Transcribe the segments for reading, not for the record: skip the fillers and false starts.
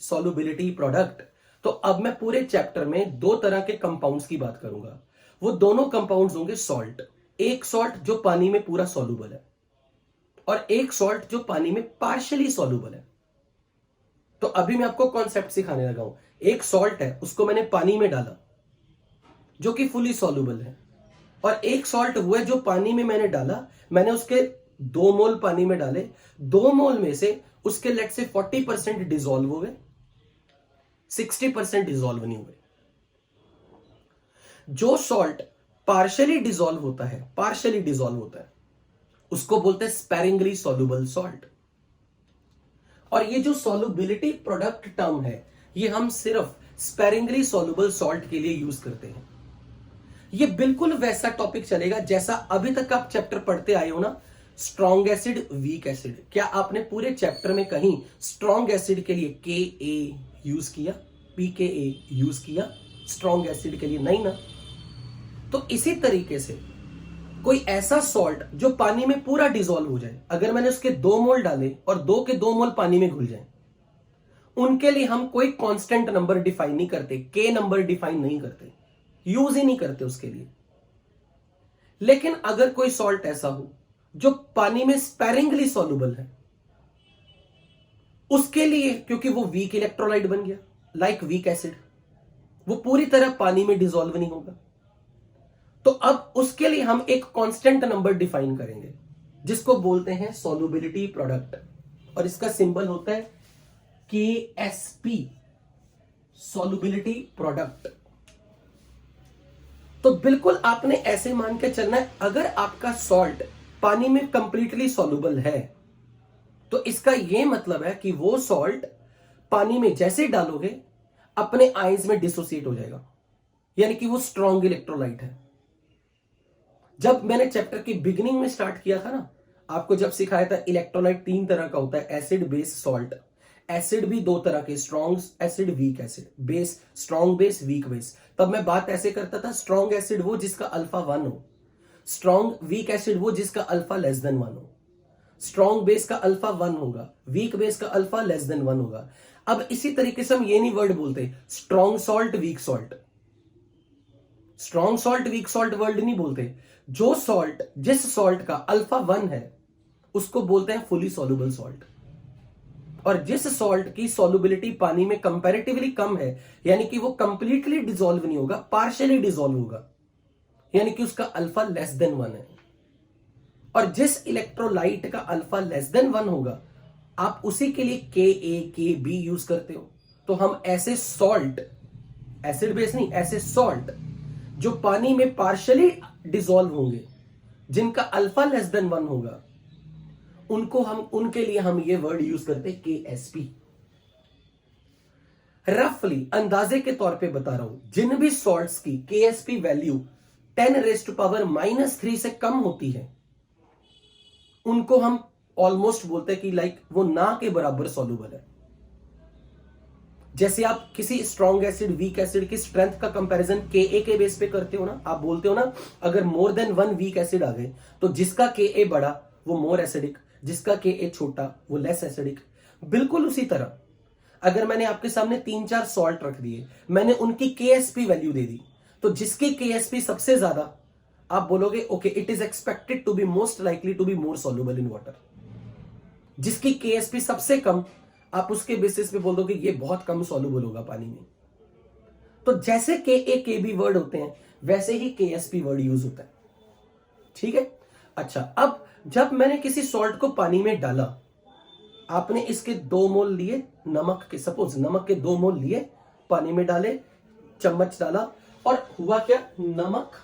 Solubility product. तो अब मैं पूरे चैप्टर में दो तरह के कंपाउंड्स की बात करूंगा। वो दोनों कंपाउंड्स होंगे सॉल्ट। एक सॉल्ट जो पानी में पूरा सॉल्युबल है और एक सॉल्ट जो पानी में पार्शियली सॉल्युबल है। तो अभी मैं आपको कॉन्सेप्ट सिखाने लगा हूं। एक सॉल्ट है, उसको मैंने पानी में डाला जो कि फुली सॉल्युबल है, और एक सॉल्ट वो है जो पानी में मैंने डाला, मैंने उसके 2 मोल पानी में डाले, 2 मोल में से उसके लेट से 40% डिसॉल्व हो गए, 60% डिसॉल्व नहीं हुए। जो सॉल्ट पार्शियली डिसॉल्व होता है, उसको बोलते हैं स्पेरिंगली सॉल्युबल सॉल्ट। और ये जो सॉल्युबिलिटी प्रोडक्ट टर्म है, ये हम सिर्फ स्पेरिंगली सॉल्युबल सॉल्ट के लिए यूज करते हैं। ये बिल्कुल वैसा टॉपिक चलेगा जैसा अभी तक आप चैप्टर पढ़ते आए हो ना, स्ट्रॉन्ग एसिड, वीक एसिड। क्या आपने पूरे चैप्टर में कहीं स्ट्रॉन्ग एसिड के लिए Ka यूज किया, pKa यूज किया स्ट्रॉन्ग एसिड के लिए? नहीं ना। तो इसी तरीके से कोई ऐसा सॉल्ट जो पानी में पूरा डिसॉल्व हो जाए, अगर मैंने उसके 2 मोल डाले और 2 के 2 मोल पानी में घुल जाए, उनके लिए हम कोई कांस्टेंट नंबर डिफाइन नहीं करते, के नंबर डिफाइन नहीं करते, यूज ही नहीं करते उसके लिए। लेकिन अगर कोई सॉल्ट ऐसा हो जो पानी में स्पेरिंगली सॉल्युबल है, उसके लिए, क्योंकि वो वीक इलेक्ट्रोलाइट बन गया, लाइक वीक एसिड, वो पूरी तरह पानी में डिसॉल्व नहीं होगा, तो अब उसके लिए हम एक कांस्टेंट नंबर डिफाइन करेंगे जिसको बोलते हैं सॉल्युबिलिटी प्रोडक्ट, और इसका सिंबल होता है KSP, सॉल्युबिलिटी प्रोडक्ट। तो बिल्कुल आपने ऐसे मान के चलना है, अगर आपका सॉल्ट पानी में कंप्लीटली सॉल्युबल है तो इसका यह मतलब है कि वो सॉल्ट पानी में जैसे डालोगे अपने आयंस में डिसोसिएट हो जाएगा, यानी कि वो स्ट्रॉन्ग इलेक्ट्रोलाइट है। जब मैंने चैप्टर की बिगिनिंग में स्टार्ट किया था ना, आपको जब सिखाया था इलेक्ट्रोलाइट 3 तरह का होता है, एसिड, बेस, सॉल्ट। एसिड भी 2 तरह के, strong acid, weak acid, base, strong base, weak base. तब मैं बात ऐसे करता था, स्ट्रॉन्ग एसिड वो जिसका अल्फा 1 हो, स्ट्रॉन्ग वीक एसिड वो जिसका अल्फा लेस देन 1 हो। स्ट्रॉन्ग बेस का अल्फा 1 होगा, वीक बेस का अल्फा लेस देन 1 होगा। अब इसी तरीके से हम ये नहीं वर्ड बोलते strong salt, weak salt. Strong salt, weak salt word नहीं बोलते। जो सॉल्ट, जिस सॉल्ट का अल्फा 1 है, उसको बोलते हैं फुली सॉल्युबल सॉल्ट। और जिस सॉल्ट की सॉल्युबिलिटी पानी में कंपैरेटिवली कम है, यानी कि वो कंप्लीटली डिसॉल्व नहीं होगा, पार्शियली डिसॉल्व होगा, यानी कि उसका अल्फा लेस देन 1 है। और जिस इलेक्ट्रोलाइट का अल्फा लेस देन 1 होगा, आप उसी के लिए Ka, Kb यूज करते हो। तो हम ऐसे सॉल्ट, एसिड बेस नहीं, ऐसे सॉल्ट जो पानी में पार्शियली डिसॉल्व होंगे, जिनका अल्फा लेस देन 1 होगा, उनके लिए हम ये वर्ड यूज करते हैं KSP। रफली अंदाजे के तौर पे बता रहा हूं, जिन भी सॉल्ट्स की KSP वैल्यू 10⁻³ से कम होती है, उनको हम ऑलमोस्ट बोलते हैं कि लाइक वो ना के बराबर सॉल्युबल है। जैसे आप किसी स्ट्रॉन्ग एसिड, वीक एसिड की स्ट्रेंथ का कंपैरिजन Ka के बेस पे करते हो ना, आप बोलते हो ना, अगर मोर देन 1 वीक एसिड आ गए तो जिसका Ka बड़ा वो मोर एसिडिक, जिसका Ka छोटा वो लेस एसिडिक। बिल्कुल उसी तरह अगर मैंने आपके सामने 3-4 सॉल्ट रख दिए, मैंने उनकी KSP वैल्यू दे दी, तो जिसकी KSP सबसे ज्यादा, आप बोलोगे okay, it is expected to be most likely to be more soluble in water. जिसकी KSP सबसे कम, आप उसके बेसिस पे बोल दोगे ये बहुत कम सॉल्युबल होगा पानी में। तो जैसे Ka, Kb वर्ड होते हैं, वैसे ही KSP वर्ड यूज होता है। ठीक है। अच्छा, अब जब मैंने किसी सॉल्ट को पानी में डाला, आपने इसके 2 मोल लिए नमक के, सपोज नमक के 2 मोल लिए, पानी में डाले, चम्मच डाला, और हुआ क्या, नमक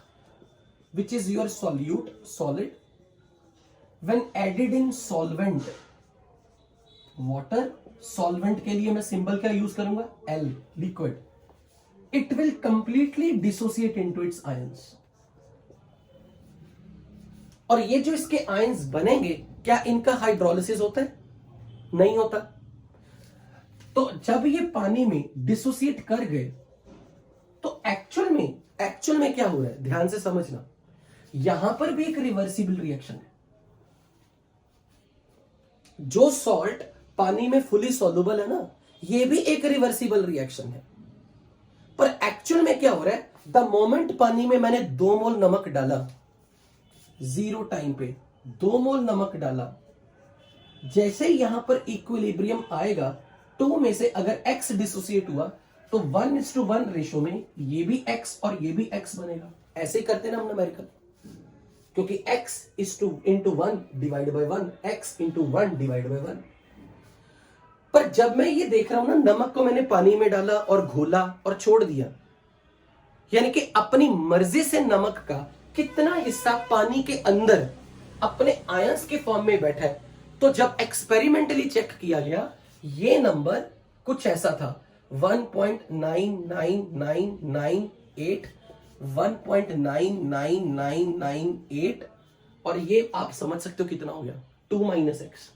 which is your solute, solid, when added in solvent, water, solvent के लिए मैं सिंबल क्या यूज करूंगा, L, liquid, it will completely dissociate into its ions. और ये जो इसके आयंस बनेंगे, क्या इनका हाइड्रोलिसिस होता है? नहीं होता। तो जब ये पानी में डिसोसिएट कर गए, तो एक्चुअल में क्या हो रहा है, ध्यान से समझना, यहां पर भी एक रिवर्सिबल रिएक्शन है। जो सॉल्ट पानी में फुली सॉल्युबल है ना, ये भी एक रिवर्सिबल रिएक्शन है। पर एक्चुअल में क्या हो रहा है, द मोमेंट पानी में मैंने 2 मोल नमक डाला, 0 टाइम पे 2 मोल नमक डाला, जैसे यहां पर इक्विलिब्रियम आएगा, 2 में से अगर x डिसोसिएट हुआ तो 1:1 रेशो में ये भी x और ये भी x बनेगा। ऐसे ही करते ना हम न्यूमेरिकल, क्योंकि x into 1 divide by 1, x into 1 divide by 1। पर जब मैं ये देख रहा हूं ना, नमक को मैंने पानी में डाला और घोला और छोड़ दिया, यानी कि अपनी मर्जी से नमक का कितना हिस्सा पानी के अंदर अपने आयंस के फॉर्म में बैठा है। तो जब एक्सपेरिमेंटली चेक किया गया, ये नंबर कुछ ऐसा था, 1.99998, 1.99998, और ये आप समझ सकते हो कितना हो गया, 2 - x।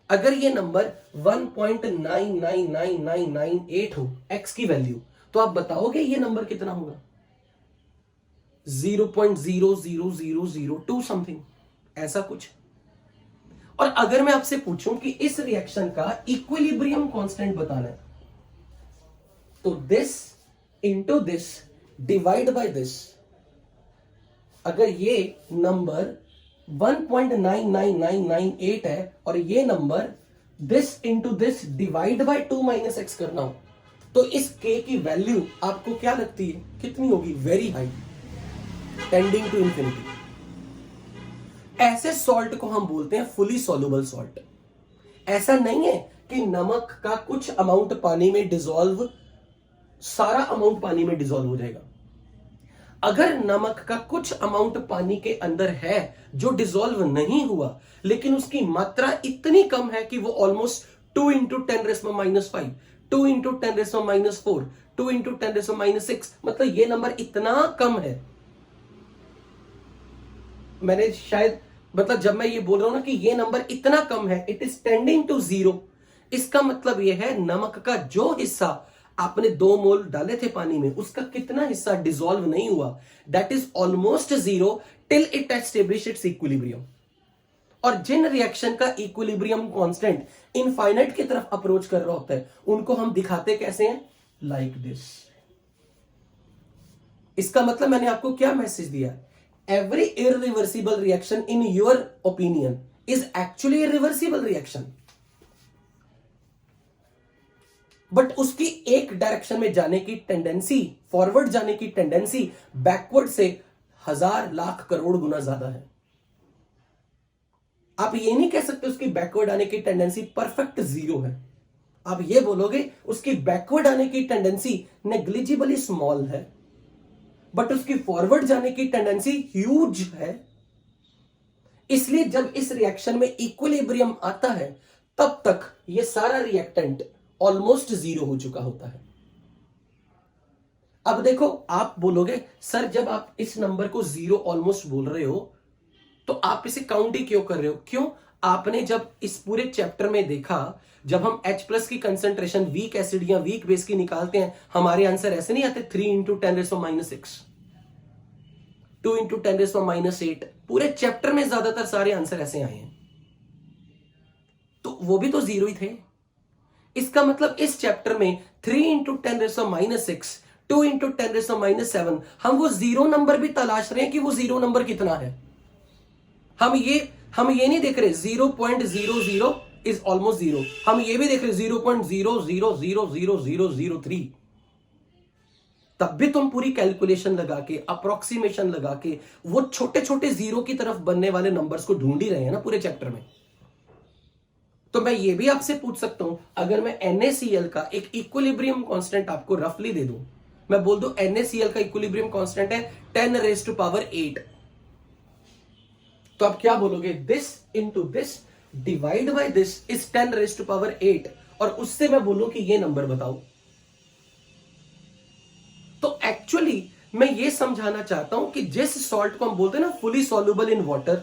अगर ये नंबर 1.99998 हो x की वैल्यू, तो आप बताओगे ये नंबर कितना होगा? 0.00002 समथिंग, ऐसा कुछ। और अगर मैं आपसे पूछूं कि इस रिएक्शन का इक्विलिब्रियम कांस्टेंट बताना है, तो this into this divide by this, अगर ये नंबर 1.99998 है और ये number this into this divide by 2 - x करना हो, तो इस k की वैल्यू आपको क्या लगती है, कितनी होगी? Very high, tending to infinity. ऐसे सॉल्ट को हम बोलते हैं फुली सॉल्युबल सॉल्ट। ऐसा नहीं है कि नमक का कुछ अमाउंट पानी में डिसॉल्व, सारा अमाउंट पानी में डिसॉल्व हो जाएगा। अगर नमक का कुछ अमाउंट पानी के अंदर है जो डिसॉल्व नहीं हुआ, लेकिन उसकी मात्रा इतनी कम है कि वो ऑलमोस्ट 2 × 10⁻⁵, 2 × 10⁻⁴, 2 × 10⁻⁶, मतलब ये नंबर इतना कम है। मैंने शायद, मतलब जब मैं ये बोल रहा हूं ना कि ये नंबर इतना कम है, इट इज टेंडिंग टू 0, इसका मतलब ये है नमक का जो हिस्सा आपने 2 मोल डाले थे पानी में, उसका कितना हिस्सा डिसॉल्व नहीं हुआ, that is almost 0 till it establish it's equilibrium. और जिन रिएक्शन का इक्विलिब्रियम कांस्टेंट इनफाइनाइट की तरफ अप्रोच कर रहा होता है, उनको हम दिखाते कैसे हैं? Like this. इसका मतलब मैंने आपको क्या मैसेज दिया? Every irreversible reaction in your opinion is actually a reversible reaction, but उसकी एक डायरेक्शन में जाने की टेंडेंसी, फॉरवर्ड जाने की टेंडेंसी बैकवर्ड से 1000 लाख करोड़ गुना ज्यादा है। आप ये नहीं कह सकते उसकी बैकवर्ड आने की टेंडेंसी परफेक्ट 0 है। आप ये बोलोगे उसकी बैकवर्ड आने की टेंडेंसी नेग्लिजिबली स्मॉल है, बट उसकी फॉरवर्ड जाने की टेंडेंसी ह्यूज है। इसलिए जब इस रिएक्शन में इक्विलिब्रियम आता है, तब तक ये सारा रिएक्टेंट ऑलमोस्ट 0 हो चुका होता है। अब देखो, आप बोलोगे सर जब आप इस नंबर को 0 ऑलमोस्ट बोल रहे हो, तो आप इसे काउंट ही क्यों कर रहे हो? क्यों? आपने जब इस पूरे चैप्टर में देखा, जब हम H+ की कंसेंट्रेशन वीक एसिड या वीक बेस की निकालते हैं, हमारे आंसर ऐसे नहीं आते 3 × 10⁻⁶, 2 × 10⁻⁸। पूरे चैप्टर में ज्यादातर सारे आंसर ऐसे आए हैं, तो वो भी तो 0 ही थे। इसका मतलब इस चैप्टर में 3 × 10⁻⁶, 2 × 10⁻⁷, हम वो 0 नंबर भी तलाश रहे हैं कि वो 0 नंबर कितना है। हम ये नहीं देख रहे 0.00 इज ऑलमोस्ट 0, हम ये भी देख रहे 0.00000003। तब भी तुम पूरी कैलकुलेशन लगा के, अप्रोक्सीमेशन लगा के, वो छोटे छोटे 0 की तरफ बनने वाले नंबर्स को ढूंढ ही रहे हैं ना पूरे चैप्टर में। तो मैं ये भी आपसे पूछ सकता हूं, अगर मैं NaCl का एक इक्विलिब्रियम कांस्टेंट आपको रफली दे दूं, मैं बोल दूं NaCl का इक्विलिब्रियम कांस्टेंट है 10⁸, तो आप क्या बोलोगे? This into this divide by this is 10⁸, और उससे मैं बोलूं कि ये नंबर बताओ। तो एक्चुअली मैं ये समझाना चाहता हूं कि जिस सॉल्ट को हम बोलते हैं ना फुली सॉल्युबल इन वाटर,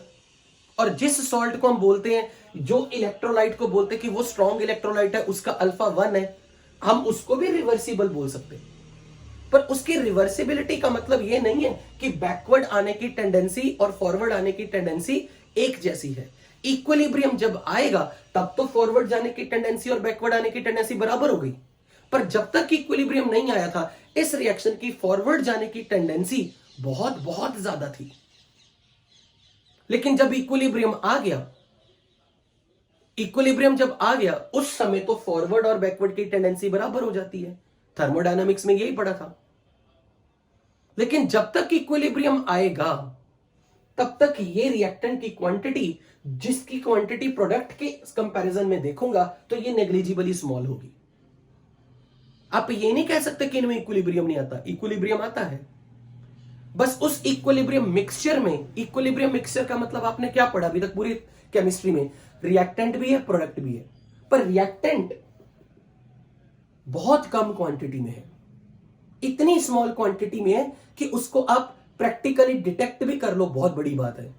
और जिस सॉल्ट को हम बोलते हैं, जो इलेक्ट्रोलाइट को बोलते हैं कि वो स्ट्रॉन्ग इलेक्ट्रोलाइट है, उसका अल्फा 1 है, हम उसको भी रिवर्सिबल बोल सकते हैं। पर उसकी रिवर्सिबिलिटी का मतलब ये नहीं है कि बैकवर्ड आने की टेंडेंसी और फॉरवर्ड आने की टेंडेंसी एक जैसी है। इक्विलिब्रियम जब आएगा तब तो फॉरवर्ड जाने की टेंडेंसी और बैकवर्ड आने की टेंडेंसी बराबर हो गई, पर जब तक इक्विलिब्रियम नहीं आया था इस रिएक्शन की फॉरवर्ड जाने की टेंडेंसी बहुत बहुत ज्यादा थी। लेकिन जब इक्विलिब्रियम जब आ गया उस समय तो फॉरवर्ड और बैकवर्ड की टेंडेंसी बराबर हो जाती है। थर्मोडायनामिक्स में यही पढ़ा था। लेकिन जब तक इक्विलिब्रियम आएगा तब तक ये रिएक्टेंट की क्वांटिटी, जिसकी क्वांटिटी प्रोडक्ट के कंपैरिजन में देखूंगा तो ये नेग्लिजिबली स्मॉल होगी। आप ये नहीं कह सकते कि इनमें इक्विलिब्रियम नहीं आता, इक्विलिब्रियम आता है। बस उस इक्विलिब्रियम मिक्सचर में, इक्विलिब्रियम मिक्सचर का मतलब आपने क्या पढ़ा अभी तक पूरी केमिस्ट्री में, रिएक्टेंट भी है प्रोडक्ट भी है, पर रिएक्टेंट बहुत कम क्वांटिटी में है, इतनी स्मॉल क्वांटिटी में है कि उसको आप प्रैक्टिकली डिटेक्ट भी कर लो, बहुत बड़ी बात है।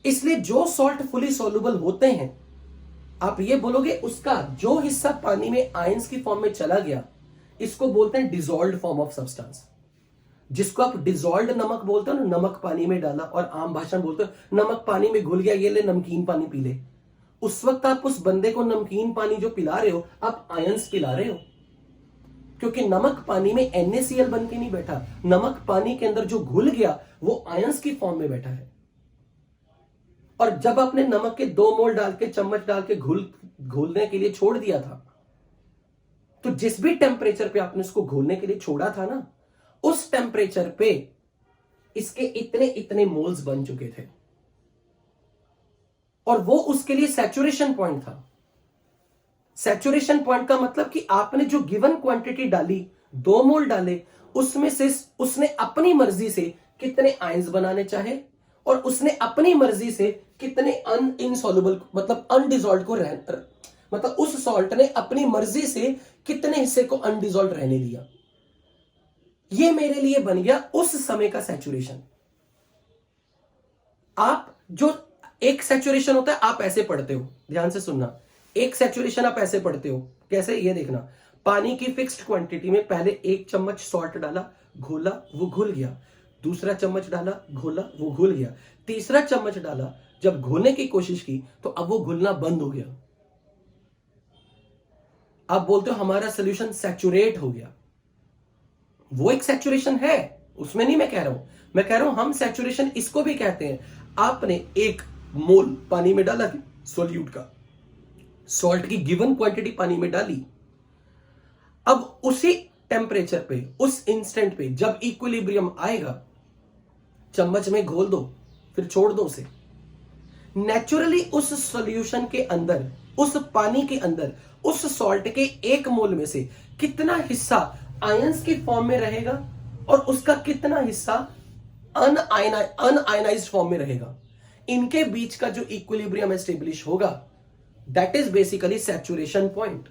इसलिए जो सॉल्ट फुली सॉल्युबल होते हैं, आप ये बोलोगे उसका जो हिस्सा पानी में आयंस की फॉर्म में चला गया, इसको बोलते हैं डिसॉल्व्ड फॉर्म ऑफ सब्सटेंस। जिसको आप डिसॉल्व्ड नमक बोलते हो ना, नमक पानी में डाला, और आम भाषा में बोलते हो नमक पानी में घुल गया, ये ले नमकीन पानी पी ले। उस वक्त आप उस बंदे को नमकीन पानी जो पिला रहे हो, आप आयंस पिला रहे हो, क्योंकि नमक पानी में NaCl बन के नहीं बैठा, नमक पानी के अंदर जो घुल गया वो आयंस की फॉर्म में बैठा है। और जब आपने नमक के 2 मोल डाल के, चम्मच डाल के घोलने के लिए छोड़ दिया था, तो जिस भी टेम्परेचर पे आपने उसको घोलने के लिए छोड़ा था ना, उस टेम्परेचर पे इसके इतने इतने मोल्स बन चुके थे, और वो उसके लिए सैचुरेशन पॉइंट था। सैचुरेशन पॉइंट का मतलब कि आपने जो गिवन क्वांटिटी डाली, 2 मोल डाले, उसमें से उसने अपनी मर्जी से कितने आयंस बनाने चाहे, और उसने अपनी मर्जी से कितने इनसॉल्युबल मतलब अनडिजॉल्व्ड को मतलब उस सॉल्ट ने अपनी मर्जी से कितने हिस्से को अनडिजॉल्व्ड रहने दिया। ये मेरे लिए बन गया उस समय का सैचुरेशन। आप जो एक सैचुरेशन होता है, आप ऐसे पढ़ते हो, ध्यान से सुनना, एक सैचुरेशन आप ऐसे पढ़ते हो, कैसे, ये देखना, पानी की फिक्स्ड क्वांटिटी में पहले 1 चम्मच सॉल्ट डाला, घोला, वो घुल गया, दूसरा चम्मच डाला, घोला, वो घुल गया, तीसरा चम्मच डाला, जब घोलने की कोशिश की तो अब वो घुलना बंद हो गया। आप बोलते हो हमारा सॉल्यूशन सैचुरेट हो गया, वो एक सैचुरेशन है, उसमें नहीं मैं कह रहा हूं, मैं कह रहा हूं हम सैचुरेशन इसको भी कहते हैं। आपने 1 मोल पानी में डाला सोल्यूट का, सॉल्ट की गिवन क्वांटिटी पानी में डाली, अब उसी टेम्परेचर पे, उस इंस्टेंट पे जब इक्विलिब्रियम आएगा, चम्मच में घोल दो, फिर छोड़ दो उसे, नेचुरली उस सॉल्यूशन के अंदर, उस पानी के अंदर, उस सॉल्ट के 1 मोल में से कितना हिस्सा आयंस की फॉर्म में रहेगा और उसका कितना हिस्सा अनआयनाइज्ड फॉर्म में रहेगा, इनके बीच का जो इक्विलिब्रियम एस्टेब्लिश होगा, that is basically saturation point.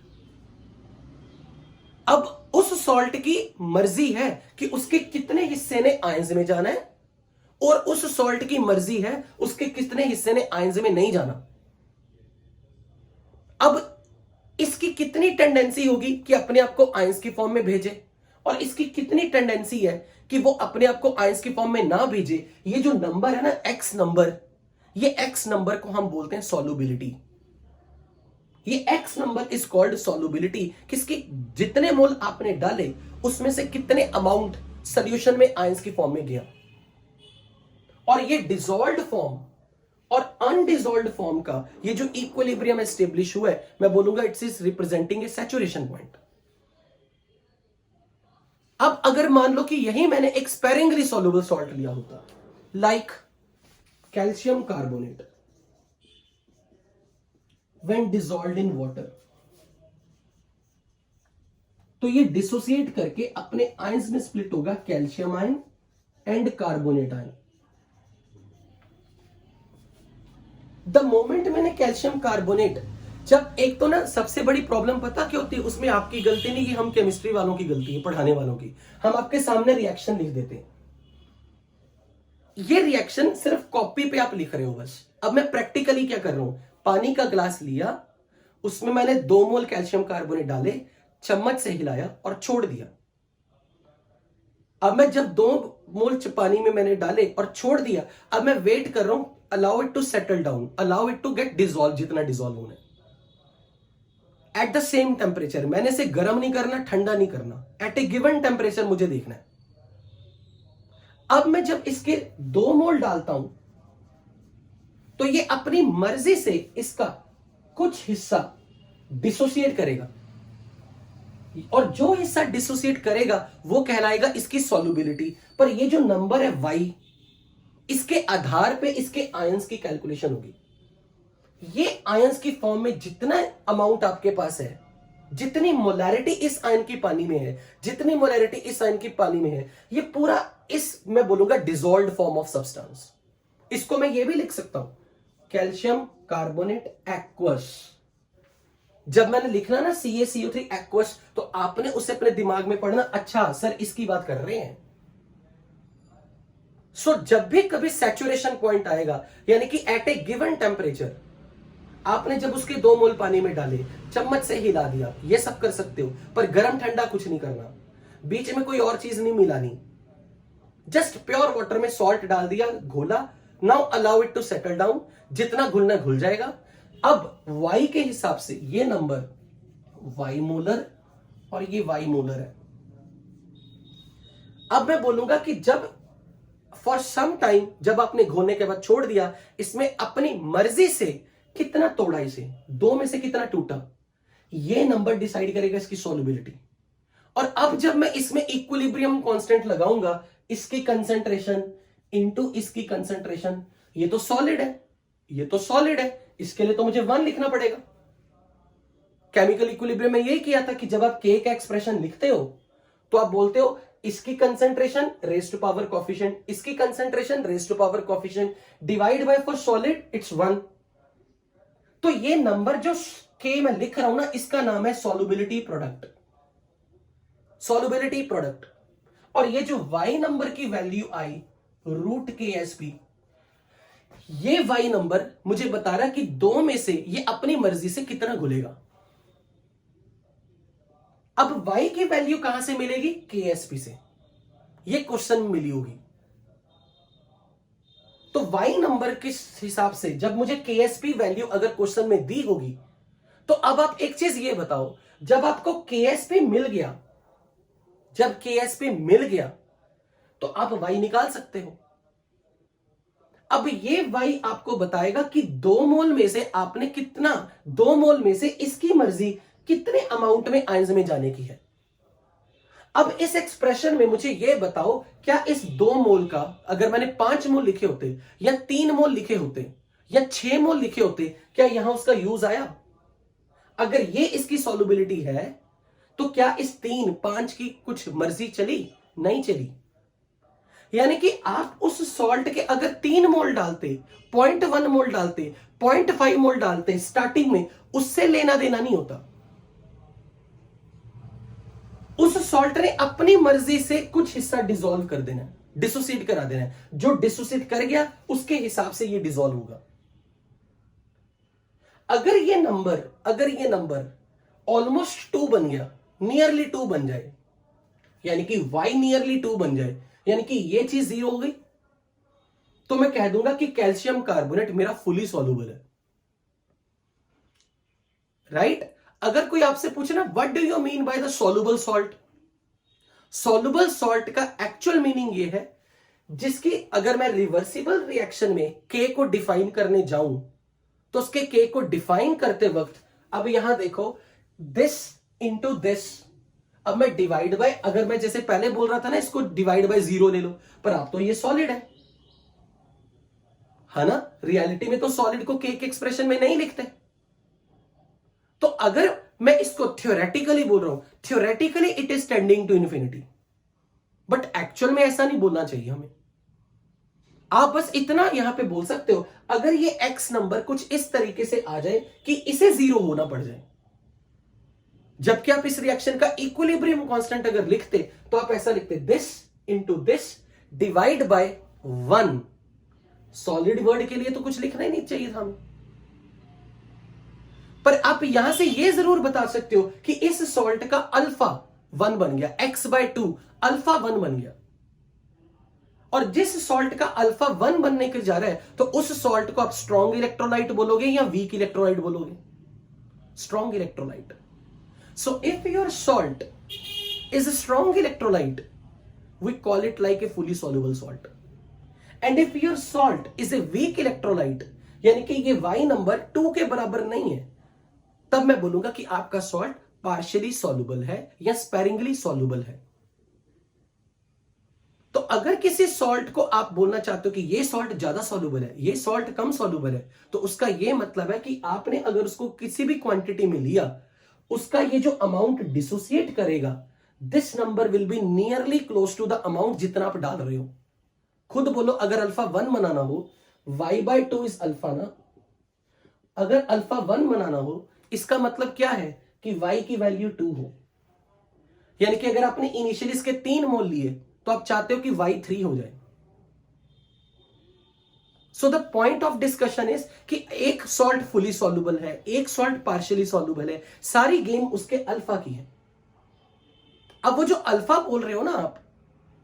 अब उस सॉल्ट की मर्जी है कि उसके कितने हिस्से ने आयंस में जाना है, और उस सॉल्ट की मर्जी है उसके कितने हिस्से ने आयंस में नहीं जाना। अब इसकी कितनी टेंडेंसी होगी कि अपने आप को आयंस की फॉर्म में भेजे, और इसकी कितनी टेंडेंसी है कि वो अपने आप को आयंस की फॉर्म में ना भेजे। ये जो नंबर है ना, एक्स नंबर, ये एक्स नंबर को हम बोलते हैं सॉल्युबिलिटी। ये x number is called solubility, किसकी, जितने मोल आपने डाले उसमें से कितने अमाउंट सॉल्यूशन में आयंस की फॉर्म में गया। और ये डिसॉल्व्ड फॉर्म और अनडिसॉल्व्ड फॉर्म का ये जो इक्विलिब्रियम एस्टेब्लिश हुआ है, मैं बोलूंगा it's is representing A saturation point. अब अगर मान लो कि यही मैंने एक स्पेरिंगली सॉल्युबल सॉल्ट लिया होता, like calcium carbonate, when dissolved in water, तो ये डिसोसिएट करके अपने आयंस में स्प्लिट होगा, calcium ion and carbonate ion. The moment मैंने कैल्शियम कार्बोनेट, जब एक तो ना सबसे बड़ी प्रॉब्लम पता क्या होती है, उसमें आपकी गलती नहीं कि हम केमिस्ट्री वालों की गलती है, पढ़ाने वालों की, हम आपके सामने रिएक्शन लिख देते हैं, ये रिएक्शन सिर्फ कॉपी पे आप लिख रहे हो बस। अब मैं प्रैक्टिकली क्या कर रहा हूं, पानी का ग्लास लिया, उसमें मैंने 2 मोल कैल्शियम कार्बोनेट डाले, चम्मच से हिलाया और छोड़ दिया। अब मैं जब 2 मोल पानी में मैंने डाले और छोड़ दिया, अब मैं वेट कर रहा हूं allow it to settle down, allow it to get dissolve, जितना डिजोल्व होना है एट द सेम टेम्परेचर। मैंने इसे गर्म नहीं करना, ठंडा नहीं करना, एट ए गिवन टेम्परेचर मुझे देखना है। अब मैं जब इसके 2 मोल डालता हूं तो ये अपनी मर्जी से इसका कुछ हिस्सा डिसोसिएट करेगा, और जो हिस्सा डिसोसिएट करेगा वो कहलाएगा इसकी सॉल्युबिलिटी। पर ये जो नंबर है y, इसके आधार पे इसके आयंस की कैलकुलेशन होगी। ये आयंस की फॉर्म में जितना अमाउंट आपके पास है, जितनी मोलैरिटी इस आयन की पानी में है, जितनी मोलैरिटी इस आयन की पानी में है, ये पूरा इस मैं बोलूंगा डिसॉल्व्ड फॉर्म ऑफ सब्सटेंस। इसको मैं ये भी लिख सकता हूं कैल्शियम कार्बोनेट एक्वस। जब मैंने लिखना ना CaCO3 एक्वस, तो आपने उसे अपने दिमाग में पढ़ना, अच्छा सर इसकी बात कर रहे हैं। सो जब भी कभी सैचुरेशन पॉइंट आएगा, यानी कि एट ए गिवन टेम्परेचर, आपने जब उसके 2 मोल पानी में डाले, चम्मच से हिला दिया, ये सब कर सकते हो, पर गर्म ठंडा कुछ नहीं करना, बीच में कोई और चीज नहीं मिलानी, जस्ट प्योर वाटर में सॉल्ट डाल दिया, घोला। Now allow it to settle down, जितना घुलना घुल जाएगा। अब y के हिसाब से ये नंबर y मोलर और ये y मोलर है। अब मैं बोलूंगा कि जब फॉर सम टाइम, जब आपने घोलने के बाद छोड़ दिया, इसमें अपनी मर्जी से कितना तोड़ा, इसे 2 में से कितना टूटा, ये नंबर डिसाइड करेगा इसकी सॉल्युबिलिटी। और अब जब मैं इसमें इक्विलिब्रियम कांस्टेंट लगाऊंगा, इसकी कंसंट्रेशन इनटू इसकी कंसंट्रेशन, ये तो सॉलिड है, ये तो सॉलिड है, इसके लिए तो मुझे 1 लिखना पड़ेगा। केमिकल इक्विलिब्रियम में यही किया था कि जब आप K का एक्सप्रेशन लिखते हो तो आप बोलते हो इसकी concentration raise to power coefficient, इसकी concentration raise to power coefficient, divide by for solid it's 1। तो ये नंबर जो K मैं लिख रहा हूं ना, इसका नाम है सॉल्युबिलिटी प्रोडक्ट, सॉल्युबिलिटी प्रोडक्ट। और ये जो y नंबर की वैल्यू आई √KSP, ये y नंबर मुझे बता रहा है कि 2 में से ये अपनी मर्जी से कितना घुलेगा। अब y की वैल्यू कहां से मिलेगी? KSP से, ये क्वेश्चन में मिली होगी। तो y नंबर के हिसाब से जब मुझे KSP वैल्यू अगर क्वेश्चन में दी होगी, तो अब आप एक चीज ये बताओ, जब आपको KSP मिल गया, जब KSP मिल गया तो आप y निकाल सकते हो। अब ये y आपको बताएगा कि 2 मोल में से आपने कितना, 2 मोल में से इसकी मर्जी कितने अमाउंट में आयंस में जाने की है। अब इस एक्सप्रेशन में मुझे ये बताओ, क्या इस 2 मोल का अगर मैंने 5 मोल लिखे होते या 3 मोल लिखे होते या 6 मोल लिखे होते, क्या यहां उसका यूज आया? अगर ये इसकी सॉल्युबिलिटी है तो क्या इस 3, 5 की कुछ मर्जी चली? नहीं चली। यानी कि आप उस सॉल्ट के अगर 3 मोल डालते, 0.1 मोल डालते, 0.5 मोल डालते स्टार्टिंग में, उससे लेना देना नहीं होता। उस सॉल्ट ने अपनी मर्जी से कुछ हिस्सा डिसॉल्व कर देना है, डिसोसिएट करा देना है। जो डिसोसिएट कर गया उसके हिसाब से ये डिसॉल्व होगा। अगर ये नंबर ऑलमोस्ट 2 बन गया, नियरली 2 बन जाए, यानी कि y नियरली 2 बन जाए, यानी कि ये चीज 0 हो गई, तो मैं कह दूंगा कि कैल्शियम कार्बोनेट मेरा फुली सॉल्युबल है। राइट? अगर कोई आपसे पूछे ना, what do you mean by the soluble salt, soluble salt का एक्चुअल मीनिंग ये है, जिसकी अगर मैं रिवर्सिबल रिएक्शन में K को डिफाइन करने जाऊं, तो उसके K को डिफाइन करते वक्त, अब यहां देखो, दिस इंटू दिस, अब मैं डिवाइड बाय, अगर मैं जैसे पहले बोल रहा था ना, इसको डिवाइड बाय 0 ले लो, पर आप तो ये सॉलिड है ना? रियलिटी में तो सॉलिड को K के एक्सप्रेशन में नहीं लिखते। तो अगर मैं इसको थ्योरेटिकली बोल रहा हूं, theoretically it is tending to infinity, but actual में ऐसा नहीं बोलना चाहिए हमें। आप बस इतना यहां पे बोल सकते हो, अगर ये x नंबर कुछ इस तरीके से आ जाए कि इसे 0 होना पड़ जाए, जबकि आप इस रिएक्शन का इक्विलिब्रियम कांस्टेंट अगर लिखते तो आप ऐसा लिखते, this into this divide by 1। Solid word के लिए तो कुछ लिखना ही नहीं चाहिए था हमें, पर आप यहां से यह जरूर बता सकते हो कि इस सॉल्ट का अल्फा 1 बन गया, x/2 अल्फा 1 बन गया। और जिस सॉल्ट का अल्फा 1 बनने के जा रहा है तो उस सॉल्ट को आप स्ट्रॉन्ग इलेक्ट्रोलाइट बोलोगे या वीक इलेक्ट्रोलाइट बोलोगे? Strong electrolyte. So if your salt is a strong electrolyte, we call it like a fully soluble salt. And if your salt is a weak electrolyte, यानी कि ये Y number 2 के बराबर नहीं है, तब मैं बोलूंगा कि आपका सॉल्ट पार्शियली सॉल्युबल है या स्पेरिंगली सॉल्युबल है. तो अगर किसी सॉल्ट को आप बोलना चाहते हो कि ये सॉल्ट ज्यादा सॉल्युबल है, ये सॉल्ट कम सॉल्युबल है, तो उसका ये मतलब है कि आपने अगर उसको किसी भी क्वांटिटी में लिया, उसका ये जो अमाउंट डिसोसिएट करेगा, this number will be nearly close to the amount जितना आप डाल रहे हो. खुद बोलो, अगर अल्फा 1 बनाना हो, y/2 इज अल्फा ना. अगर अल्फा 1 बनाना हो, इसका मतलब क्या है कि y की वैल्यू 2 हो. यानी कि अगर आपने इनिशियली इसके 3 मोल लिए तो आप चाहते हो कि y 3 हो जाए. So the point of discussion is कि एक सॉल्ट फुली सॉल्युबल है, एक सॉल्ट पार्शियली सॉल्युबल है. सारी गेम उसके अल्फा की है. अब वो जो अल्फा बोल रहे हो ना आप,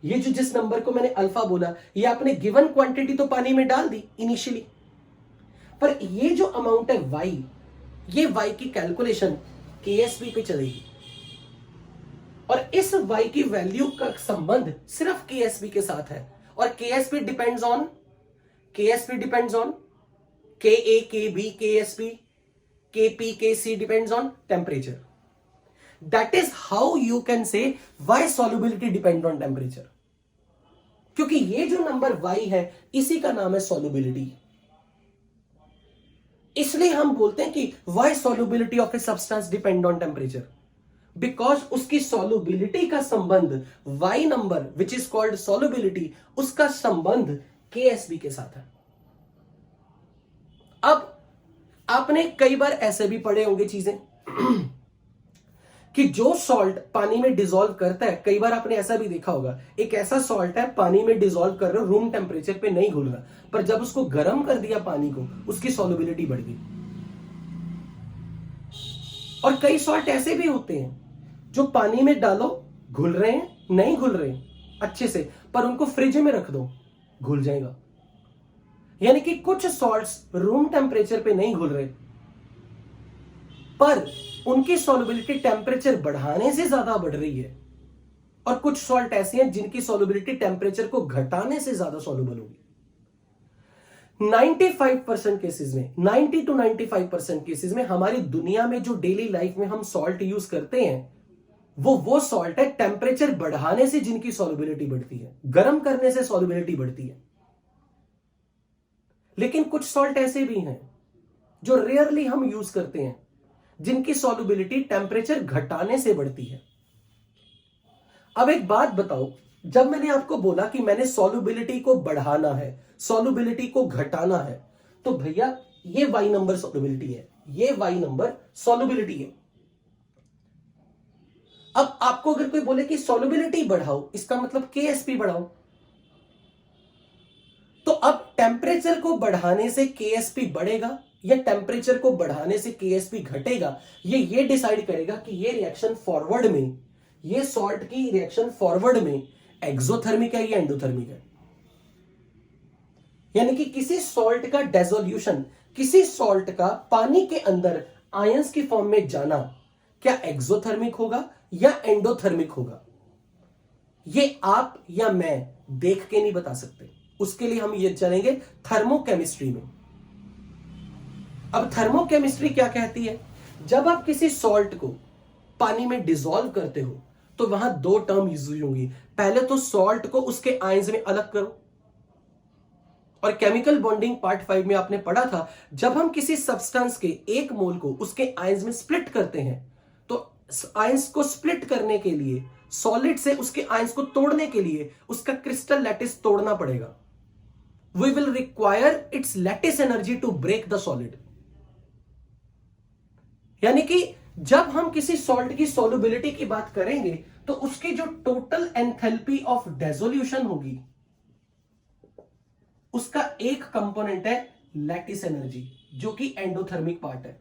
ये जो जिस नंबर को मैंने अल्फा बोला, ये आपने गिवन क्वांटिटी तो पानी में डाल दी इनिशियली, पर ये जो अमाउंट है y, ये y की कैलकुलेशन KSP पे चलेगी और इस y की वैल्यू का संबंध सिर्फ KSP के साथ है. और KSP depends on Ka, Kb, KSP, Kp, Kc depends on temperature. That is how you can say why solubility depend on temperature. क्योंकि ये जो नंबर y है, इसी का नाम है solubility. इसलिए हम बोलते हैं कि why solubility of a substance depend on temperature. Because उसकी solubility का संबंध y number which is called solubility, उसका संबंध KSB के साथ है. अब आपने कई बार ऐसे भी पढ़े होंगे चीजें कि जो सॉल्ट पानी में डिसॉल्व करता है, कई बार आपने ऐसा भी देखा होगा, एक ऐसा सॉल्ट है पानी में डिसॉल्व कर रहे हो, रूम टेम्परेचर पे नहीं घुल रहा, पर जब उसको गर्म कर दिया पानी को, उसकी सॉल्युबिलिटी बढ़ गई. और कई सॉल्ट ऐसे भी होते हैं जो पानी में डालो, घुल रहे हैं, नहीं घुल रहे अच्छे से, पर उनको फ्रिज में रख दो, घुल जाएगा. यानी कि कुछ सॉल्ट्स रूम टेम्परेचर पे नहीं घुल रहे, पर उनकी सॉल्युबिलिटी टेम्परेचर बढ़ाने से ज्यादा बढ़ रही है. और कुछ सॉल्ट ऐसी हैं जिनकी सॉल्युबिलिटी टेम्परेचर को घटाने से ज्यादा सॉल्युबल होगी. 95% केसेस में, 90 to 95% केसेस में हमारी दुनिया में जो डेली लाइफ में हम सॉल्ट यूज करते हैं, वो सॉल्ट है टेम्परेचर बढ़ाने से जिनकी सॉल्युबिलिटी बढ़ती है, गर्म करने से सॉल्युबिलिटी बढ़ती है. लेकिन कुछ सॉल्ट ऐसे भी हैं जो रेयरली हम यूज करते हैं, जिनकी सॉल्युबिलिटी टेम्परेचर घटाने से बढ़ती है. अब एक बात बताओ, जब मैंने आपको बोला कि मैंने सॉल्युबिलिटी को बढ़ाना है, सॉल्युबिलिटी को घटाना है, तो भैया ये y नंबर सॉल्युबिलिटी है, ये y नंबर सॉल्युबिलिटी है. अब आपको अगर कोई बोले कि सॉल्युबिलिटी बढ़ाओ, इसका मतलब KSP बढ़ाओ, तो अब टेम्परेचर को बढ़ाने से KSP बढ़ेगा या टेम्परेचर को बढ़ाने से KSP घटेगा, ये डिसाइड करेगा कि ये रिएक्शन फॉरवर्ड में, ये सॉल्ट की रिएक्शन फॉरवर्ड में एक्सोथर्मिक है या एंडोथर्मिक है. यानी कि किसी सॉल्ट का डेसोल्यूशन, किसी सॉल्ट का पानी के अंदर आयंस की फॉर्म में जाना, क्या एक्सोथर्मिक होगा या एंडोथर्मिक होगा, ये आप या मैं देख के नहीं बता सकते. उसके लिए हम ये चलेंगे थर्मोकेमिस्ट्री में. अब थर्मोकेमिस्ट्री क्या कहती है, जब आप किसी सॉल्ट को पानी में डिसॉल्व करते हो तो वहां दो टर्म यूज होंगी. पहले तो सॉल्ट को उसके आयंस में अलग करो, और केमिकल बॉन्डिंग पार्ट 5 में आपने पढ़ा था, जब हम किसी सब्सटेंस के एक मोल को उसके आयंस में स्प्लिट करते हैं, तो आयंस को स्प्लिट करने के लिए, सॉलिड से उसके आयंस को तोड़ने के लिए उसका क्रिस्टल लैटिस तोड़ना पड़ेगा. We will require its lattice energy to break the solid. यानी कि जब हम किसी सॉल्ट की सॉल्युबिलिटी की बात करेंगे तो उसकी जो टोटल एंथैल्पी ऑफ डेसोल्यूशन होगी, उसका एक कंपोनेंट है लैटिस एनर्जी, जो कि एंडोथर्मिक पार्ट है.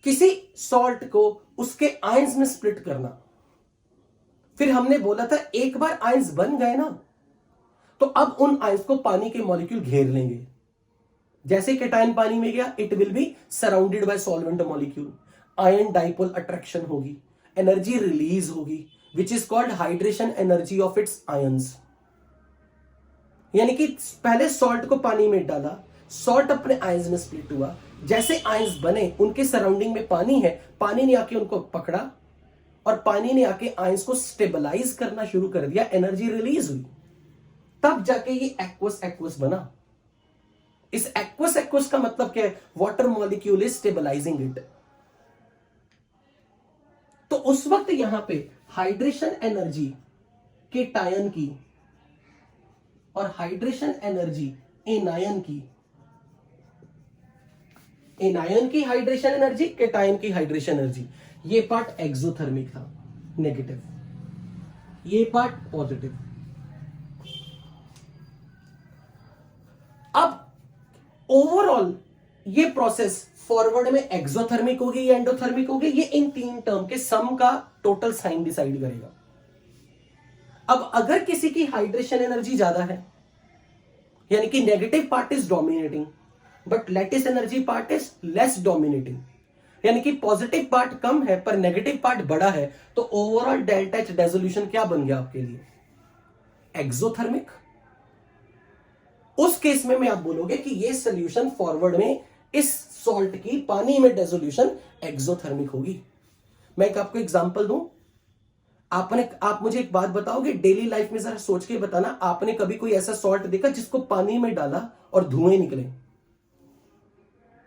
किसी सॉल्ट को उसके आयंस में स्प्लिट करना, फिर हमने बोला था एक बार आयंस बन गए ना, तो अब उन आयंस को पानी के मॉलिक्यूल घेर लेंगे। जैसे केटायन पानी में गया, it will be surrounded by solvent molecule, ion dipole attraction होगी, एनर्जी रिलीज होगी, which is called hydration energy of its ions. यानी कि पहले सॉल्ट को पानी में डाला, सॉल्ट अपने आयंस में स्प्लिट हुआ, जैसे आयंस बने उनके सराउंडिंग में पानी है, पानी ने आके उनको पकड़ा और पानी ने आके आयंस को स्टेबलाइज करना शुरू कर दिया, एनर्जी रिलीज हुई, तब जाके ये एक्वस एक्वस बना। इस एक्वस एक्वस का मतलब क्या है? Water molecule is stabilising it. तो उस वक्त यहां पे हाइड्रेशन एनर्जी केटायन की और हाइड्रेशन एनर्जी एनायन की, एनायन की हाइड्रेशन एनर्जी, केटायन की हाइड्रेशन एनर्जी, ये पार्ट एक्सोथर्मिक था, नेगेटिव, ये पार्ट पॉजिटिव। अब ओवरऑल ये प्रोसेस फॉरवर्ड में एक्सोथर्मिक होगी या एंडोथर्मिक होगी, ये इन तीन टर्म के सम का टोटल साइन डिसाइड करेगा। अब अगर किसी की हाइड्रेशन एनर्जी ज्यादा है, यानी कि negative part is dominating but lattice energy part is less dominating, यानी कि पॉजिटिव पार्ट कम है पर नेगेटिव पार्ट बड़ा है, तो ओवरऑल डेल्टा एच डेसोल्यूशन क्या बन गया आपके लिए? एक्सोथर्मिक। उस केस में आप बोलोगे कि ये सोल्यूशन फॉरवर्ड में इस सॉल्ट की पानी में डेसोल्यूशन एक्सोथर्मिक होगी। मैं आपको एग्जांपल दूं, आप मुझे एक बात बताओगे, डेली लाइफ में जरा सोच के बताना, आपने कभी कोई ऐसा सॉल्ट देखा जिसको पानी में डाला और धुएं निकले?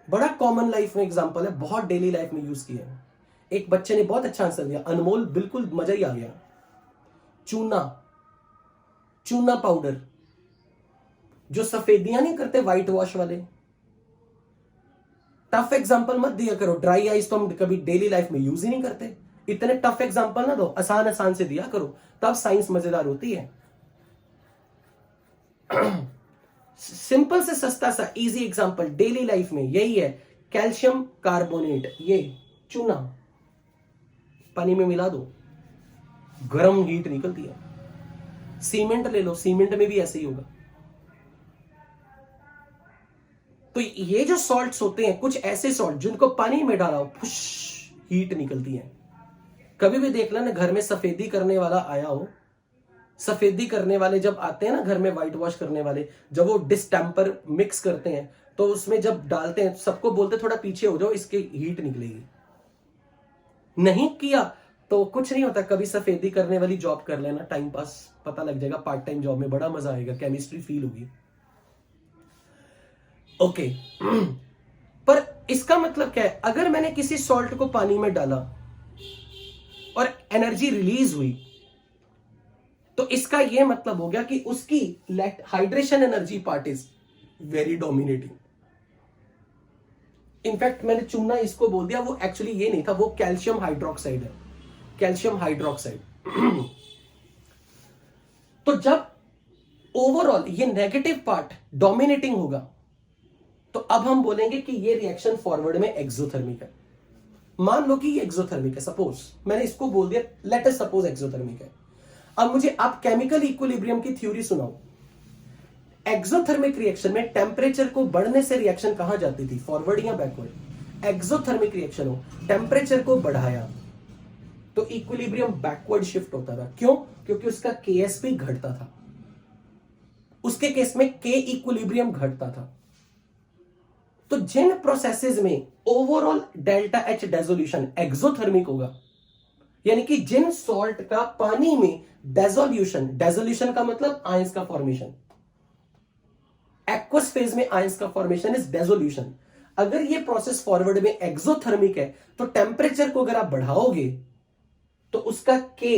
बड़ा कॉमन लाइफ में एग्जांपल है, बहुत डेली लाइफ में यूज किया है। एक बच्चे ने बहुत अच्छा आंसर दिया, अनमोल, बिल्कुल मजा ही आ गया। चूना, चूना पाउडर, जो सफेदियां नहीं करते व्हाइट वॉश वाले। टफ एग्जांपल मत दिया करो, ड्राई आइस तो हम कभी डेली लाइफ में यूज ही नहीं करते। इतने टफ एग्जांपल ना दो, आसान आसान से दिया करो, तब साइंस मजेदार होती है। सिंपल से सस्ता सा इजी एग्जांपल डेली लाइफ में यही है, कैल्शियम कार्बोनेट, ये चूना पानी में मिला दो, गर्म हीट निकलती है। सीमेंट ले लो, सीमेंट में भी ऐसे ही होगा। तो ये जो सॉल्ट्स होते हैं, कुछ ऐसे सॉल्ट जिनको पानी में डाला हो, फुश, हीट निकलती है। कभी भी देख लेना घर में सफेदी करने वाला आया हो, सफेदी करने वाले जब आते हैं ना घर में, व्हाइट वॉश करने वाले, जब वो डिस्टेम्पर मिक्स करते हैं तो उसमें जब डालते हैं सबको बोलते थोड़ा पीछे हो जाओ, इसकी हीट निकलेगी। नहीं किया तो कुछ नहीं होता। कभी सफेदी करने वाली जॉब कर लेना, टाइम पास पता लग जाएगा, पार्ट टाइम जॉब में बड़ा मजा आएगा, केमिस्ट्री फील होगी। ओके पर इसका मतलब क्या है? अगर मैंने किसी सॉल्ट को पानी में डाला और एनर्जी रिलीज हुई, तो इसका यह मतलब हो गया कि उसकी hydration energy part is very dominating. In fact मैंने चूना इसको बोल दिया, वो एक्चुअली ये नहीं था, वो कैल्शियम हाइड्रोक्साइड है, कैल्शियम हाइड्रोक्साइड। तो जब ओवरऑल ये नेगेटिव पार्ट डोमिनेटिंग होगा, तो अब हम बोलेंगे कि ये रिएक्शन फॉरवर्ड में एक्सोथर्मिक है। मान लो कि ये एक्सोथर्मिक है, सपोज मैंने इसको बोल दिया, लेट अस सपोज एक्सोथर्मिक है। अब मुझे आप केमिकल इक्विलिब्रियम की थ्योरी सुनाओ। एक्सोथर्मिक रिएक्शन में टेम्परेचर को बढ़ने से रिएक्शन कहां जाती थी, फॉरवर्ड या बैकवर्ड? एक्सोथर्मिक रिएक्शन हो, टेम्परेचर को बढ़ाया तो इक्विलिब्रियम बैकवर्ड शिफ्ट होता था। क्यों? क्योंकि उसका केएसपी घटता था, उसके केस में के इक्विलिब्रियम घटता था। तो जिन प्रोसेसेस में ओवरऑल डेल्टा एच डेसोल्यूशन एक्सोथर्मिक होगा, यानी कि जिन सॉल्ट का पानी में डेसोल्यूशन, डेसोल्यूशन का मतलब आयंस का फॉर्मेशन, एक्वस फेज में आयंस का फॉर्मेशन इज डेसोल्यूशन। अगर ये प्रोसेस फॉरवर्ड में एक्सोथर्मिक है तो टेम्परेचर को अगर आप बढ़ाओगे तो उसका के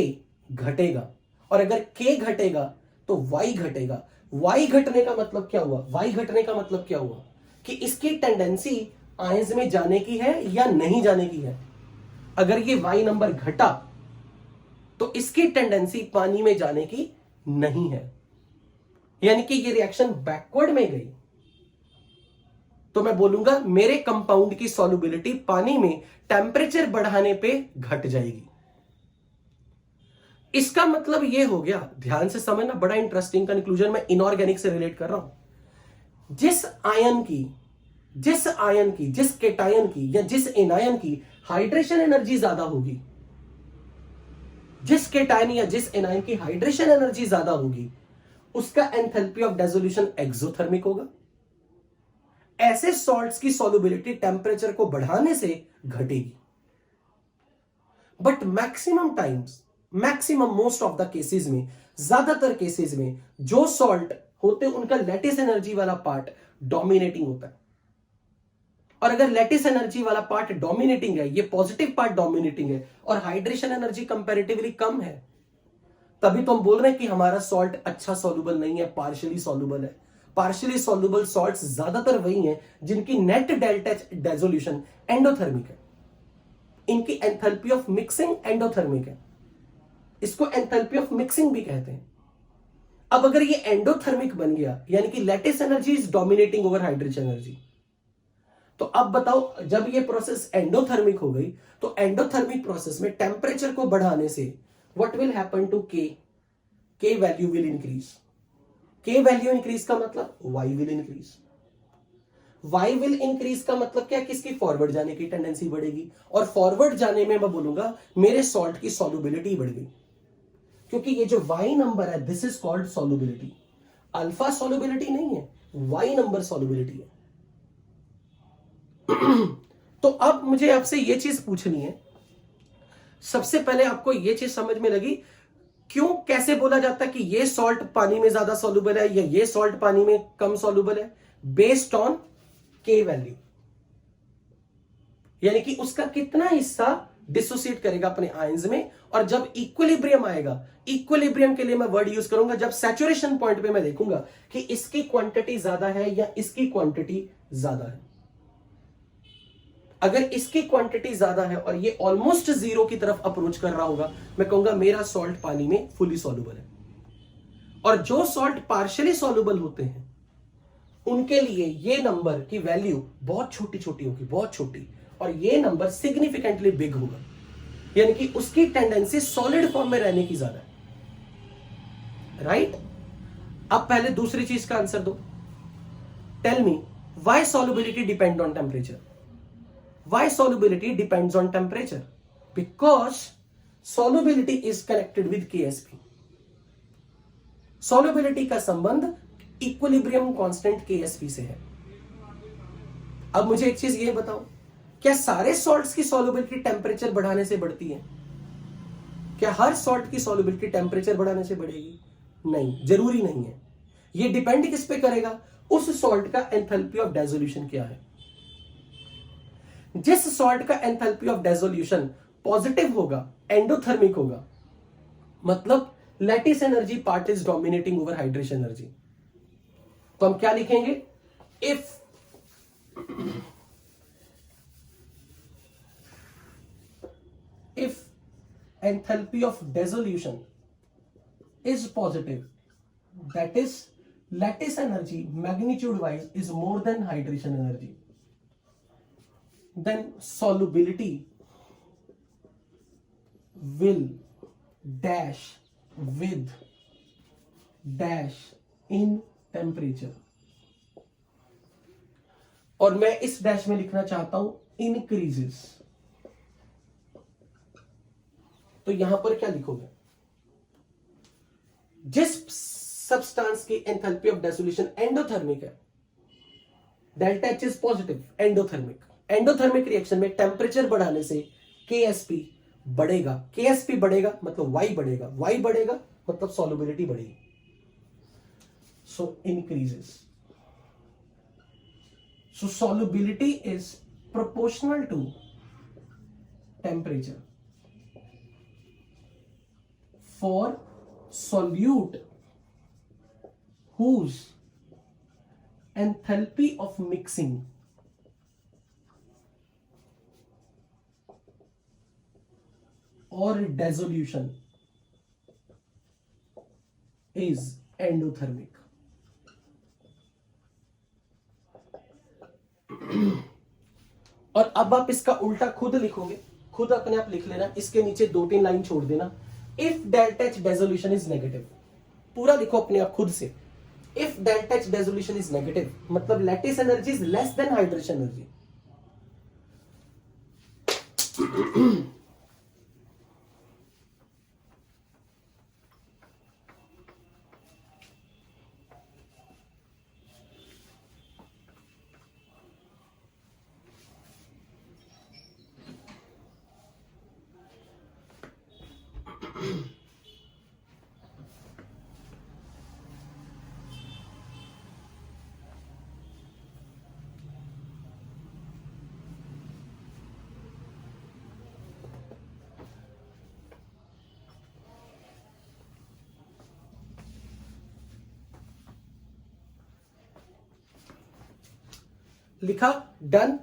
घटेगा, और अगर के घटेगा तो वाई घटेगा। वाई घटने का मतलब क्या हुआ? वाई घटने का मतलब क्या हुआ कि इसकी टेंडेंसी आयंस में जाने की है या नहीं जाने की है। अगर ये वाई नंबर घटा तो इसकी टेंडेंसी पानी में जाने की नहीं है, यानी कि ये रिएक्शन बैकवर्ड में गई। तो मैं बोलूंगा मेरे कंपाउंड की सॉल्युबिलिटी पानी में टेम्परेचर बढ़ाने पे घट जाएगी। इसका मतलब ये हो गया, ध्यान से समझना, बड़ा इंटरेस्टिंग कंक्लूजन मैं इनऑर्गेनिक से रिलेट कर रहा हूं। जिस केटायन की या जिस एनायन की हाइड्रेशन एनर्जी ज्यादा होगी, जिस केटायन या जिस एनायन की हाइड्रेशन एनर्जी ज्यादा होगी, उसका एंथैल्पी ऑफ डिसोल्यूशन एक्सोथर्मिक होगा। ऐसे सॉल्ट्स की सॉल्युबिलिटी टेम्परेचर को बढ़ाने से घटेगी। But maximum most of the cases में, ज्यादातर केसेस में जो सॉल्ट होते हैं उनका लैटिस एनर्जी वाला पार्ट डोमिनेटिंग होता है। और अगर लैटिस एनर्जी वाला पार्ट डोमिनेटिंग है, ये पॉजिटिव पार्ट डोमिनेटिंग है और हाइड्रेशन एनर्जी कंपैरेटिवली कम है, तभी तो हम बोल रहे हैं कि हमारा सॉल्ट अच्छा सॉल्युबल नहीं है, पार्शियली सॉल्युबल है। पार्शियली सॉल्युबल सॉल्ट्स ज्यादातर वही हैं जिनकी नेट डेल्टा डिसोल्यूशन एंडोथर्मिक है, इनकी एंथैल्पी ऑफ मिक्सिंग एंडोथर्मिक है। इसको एंथैल्पी ऑफ मिक्सिंग भी कहते हैं। अब अगर ये एंडोथर्मिक बन गया, यानी कि lattice energy is dominating over hydrogen energy, तो अब बताओ, जब ये प्रोसेस एंडोथर्मिक हो गई, तो एंडोथर्मिक प्रोसेस में टेम्परेचर को बढ़ाने से what will happen to K value will increase. K value increase का मतलब Y will increase. Y will increase का मतलब क्या, किसकी फॉरवर्ड जाने की टेंडेंसी बढ़ेगी, और फॉरवर्ड जाने में मैं बोलूंगा मेरे सॉल्ट की सॉल्युबिलिटी बढ़ गई, क्योंकि ये जो वाई नंबर है this is called solubility. Alpha solubility नहीं है, वाई नंबर सॉल्युबिलिटी है। तो अब मुझे आपसे ये चीज पूछनी है, सबसे पहले आपको ये चीज समझ में लगी क्यों, कैसे बोला जाता है कि ये सॉल्ट पानी में ज्यादा सॉल्युबल है या ये सॉल्ट पानी में कम सॉल्युबल है, बेस्ड ऑन के वैल्यू, यानी कि उसका कितना हिस्सा डिसोसिएट करेगा अपने आयंस में। और जब इक्विलिब्रियम आएगा, इक्विलिब्रियम के लिए मैं वर्ड यूज करूंगा, जब सैचुरेशन पॉइंट पे मैं देखूंगा कि इसकी क्वांटिटी ज्यादा है या इसकी क्वांटिटी ज्यादा है। अगर इसकी क्वांटिटी ज्यादा है और ये ऑलमोस्ट जीरो की तरफ अप्रोच कर रहा होगा, मैं कहूंगा मेरा सॉल्ट पानी में फुली सॉल्युबल है। और जो सॉल्ट पार्शियली सॉल्युबल होते हैं उनके लिए ये नंबर की वैल्यू बहुत छोटी छोटी होगी, बहुत छोटी, और ये नंबर सिग्निफिकेंटली बिग होगा, यानी कि उसकी टेंडेंसी सॉलिड फॉर्म में रहने की ज्यादा है। राइट? अब पहले दूसरी चीज का आंसर दो। Tell me why solubility depend on temperature. Why solubility depends on temperature? Because solubility is connected with KSP. Solubility का संबंध इक्विलिब्रियम कांस्टेंट KSP से है। अब मुझे एक चीज ये बताओ, क्या सारे सॉल्ट्स की सॉल्युबिलिटी टेम्परेचर बढ़ाने से बढ़ती है? क्या हर सॉल्ट की सॉल्युबिलिटी टेम्परेचर बढ़ाने से बढ़ेगी? नहीं, जरूरी नहीं है। ये डिपेंड किस पे करेगा? उस सॉल्ट का एंथैल्पी ऑफ डिसोल्यूशन क्या है। जिस सॉल्ट का एंथैल्पी ऑफ डिसोल्यूशन पॉजिटिव होगा, एंडोथर्मिक होगा, मतलब lattice energy part is dominating over hydration energy, तो हम क्या लिखेंगे? If enthalpy of dissolution is positive, that is lattice energy magnitude wise is more than hydration energy, then solubility will dash with dash in temperature। और मैं इस dash में लिखना चाहता हूं increases। तो यहां पर क्या लिखोगे? जिस सब्सटेंस की एंथैल्पी ऑफ डिसोल्यूशन एंडोथर्मिक है, delta H is positive, endothermic. Endothermic reaction में टेम्परेचर बढ़ाने से KSP बढ़ेगा। KSP बढ़ेगा मतलब Y बढ़ेगा, Y बढ़ेगा मतलब सॉल्युबिलिटी बढ़ेगी, so increases. So solubility is proportional to temperature for solute whose enthalpy of mixing or dissolution is endothermic। और अब आप इसका उल्टा खुद लिखोगे, खुद अपने आप लिख लेना, इसके नीचे 2-3 लाइन छोड़ देना। If delta H desolution is negative, पूरा लिखो अपने आप खुद से, if delta H desolution is negative मतलब lattice energy is less than hydration energy. लिखा, done.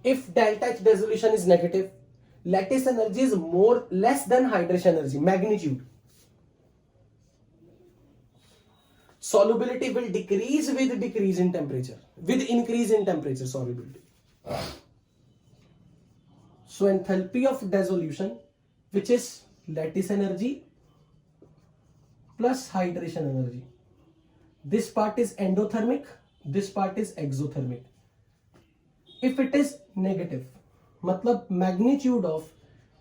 If delta H dissolution is negative, lattice energy is less than hydration energy, magnitude. Solubility will decrease with increase in temperature, solubility. So enthalpy of dissolution, which is lattice energy plus hydration energy. This part is endothermic, this part is exothermic. If it is negative, matlab magnitude of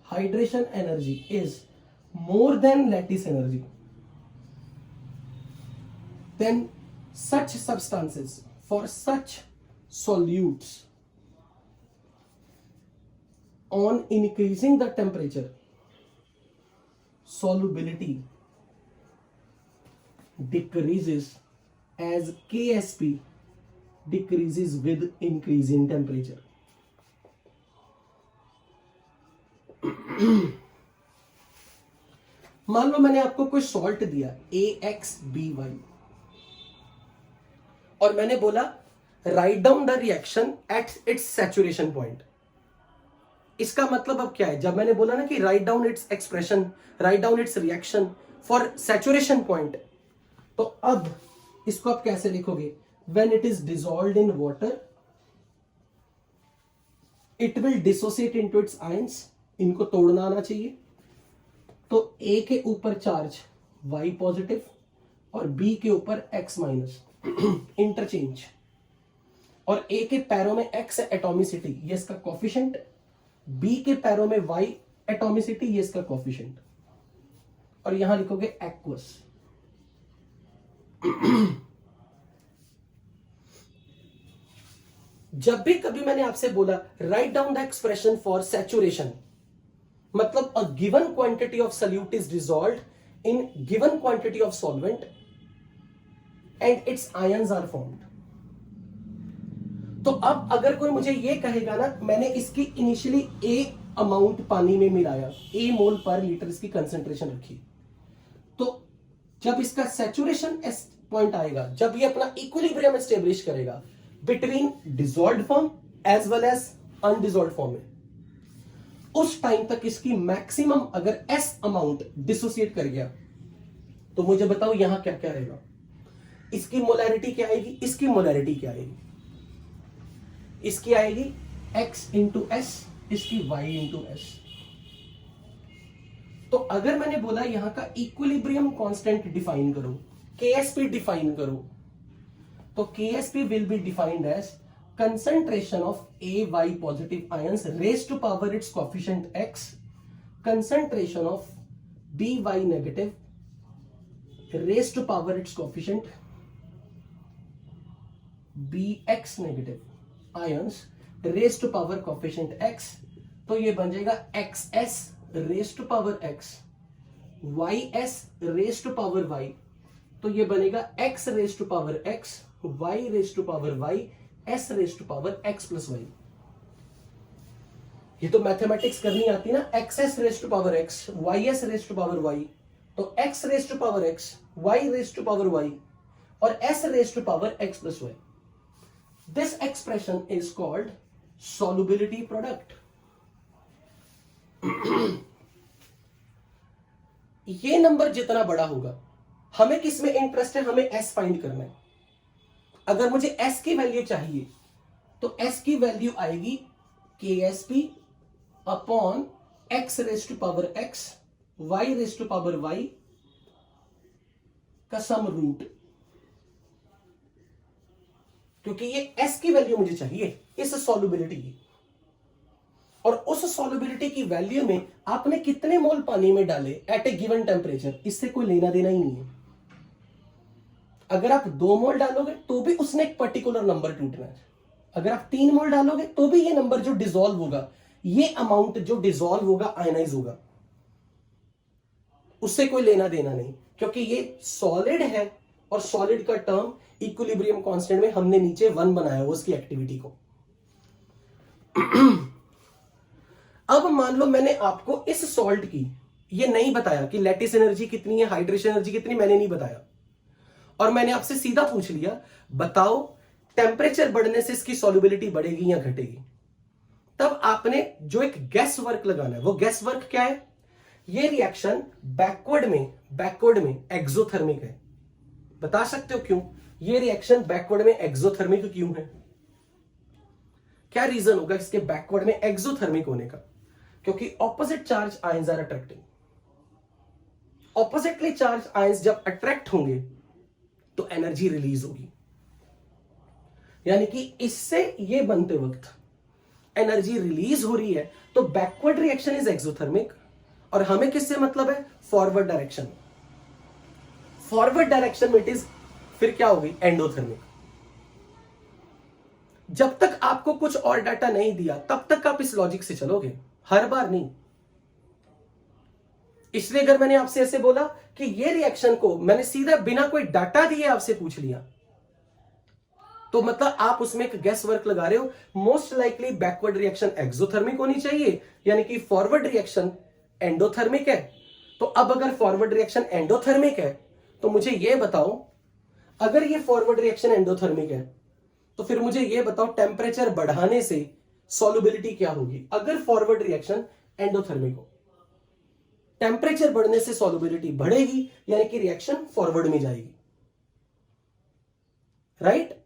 hydration energy is more than lattice energy, then such substances, for such solutes, on increasing the temperature, solubility decreases as Ksp decreases with increase in temperature. मान लो मैंने आपको कोई salt दिया AXBY और मैंने बोला write down the reaction at its saturation point. इसका मतलब अब क्या है, जब मैंने बोला ना कि write down its expression, write down it's reaction for saturation point, तो अब इसको आप कैसे लिखोगे? When it is dissolved in water, it will dissociate into its ions. इनको तोड़ना आना चाहिए। तो A के ऊपर चार्ज Y पॉजिटिव और B के ऊपर X माइनस, इंटरचेंज। और A के पैरों में X एटॉमिसिटी, ये इसका कोफिशिएंट, B के पैरों में Y एटॉमिसिटी, ये इसका कोफिशिएंट, और यहां लिखोगे एक्वस। जब भी कभी मैंने आपसे बोला write down the expression for saturation, मतलब a given quantity of solute is dissolved in given quantity of solvent and its ions are formed. तो अब अगर कोई मुझे ये कहेगा ना, मैंने इसकी इनिशियली ए अमाउंट पानी में मिलाया, ए मोल पर लीटर इसकी कंसेंट्रेशन रखी, तो जब इसका सैचुरेशन पॉइंट आएगा, जब ये अपना इक्विलिब्रियम एस्टेब्लिश करेगा between dissolved form as well as undissolved form में, उस टाइम तक इसकी मैक्सिमम अगर एस अमाउंट डिसोसिएट कर गया, तो मुझे बताओ यहां क्या क्या रहेगा? इसकी मोलैरिटी क्या आएगी, इसकी मोलैरिटी क्या आएगी? इसकी आएगी x इंटू एस, इसकी y इंटू एस। तो अगर मैंने बोला यहां का इक्विलिब्रियम कांस्टेंट डिफाइन करो, KSP डिफाइन करो, तो KSP will be defined as concentration of AY positive ions raised to power its coefficient X, concentration of BY negative raised to power its coefficient BX negative ions raised to power coefficient X, तो ये बन जाएगा XS raised to power X, YS raised to power Y, तो ये बनेगा X raised to power X, y raised to power y, s raised to power x plus y। ये तो mathematics करनी आती ना, xs raised to power x, ys raised to power y, तो x raised to power x, y raised to power y और s raised to power x plus y। This expression is called solubility product। ये number जितना बड़ा होगा, हमें किसमें interest है, हमें s फाइंड करना है। अगर मुझे s की वैल्यू चाहिए तो s की वैल्यू आएगी KSP upon x raise to power x y raise to power y का सम रूट, क्योंकि ये s की वैल्यू मुझे चाहिए इस सॉल्युबिलिटी की, और उस सॉल्युबिलिटी की वैल्यू में आपने कितने मोल पानी में डाले एट ए गिवन टेम्परेचर, इससे कोई लेना देना ही नहीं है। अगर आप 2 मोल डालोगे तो भी उसने एक पर्टिकुलर नंबर टूटना है, अगर आप 3 मोल डालोगे तो भी ये नंबर जो डिसॉल्व होगा, ये अमाउंट जो डिसॉल्व होगा आयनाइज होगा, उससे कोई लेना देना नहीं, क्योंकि ये सॉलिड है और सॉलिड का टर्म इक्विलिब्रियम कांस्टेंट में हमने नीचे 1 बनाया हुआ उसकी एक्टिविटी को। अब मान लो मैंने आपको इस सॉल्ट की ये नहीं बताया कि लैटिस एनर्जी कितनी है, हाइड्रेशन एनर्जी कितनी, मैंने नहीं बताया, और मैंने आपसे सीधा पूछ लिया बताओ टेम्परेचर बढ़ने से इसकी सॉल्युबिलिटी बढ़ेगी या घटेगी, तब आपने जो एक गैस वर्क लगाना है, वो गैस वर्क क्या है, ये रिएक्शन बैकवर्ड में एक्सोथर्मिक है। बता सकते हो क्यों ये रिएक्शन बैकवर्ड में एक्सोथर्मिक क्यों है? क्या रीजन होगा इसके बैकवर्ड में एक्सोथर्मिक होने का? क्योंकि opposite charge ions are attracting. Oppositely charge ions जब अट्रैक्ट होंगे तो एनर्जी रिलीज होगी, यानी कि इससे ये बनते वक्त एनर्जी रिलीज हो रही है, तो बैकवर्ड रिएक्शन इज एक्सोथर्मिक, और हमें किससे मतलब है, फॉरवर्ड डायरेक्शन। फॉरवर्ड डायरेक्शन में इट इज फिर क्या होगी, एंडोथर्मिक। जब तक आपको कुछ और डाटा नहीं दिया तब तक आप इस लॉजिक से चलोगे, हर बार नहीं। इसलिए अगर मैंने आपसे ऐसे बोला कि ये रिएक्शन को मैंने सीधा बिना कोई डाटा दिए आपसे पूछ लिया, तो मतलब आप उसमें एक गैस वर्क लगा रहे हो। Most likely backward reaction exothermic होनी चाहिए, यानी कि फॉरवर्ड रिएक्शन एंडोथर्मिक है। तो अब अगर फॉरवर्ड रिएक्शन एंडोथर्मिक है तो मुझे यह बताओ, अगर ये फॉरवर्ड रिएक्शन एंडोथर्मिक है तो फिर मुझे यह बताओ टेम्परेचर बढ़ाने से सॉल्युबिलिटी क्या होगी। अगर फॉरवर्ड रिएक्शन एंडोथर्मिक हो, टेम्परेचर बढ़ने से सॉल्युबिलिटी बढ़ेगी, यानी कि रिएक्शन फॉरवर्ड में जाएगी, राइट?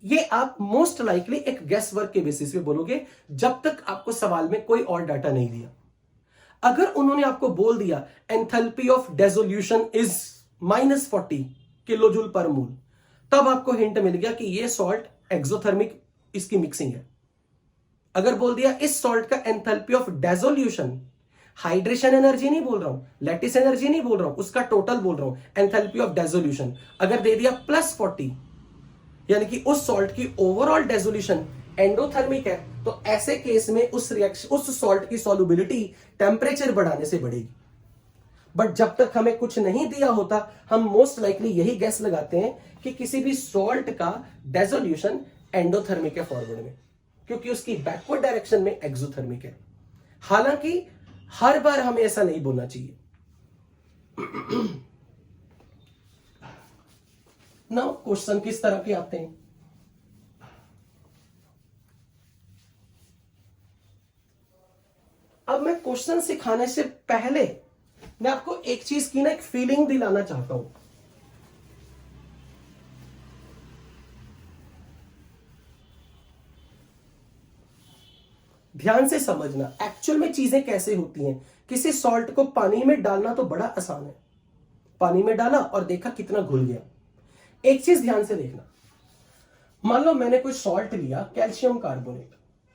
ये आप मोस्ट लाइकली एक गेस वर्क के बेसिस पे बोलोगे जब तक आपको सवाल में कोई और डाटा नहीं दिया। अगर उन्होंने आपको बोल दिया enthalpy of dissolution is -40 kilojoule पर मोल, तब आपको हिंट मिल गया कि ये सॉल्ट एक्सोथर्मिक इसकी मिक्सिंग है। अगर बोल दिया इस सॉल्ट का enthalpy of dissolution, hydration energy नहीं बोल रहा हूं, लैटिस एनर्जी नहीं बोल रहा हूं, उसका टोटल बोल रहा हूं, एंथैल्पी ऑफ डिसोल्यूशन अगर दे दिया +40, यानी कि उस सॉल्ट की ओवरऑल डिसोल्यूशन एंडोथर्मिक है, तो ऐसे केस में उस सॉल्ट की सॉल्युबिलिटी टेम्परेचर बढ़ाने से बढ़ेगी। बट जब तक हमें कुछ नहीं दिया होता, हम मोस्ट लाइकली यही गैस लगाते हैं कि किसी भी सॉल्ट का डिसोल्यूशन एंडोथर्मिक है फॉरवर्ड में, क्योंकि उसकी बैकवर्ड डायरेक्शन में एक्सोथर्मिक है। हालांकि हर बार हमें ऐसा नहीं बोलना चाहिए। नाउ क्वेश्चन किस तरह के आते हैं, अब मैं क्वेश्चन सिखाने से पहले मैं आपको एक चीज की ना एक फीलिंग दिलाना चाहता हूं। ध्यान से समझना एक्चुअल में चीजें कैसे होती हैं। किसी सॉल्ट को पानी में डालना तो बड़ा आसान है, पानी में डाला और देखा कितना घुल गया। एक चीज ध्यान से देखना, मान लो मैंने कोई सॉल्ट लिया कैल्शियम कार्बोनेट,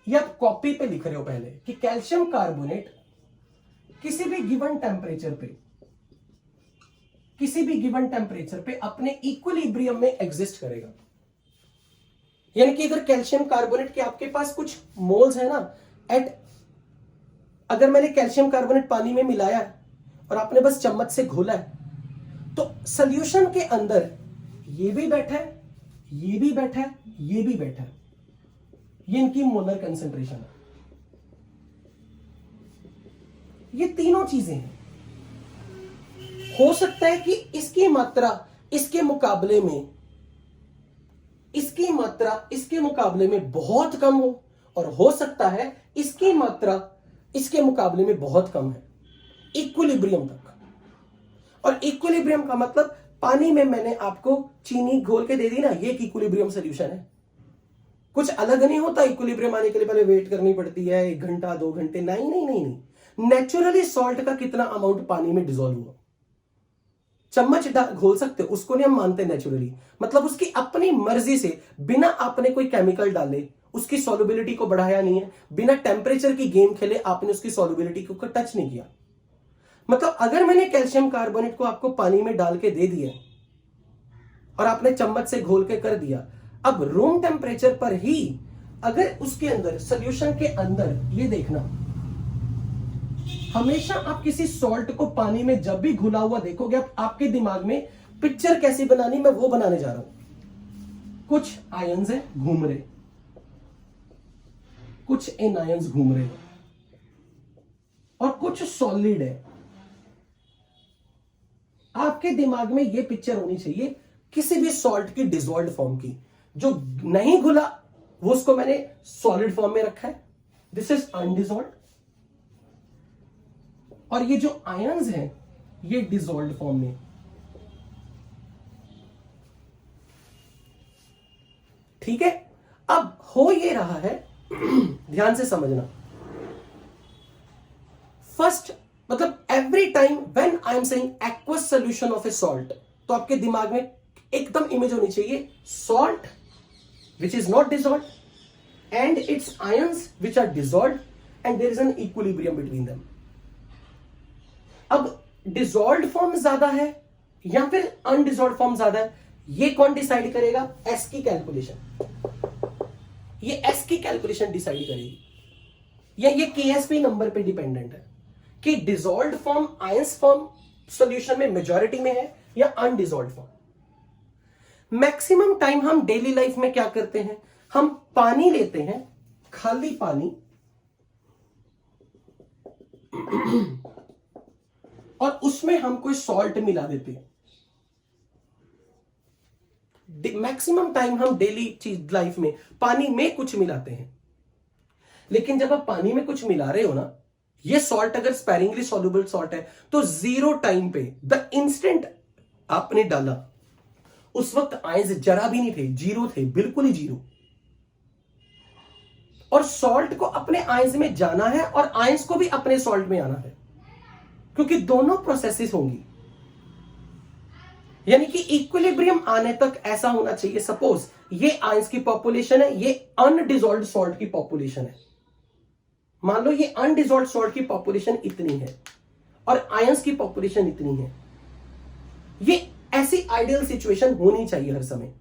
ये आप कॉपी पे लिख रहे हो पहले कि कैल्शियम कार्बोनेट किसी भी गिवन टेम्परेचर पे अपने इक्विलिब्रियम में एग्जिस्ट करेगा। यानी कि अगर कैल्शियम कार्बोनेट के आपके पास कुछ मोल्स है ना, अगर मैंने कैल्शियम कार्बोनेट पानी में मिलाया और आपने बस चम्मच से घोला है, तो सॉल्यूशन के अंदर ये भी बैठा है, ये भी बैठा है, ये भी बैठा है, ये इनकी मोलर कंसेंट्रेशन है। ये तीनों चीजें हैं। हो सकता है कि इसकी मात्रा इसके मुकाबले में बहुत कम हो, और हो सकता है इसकी मात्रा इसके मुकाबले में बहुत कम है, इक्विलिब्रियम तक। और इक्विलिब्रियम का मतलब पानी में मैंने आपको चीनी घोल के दे दी ना, ये इक्विलिब्रियम सॉल्यूशन है। कुछ अलग नहीं होता इक्विलिब्रियम आने के लिए पहले वेट करनी पड़ती है 1 घंटा 2 घंटे, नहीं नहीं नहीं नहीं। नेचुरली सॉल्ट का कितना अमाउंट पानी में डिसॉल्व हुआ, चम्मच घोल सकते हो, उसको नहीं हम मानते नेचुरली। मतलब उसकी अपनी मर्जी से, बिना आपने कोई केमिकल डाले उसकी सॉल्युबिलिटी को बढ़ाया नहीं है, बिना टेम्परेचर की गेम खेले आपने उसकी सॉल्युबिलिटी को टच नहीं किया। मतलब अगर मैंने कैल्शियम कार्बोनेट को आपको पानी में डाल के दे दिया और आपने चम्मच से घोल के कर दिया, अब रूम टेम्परेचर पर ही अगर उसके अंदर सॉल्यूशन के अंदर, ये देखना हमेशा आप किसी सॉल्ट को पानी में जब भी घुला हुआ देखोगे, आपके दिमाग में पिक्चर कैसी बनानी, मैं वो बनाने जा रहा हूं। कुछ आयंस है घूम रहे, कुछ एनायंस घूम रहे और कुछ सॉलिड है। आपके दिमाग में ये पिक्चर होनी चाहिए किसी भी सॉल्ट की डिसॉल्व्ड फॉर्म की। जो नहीं घुला वो उसको मैंने सॉलिड फॉर्म में रखा है, दिस इज अनडिसॉल्व्ड। और ये जो आयंस हैं ये डिसॉल्व्ड फॉर्म में। ठीक है, अब हो ये रहा है ध्यान से समझना। फर्स्ट मतलब every time when I am saying aqueous solution of a salt, तो आपके दिमाग में एकदम इमेज होनी चाहिए salt which is not dissolved and its ions which are dissolved and there is an equilibrium between them. अब dissolved form ज्यादा है या फिर अनडिसॉल्व्ड फॉर्म ज्यादा है, ये कौन डिसाइड करेगा? एस की कैलकुलेशन। ये एस की कैलकुलेशन डिसाइड करेगी, या ये केएसपी नंबर पे डिपेंडेंट है कि dissolved form ions form solution में मेजॉरिटी में है या अनडिसॉल्व्ड फॉर्म। मैक्सिमम टाइम हम डेली लाइफ में क्या करते हैं, हम पानी लेते हैं, खाली पानी, और उसमें हम कोई सॉल्ट मिला देते हैं। मैक्सिमम टाइम हम डेली चीज लाइफ में पानी में कुछ मिलाते हैं। लेकिन जब आप पानी में कुछ मिला रहे हो ना, ये सॉल्ट अगर स्पेरिंगली सॉल्युबल सॉल्ट है, तो जीरो टाइम पे द इंस्टेंट आपने डाला उस वक्त आयंस जरा भी नहीं थे, जीरो थे, बिल्कुल ही जीरो। और सॉल्ट को अपने आयंस में जाना है और आयंस को भी अपने सॉल्ट में आना है, क्योंकि दोनों प्रोसेसेस होंगी। यानी कि इक्विलिब्रियम आने तक ऐसा होना चाहिए, सपोज ये आयंस की पॉपुलेशन है, ये अनडिसॉल्व्ड सॉल्ट की पॉपुलेशन है। मान लो ये अनडिसॉल्व्ड सॉल्ट की पॉपुलेशन इतनी है और आयंस की पॉपुलेशन इतनी है। ये ऐसी आइडियल सिचुएशन होनी चाहिए हर समय।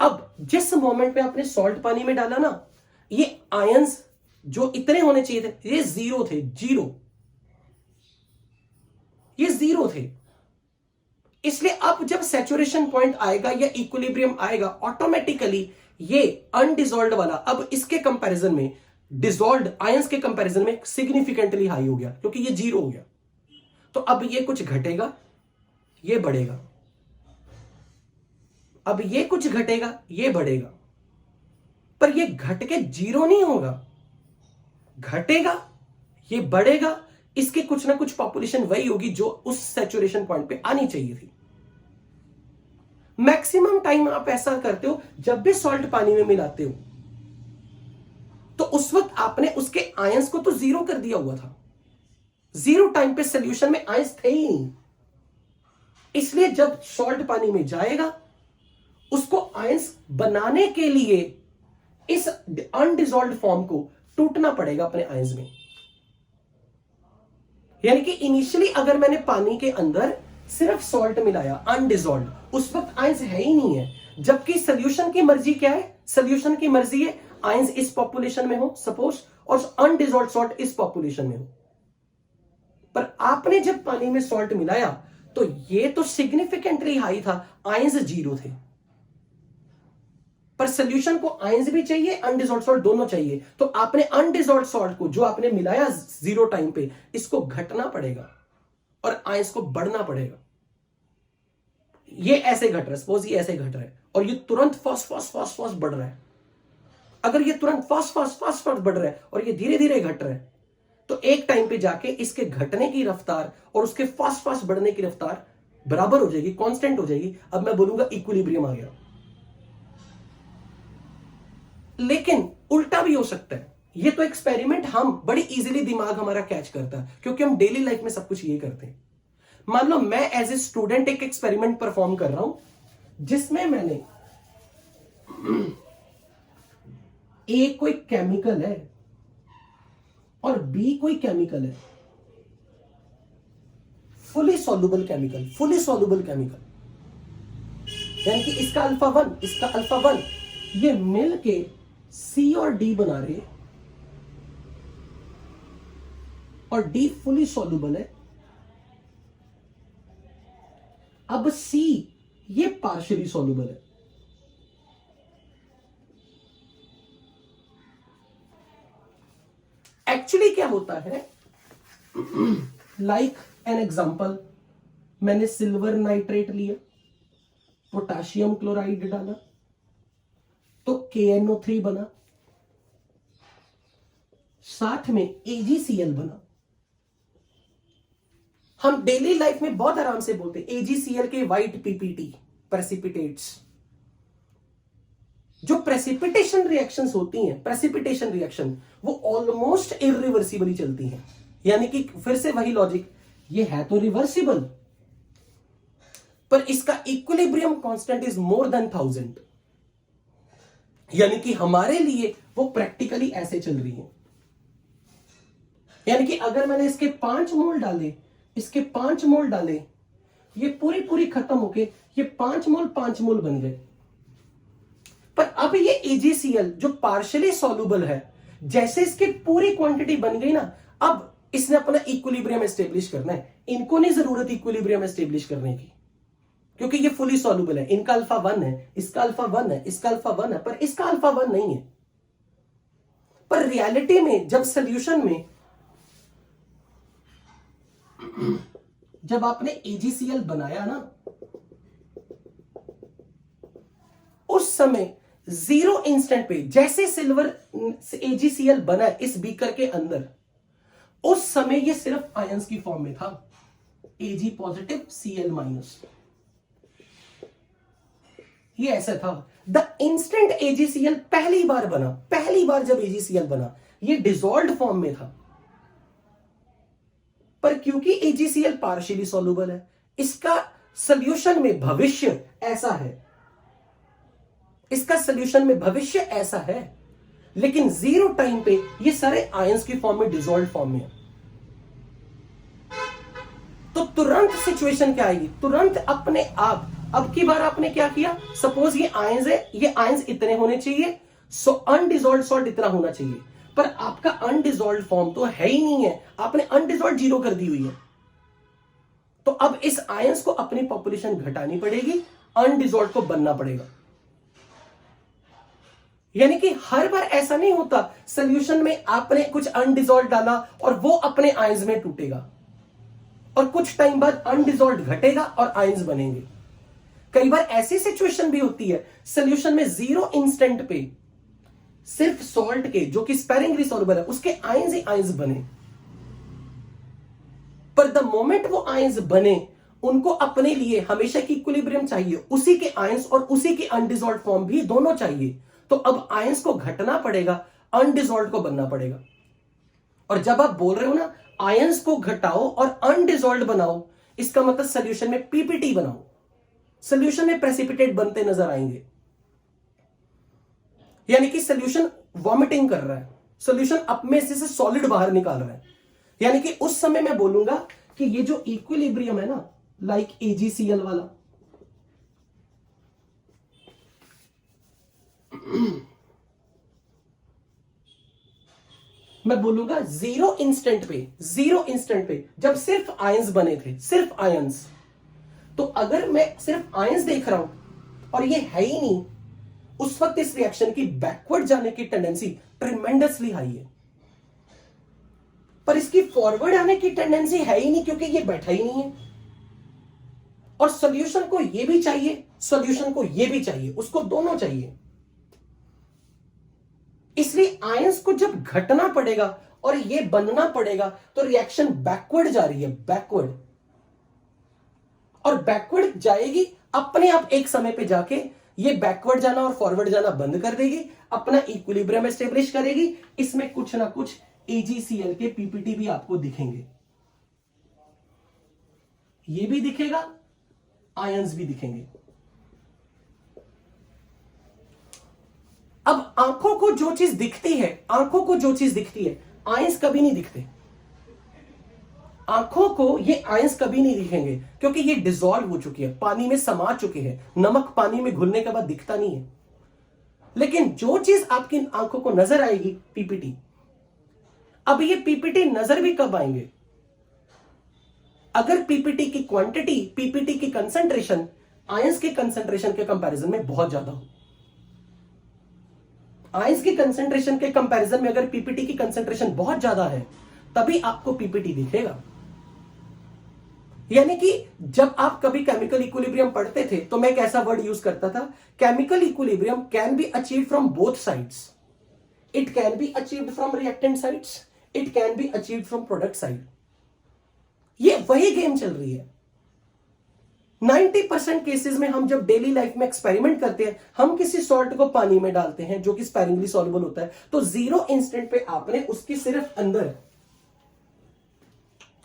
अब जिस मोमेंट पे आपने सॉल्ट पानी में डाला ना, ये आयंस जो इतने होने चाहिए थे ये जीरो थे, जीरो, ये जीरो थे। इसलिए अब जब सैचुरेशन पॉइंट आएगा या इक्विलिब्रियम आएगा, ऑटोमेटिकली ये अनडिसॉल्व्ड वाला अब इसके कंपैरिजन में डिसॉल्व्ड आयंस के कंपैरिजन में सिग्निफिकेंटली हाई हो गया, क्योंकि ये जीरो हो गया। तो अब ये कुछ घटेगा, ये बढ़ेगा, अब ये कुछ घटेगा, ये बढ़ेगा, पर ये घट के जीरो नहीं होगा, घटेगा, ये बढ़ेगा, इसकी कुछ ना कुछ पॉपुलेशन वही होगी जो उस सैचुरेशन पॉइंट पे आनी चाहिए थी। मैक्सिमम टाइम आप ऐसा करते हो जब भी सॉल्ट पानी में मिलाते हो, तो उस वक्त आपने उसके आयंस को तो जीरो कर दिया हुआ था। जीरो टाइम पे सॉल्यूशन में आयंस थे ही नहीं, इसलिए जब सॉल्ट पानी में जाएगा उसको आयंस बनाने के लिए इस अनडिसॉल्व्ड फॉर्म को टूटना पड़ेगा अपने आयंस में। यानी कि इनिशियली अगर मैंने पानी के अंदर सिर्फ सॉल्ट मिलाया अनडिसॉल्व्ड, उस वक्त आयंस है ही नहीं है, जबकि सॉल्यूशन की मर्जी क्या है? सॉल्यूशन की मर्जी है आयंस इस पॉपुलेशन में हो सपोज, और अनडिसॉल्व्ड सॉल्ट इस पॉपुलेशन में हो। पर आपने जब पानी में सॉल्ट मिलाया तो ये तो सिग्निफिकेंटली हाई था, आयंस जीरो थे, पर सॉल्यूशन को आयंस भी चाहिए, अनडिसॉल्व्ड सॉल्ट दोनों चाहिए। तो आपने अनडिसॉल्व्ड सॉल्ट को जो आपने मिलाया जीरो टाइम पे, इसको घटना पड़ेगा और आयंस को बढ़ना पड़ेगा। ये ऐसे घट रहा है, सपोज ये ऐसे घट रहा है और ये तुरंत फास्ट फास्ट फास्ट फास्ट बढ़ रहा है। अगर ये तुरंत फास्ट फास्ट फास्ट फास्ट बढ़ रहा है और ये धीरे धीरे घट रहा है, तो एक टाइम पे जाके इसके घटने की रफ्तार और उसके फास्ट फास्ट बढ़ने की रफ्तार बराबर हो जाएगी, कांस्टेंट हो जाएगी। अब मैं बोलूंगा इक्विलिब्रियम आ गया। लेकिन उल्टा भी हो सकता है। ये तो एक्सपेरिमेंट हम बड़ी इजीली दिमाग हमारा कैच करता है, क्योंकि हम डेली लाइफ में सब कुछ ये करते हैं। मान लो मैं एज ए स्टूडेंट एक एक्सपेरिमेंट परफॉर्म कर रहा हूं जिसमें मैंने ए कोई केमिकल है और बी कोई केमिकल है, फुली सॉल्युबल केमिकल, यानी कि इसका अल्फा 1 इसका अल्फा 1, ये मिल के सी और डी बना रहे, और डी फुली सॉल्युबल है। अब सी ये पार्शियली सॉल्युबल है। एक्चुअली क्या होता है, लाइक एन एग्जांपल, मैंने सिल्वर नाइट्रेट लिया, पोटाशियम क्लोराइड डाला तो KNO3 बना, साथ में AgCl बना। हम डेली लाइफ में बहुत आराम से बोलते हैं AgCl के व्हाइट PPT, प्रेसिपिटेट्स। जो प्रेसिपिटेशन रिएक्शंस होती हैं, प्रेसिपिटेशन रिएक्शन, वो ऑलमोस्ट इरिवर्सिबली चलती हैं। यानी कि फिर से वही लॉजिक, ये है तो रिवर्सिबल, पर इसका equilibrium constant is more than 1000। यानी कि हमारे लिए वो प्रैक्टिकली ऐसे चल रही है। यानी कि अगर मैंने इसके 5 मोल डाले, इसके 5 मोल डाले, ये पूरी खत्म होके ये 5 मोल बन गए। पर अब ये AgCl जो पार्शियली सॉल्युबल है, जैसे इसकी पूरी क्वांटिटी बन गई ना, अब इसने अपना इक्विलिब्रियम एस्टेब्लिश करना है। इनको नहीं जरूरत इक्विलिब्रियम एस्टेब्लिश करने की, क्योंकि ये फुली सॉल्युबल है। इनका अल्फा 1 है, इसका अल्फा 1 है, इसका अल्फा 1 है, पर इसका अल्फा 1 नहीं है। पर रियलिटी में जब सॉल्यूशन में जब आपने AgCl बनाया ना, उस समय 0 इंस्टेंट पे जैसे सिल्वर AgCl बना इस बीकर के अंदर, उस समय ये सिर्फ आयंस की फॉर्म में था, Ag पॉजिटिव Cl-। ये ऐसा था। द इंस्टेंट AgCl पहली बार जब AgCl बना, ये डिसॉल्व्ड फॉर्म में था। पर क्योंकि AgCl पार्शियली सॉल्युबल है, इसका सॉल्यूशन में भविष्य ऐसा है, इसका सॉल्यूशन में भविष्य ऐसा है, लेकिन 0 टाइम पे ये सारे आयंस की फॉर्म में, डिसॉल्व्ड फॉर्म में है। तो तुरंत सिचुएशन क्या आएगी, तुरंत अपने आप। अब की बार आपने क्या किया, सपोज ये आयंस है, ये आयंस इतने होने चाहिए, सो अनडिसॉल्व्ड सॉल्ट इतना होना चाहिए, पर आपका अनडिसॉल्व्ड फॉर्म तो है ही नहीं है, आपने अनडिसॉल्व्ड 0 कर दी हुई है। तो अब इस आयंस को अपनी पॉपुलेशन घटानी पड़ेगी, अनडिसॉल्व्ड को बनना पड़ेगा। यानी कि हर बार ऐसा नहीं होता, सॉल्यूशन में आपने कुछ अनडिसॉल्व्ड डाला और वो अपने आयंस में टूटेगा, और कुछ टाइम बाद अनडिसॉल्व्ड घटेगा और आयंस बनेंगे। कई बार ऐसी सिचुएशन भी होती है, सॉल्यूशन में 0 इंस्टेंट पे सिर्फ सॉल्ट के, जो कि स्पेरिंगली सॉल्युबल है, उसके आयंस ही आयंस बने, पर द मोमेंट वो आयंस बने, उनको अपने लिए हमेशा की इक्विलिब्रियम चाहिए, उसी के आयंस और उसी की अनडिसॉल्व्ड फॉर्म भी दोनों चाहिए। तो अब आयंस को घटना पड़ेगा, अनडिसॉल्व्ड को बनना पड़ेगा। और जब आप बोल रहे हो ना आयंस को घटाओ और अनडिसॉल्व्ड बनाओ, इसका मतलब सॉल्यूशन में PPT बनाओ, सॉल्यूशन में प्रेसिपिटेट बनते नजर आएंगे। यानी कि सॉल्यूशन वॉमिटिंग कर रहा है, सॉल्यूशन अपने से सॉलिड बाहर निकाल रहा है। यानी कि उस समय मैं बोलूंगा कि ये जो इक्विलिब्रियम है ना, लाइक AgCl वाला, मैं बोलूंगा 0 इंस्टेंट पे जब सिर्फ आयंस बने थे, सिर्फ आयंस, तो अगर मैं सिर्फ आयंस देख रहा हूं और ये है ही नहीं, उस वक्त इस रिएक्शन की बैकवर्ड जाने की टेंडेंसी ट्रिमेंडसली हाई है। पर इसकी फॉरवर्ड आने की टेंडेंसी है ही नहीं, क्योंकि ये बैठा ही नहीं है। और सॉल्यूशन को ये भी चाहिए, सॉल्यूशन को ये भी चाहिए, उसको दोनों चाहिए। इसलिए आयंस को जब घटना पड़ेगा और ये बनना पड़ेगा, तो रिएक्शन बैकवर्ड जा रही है, बैकवर्ड। और बैकवर्ड जाएगी अपने आप, एक समय पे जाके ये बैकवर्ड जाना और फॉरवर्ड जाना बंद कर देगी, अपना इक्विलिब्रियम एस्टेब्लिश करेगी। इसमें कुछ ना कुछ AgCl के पीपीटी भी आपको दिखेंगे, ये भी दिखेगा, आयंस भी दिखेंगे। अब आंखों को जो चीज दिखती है, आंखों को जो चीज दिखती है, आयंस कभी नहीं दिखते। आंखों को ये आयंस कभी नहीं दिखेंगे क्योंकि ये डिसॉल्व हो चुकी है, पानी में समा चुके हैं। नमक पानी में घुलने के बाद दिखता नहीं है। लेकिन जो चीज आपकी आंखों को नजर आएगी, पीपीटी। अब ये पीपीटी नजर भी कब आएंगे? अगर पीपीटी की क्वांटिटी, पीपीटी की कंसंट्रेशन आयंस के कंसंट्रेशन के कंपैरिजन में बहुत ज्यादा हो। आयंस की कंसंट्रेशन के कंपैरिजन में अगर पीपीटी की कंसंट्रेशन बहुत ज्यादा है, तभी आपको पीपीटी दिखेगा। यानी कि जब आप कभी केमिकल इक्विलिब्रियम पढ़ते थे तो मैं एक ऐसा वर्ड यूज करता था, chemical equilibrium can be achieved from both sides. It can be achieved from reactant sides, it can be achieved from product side. ये वही गेम चल रही है। 90% केसेस में हम जब डेली लाइफ में एक्सपेरिमेंट करते हैं, हम किसी सॉल्ट को पानी में डालते हैं जो कि स्पैरिंगली सॉल्युबल होता है, तो 0 इंस्टेंट पे आपने उसकी सिर्फ अंदर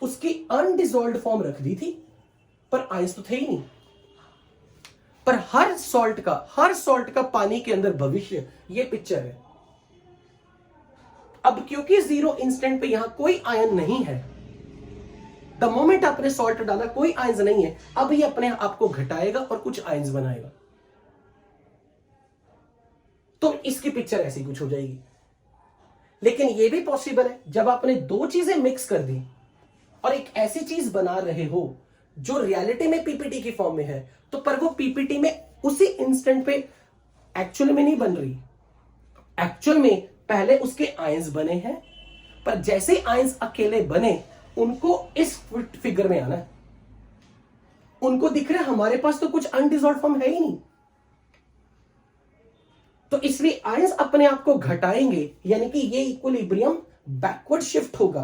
उसकी अनडिजॉल्व्ड फॉर्म रख दी थी, पर आयंस तो थे ही नहीं। पर हर सॉल्ट का पानी के अंदर भविष्य, ये पिक्चर है। अब क्योंकि 0 इंस्टेंट पे यहां कोई आयन नहीं है, द मोमेंट आपने सॉल्ट डाला कोई आयंस नहीं है, अब ये अपने आप को घटाएगा और कुछ आयंस बनाएगा। तो इसकी पिक्चर ऐसी कुछ हो जाएगी। लेकिन यह भी पॉसिबल है जब आपने दो चीजें मिक्स कर दी और एक ऐसी चीज बना रहे हो जो रियलिटी में पीपीटी की फॉर्म में है, तो पर वो पीपीटी में उसी इंस्टेंट पे एक्चुअल में नहीं बन रही। एक्चुअल में पहले उसके आयंस बने हैं, पर जैसे आयंस अकेले बने, उनको इस फिगर में आना है। उनको दिख रहा है हमारे पास तो कुछ अनडिजॉल्व्ड फॉर्म है ही नहीं, तो इसलिए आयंस अपने आप को घटाएंगे, यानी कि ये इक्विलिब्रियम बैकवर्ड शिफ्ट होगा,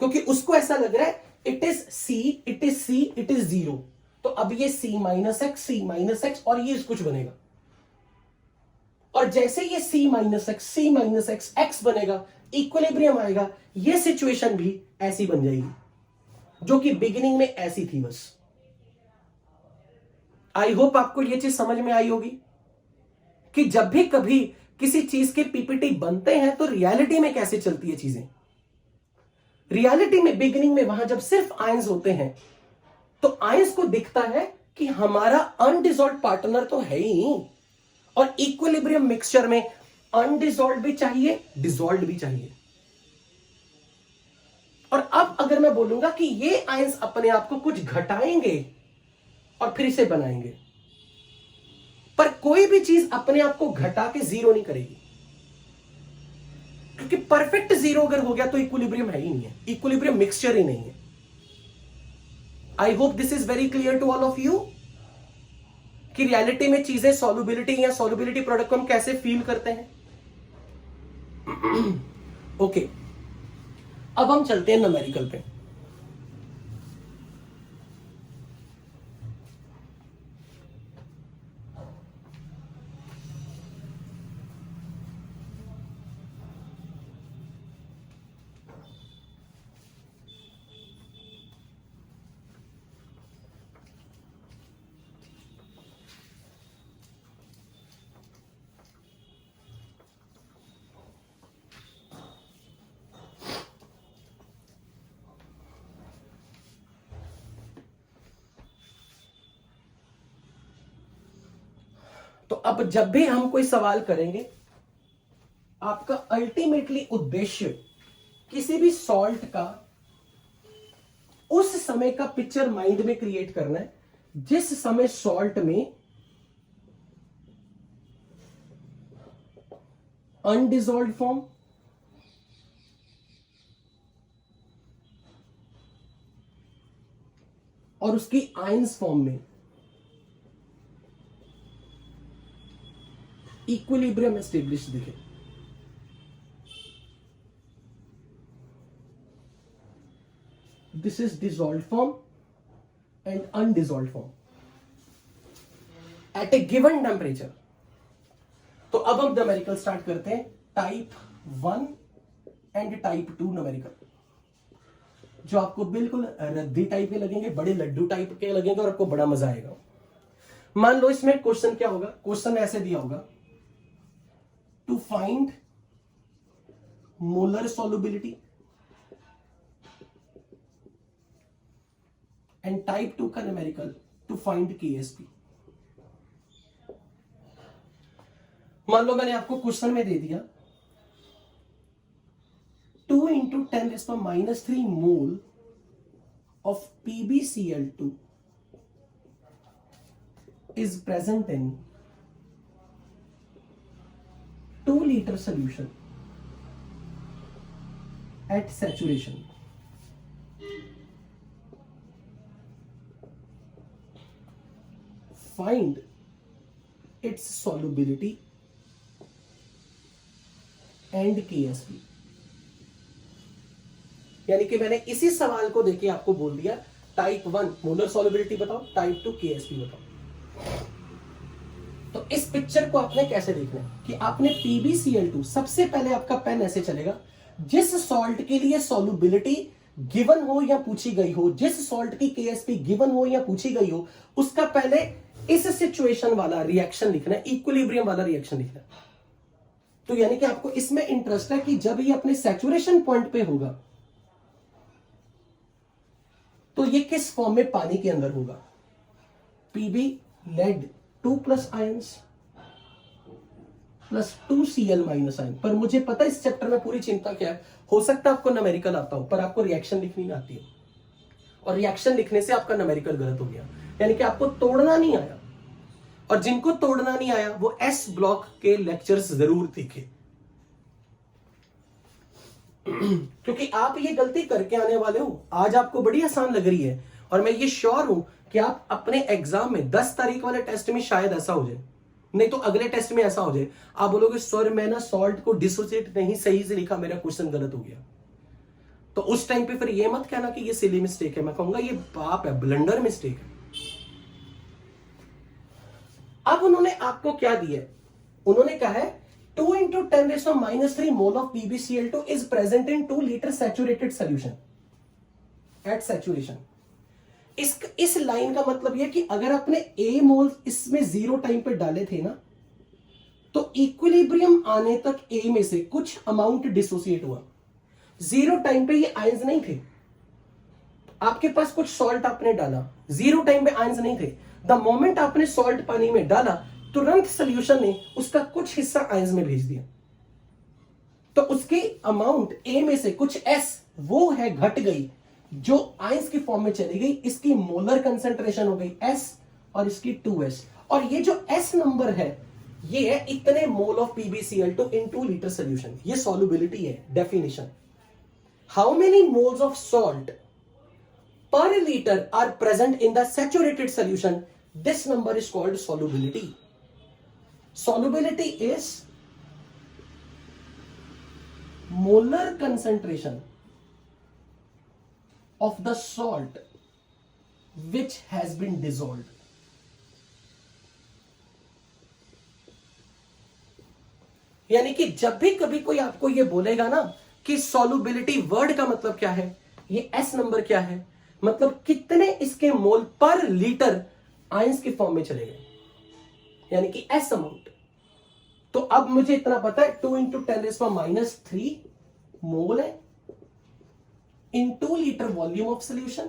क्योंकि उसको ऐसा लग रहा है it is C, it is C, it is 0। तो अब ये C minus X, C minus X, और ये कुछ बनेगा। और जैसे ये C minus X, C minus X, X बनेगा, इक्विलिब्रियम आएगा, ये सिचुएशन भी ऐसी बन जाएगी जो कि बिगिनिंग में ऐसी थी। बस आई होप आपको ये चीज समझ में आई होगी कि जब भी कभी किसी चीज के पीपीटी बनते हैं तो रियलिटी में कैसे चलती है चीजें। रियलिटी में बिगिनिंग में वहां जब सिर्फ आयंस होते हैं, तो आयंस को दिखता है कि हमारा अनडिजॉल्व्ड पार्टनर तो है ही नहीं, और इक्विलिब्रियम मिक्सचर में अनडिजॉल्व्ड भी चाहिए, डिजॉल्व्ड भी चाहिए। और अब अगर मैं बोलूंगा कि ये आयंस अपने आप को कुछ घटाएंगे और फिर इसे बनाएंगे, पर कोई भी चीज अपने आप को घटा के 0 नहीं करेगी, क्योंकि परफेक्ट 0 अगर हो गया तो इक्विलिब्रियम है ही नहीं है, इक्विलिब्रियम मिक्सचर ही नहीं है। I hope this is very clear to all of you कि रियलिटी में चीजें सॉल्युबिलिटी या सॉल्युबिलिटी प्रोडक्ट को हम कैसे फील करते हैं। ओके, अब हम चलते हैं न्यूमेरिकल पे। तो अब जब भी हम कोई सवाल करेंगे, आपका अल्टीमेटली उद्देश्य किसी भी सॉल्ट का उस समय का पिक्चर माइंड में क्रिएट करना है जिस समय सॉल्ट में अनडिजॉल्व्ड फॉर्म और उसकी आयंस फॉर्म में इक्विलिब्रियम एस्टेब्लिश दिखे। This is dissolved form and undissolved form. At a given temperature. तो अब हम न्यूमेरिकल स्टार्ट करते हैं, टाइप 1 एंड टाइप 2 न्यूमेरिकल, जो आपको बिल्कुल रद्दी टाइप के लगेंगे, बड़े लड्डू टाइप के लगेंगे और आपको बड़ा मजा आएगा। मान लो इसमें क्वेश्चन क्या होगा, क्वेश्चन ऐसे दिया होगा, to find molar solubility and type 2 का न्यूमेरिकल टू फाइंड केएसपी। मान लो मैंने आपको क्वेश्चन में दे दिया 2 × 10⁻³ मोल of PbCl2 is present in 2 liter solution at saturation. Find its solubility and KSP। यानी कि मैंने इसी सवाल को देके आपको बोल दिया टाइप 1 मोलर सॉल्युबिलिटी बताओ, टाइप 2 केएसपी बताओ। तो इस पिक्चर को आपने कैसे देखना है कि आपने PbCl2, सबसे पहले आपका पेन ऐसे चलेगा, जिस सॉल्ट के लिए सॉल्युबिलिटी गिवन हो या पूछी गई हो, जिस सॉल्ट की केएसपी गिवन हो या पूछी गई हो, उसका पहले इस सिचुएशन वाला रिएक्शन लिखना है, इक्विलिब्रियम वाला रिएक्शन लिखना है। तो यानी कि आपको इसमें इंटरेस्ट है कि जब ये अपने सैचुरेशन पॉइंट पे होगा तो ये किस फॉर्म में पानी के अंदर होगा। Pb lead 2+ ions plus 2Cl- ion. पर मुझे पता है इस चैप्टर में पूरी चिंता क्या है, हो सकता है आपको न्यूमेरिकल आता हो पर आपको रिएक्शन लिखनी नहीं आती है, और रिएक्शन लिखने से आपका न्यूमेरिकल गलत हो गया, यानी कि आपको तोड़ना नहीं आया। और जिनको तोड़ना नहीं आया वो एस ब्लॉक के लेक्चर्स जरूर देखें, क्योंकि आप ये गलती करके आने वाले हो। आज आपको बड़ी आसान लग रही है और मैं ये श्योर हूं कि आप अपने एग्जाम में 10 तारीख वाले टेस्ट में शायद ऐसा हो जाए, नहीं तो अगले टेस्ट में ऐसा हो जाए, आप बोलोगे सर मैं ना सॉल्ट को डिसोसिएट नहीं सही से लिखा, मेरा क्वेश्चन गलत हो गया। तो उस टाइम पे फिर ये मत कहना कि ये सिली मिस्टेक है, मैं कहूंगा ये पाप है, ब्लंडर मिस्टेक है। अब उन्होंने आपको क्या दिया, उन्होंने कहा है 2 × 10⁻³ mole of PbCl2 is present in 2 liter saturated solution at saturation। इस लाइन का मतलब यह कि अगर आपने A मोल इसमें 0 टाइम पे डाले थे ना, तो इक्विलिब्रियम आने तक A में से कुछ अमाउंट डिसोसिएट हुआ। 0 टाइम पे ये आयंस नहीं थे, आपके पास कुछ सॉल्ट आपने डाला, 0 टाइम पे आयंस नहीं थे। द मोमेंट आपने सॉल्ट पानी में डाला, तुरंत सॉल्यूशन ने उसका कुछ हिस्सा आयंस में भेज दिया, तो उसकी अमाउंट A में से कुछ S वो है घट गई, जो आयंस की फॉर्म में चली गई। इसकी मोलर कंसंट्रेशन हो गई S और इसकी 2S, और ये जो S नंबर है ये है इतने mole of PbCl2 in 2 liter solution. ये सॉल्युबिलिटी है, definition. How many moles of salt per liter are present in the saturated solution, this number is called solubility। Solubility is molar concentration of the salt which has been dissolved। यानी कि जब भी कभी कोई आपको ये बोलेगा ना कि solubility वर्ड का मतलब क्या है, ये S नंबर क्या है, मतलब कितने इसके मोल पर लीटर आयंस के फॉर्म में चले गए, यानी कि S अमाउंट। तो अब मुझे इतना पता है 2 × 10⁻³ मोल है in 2 litre volume of solution,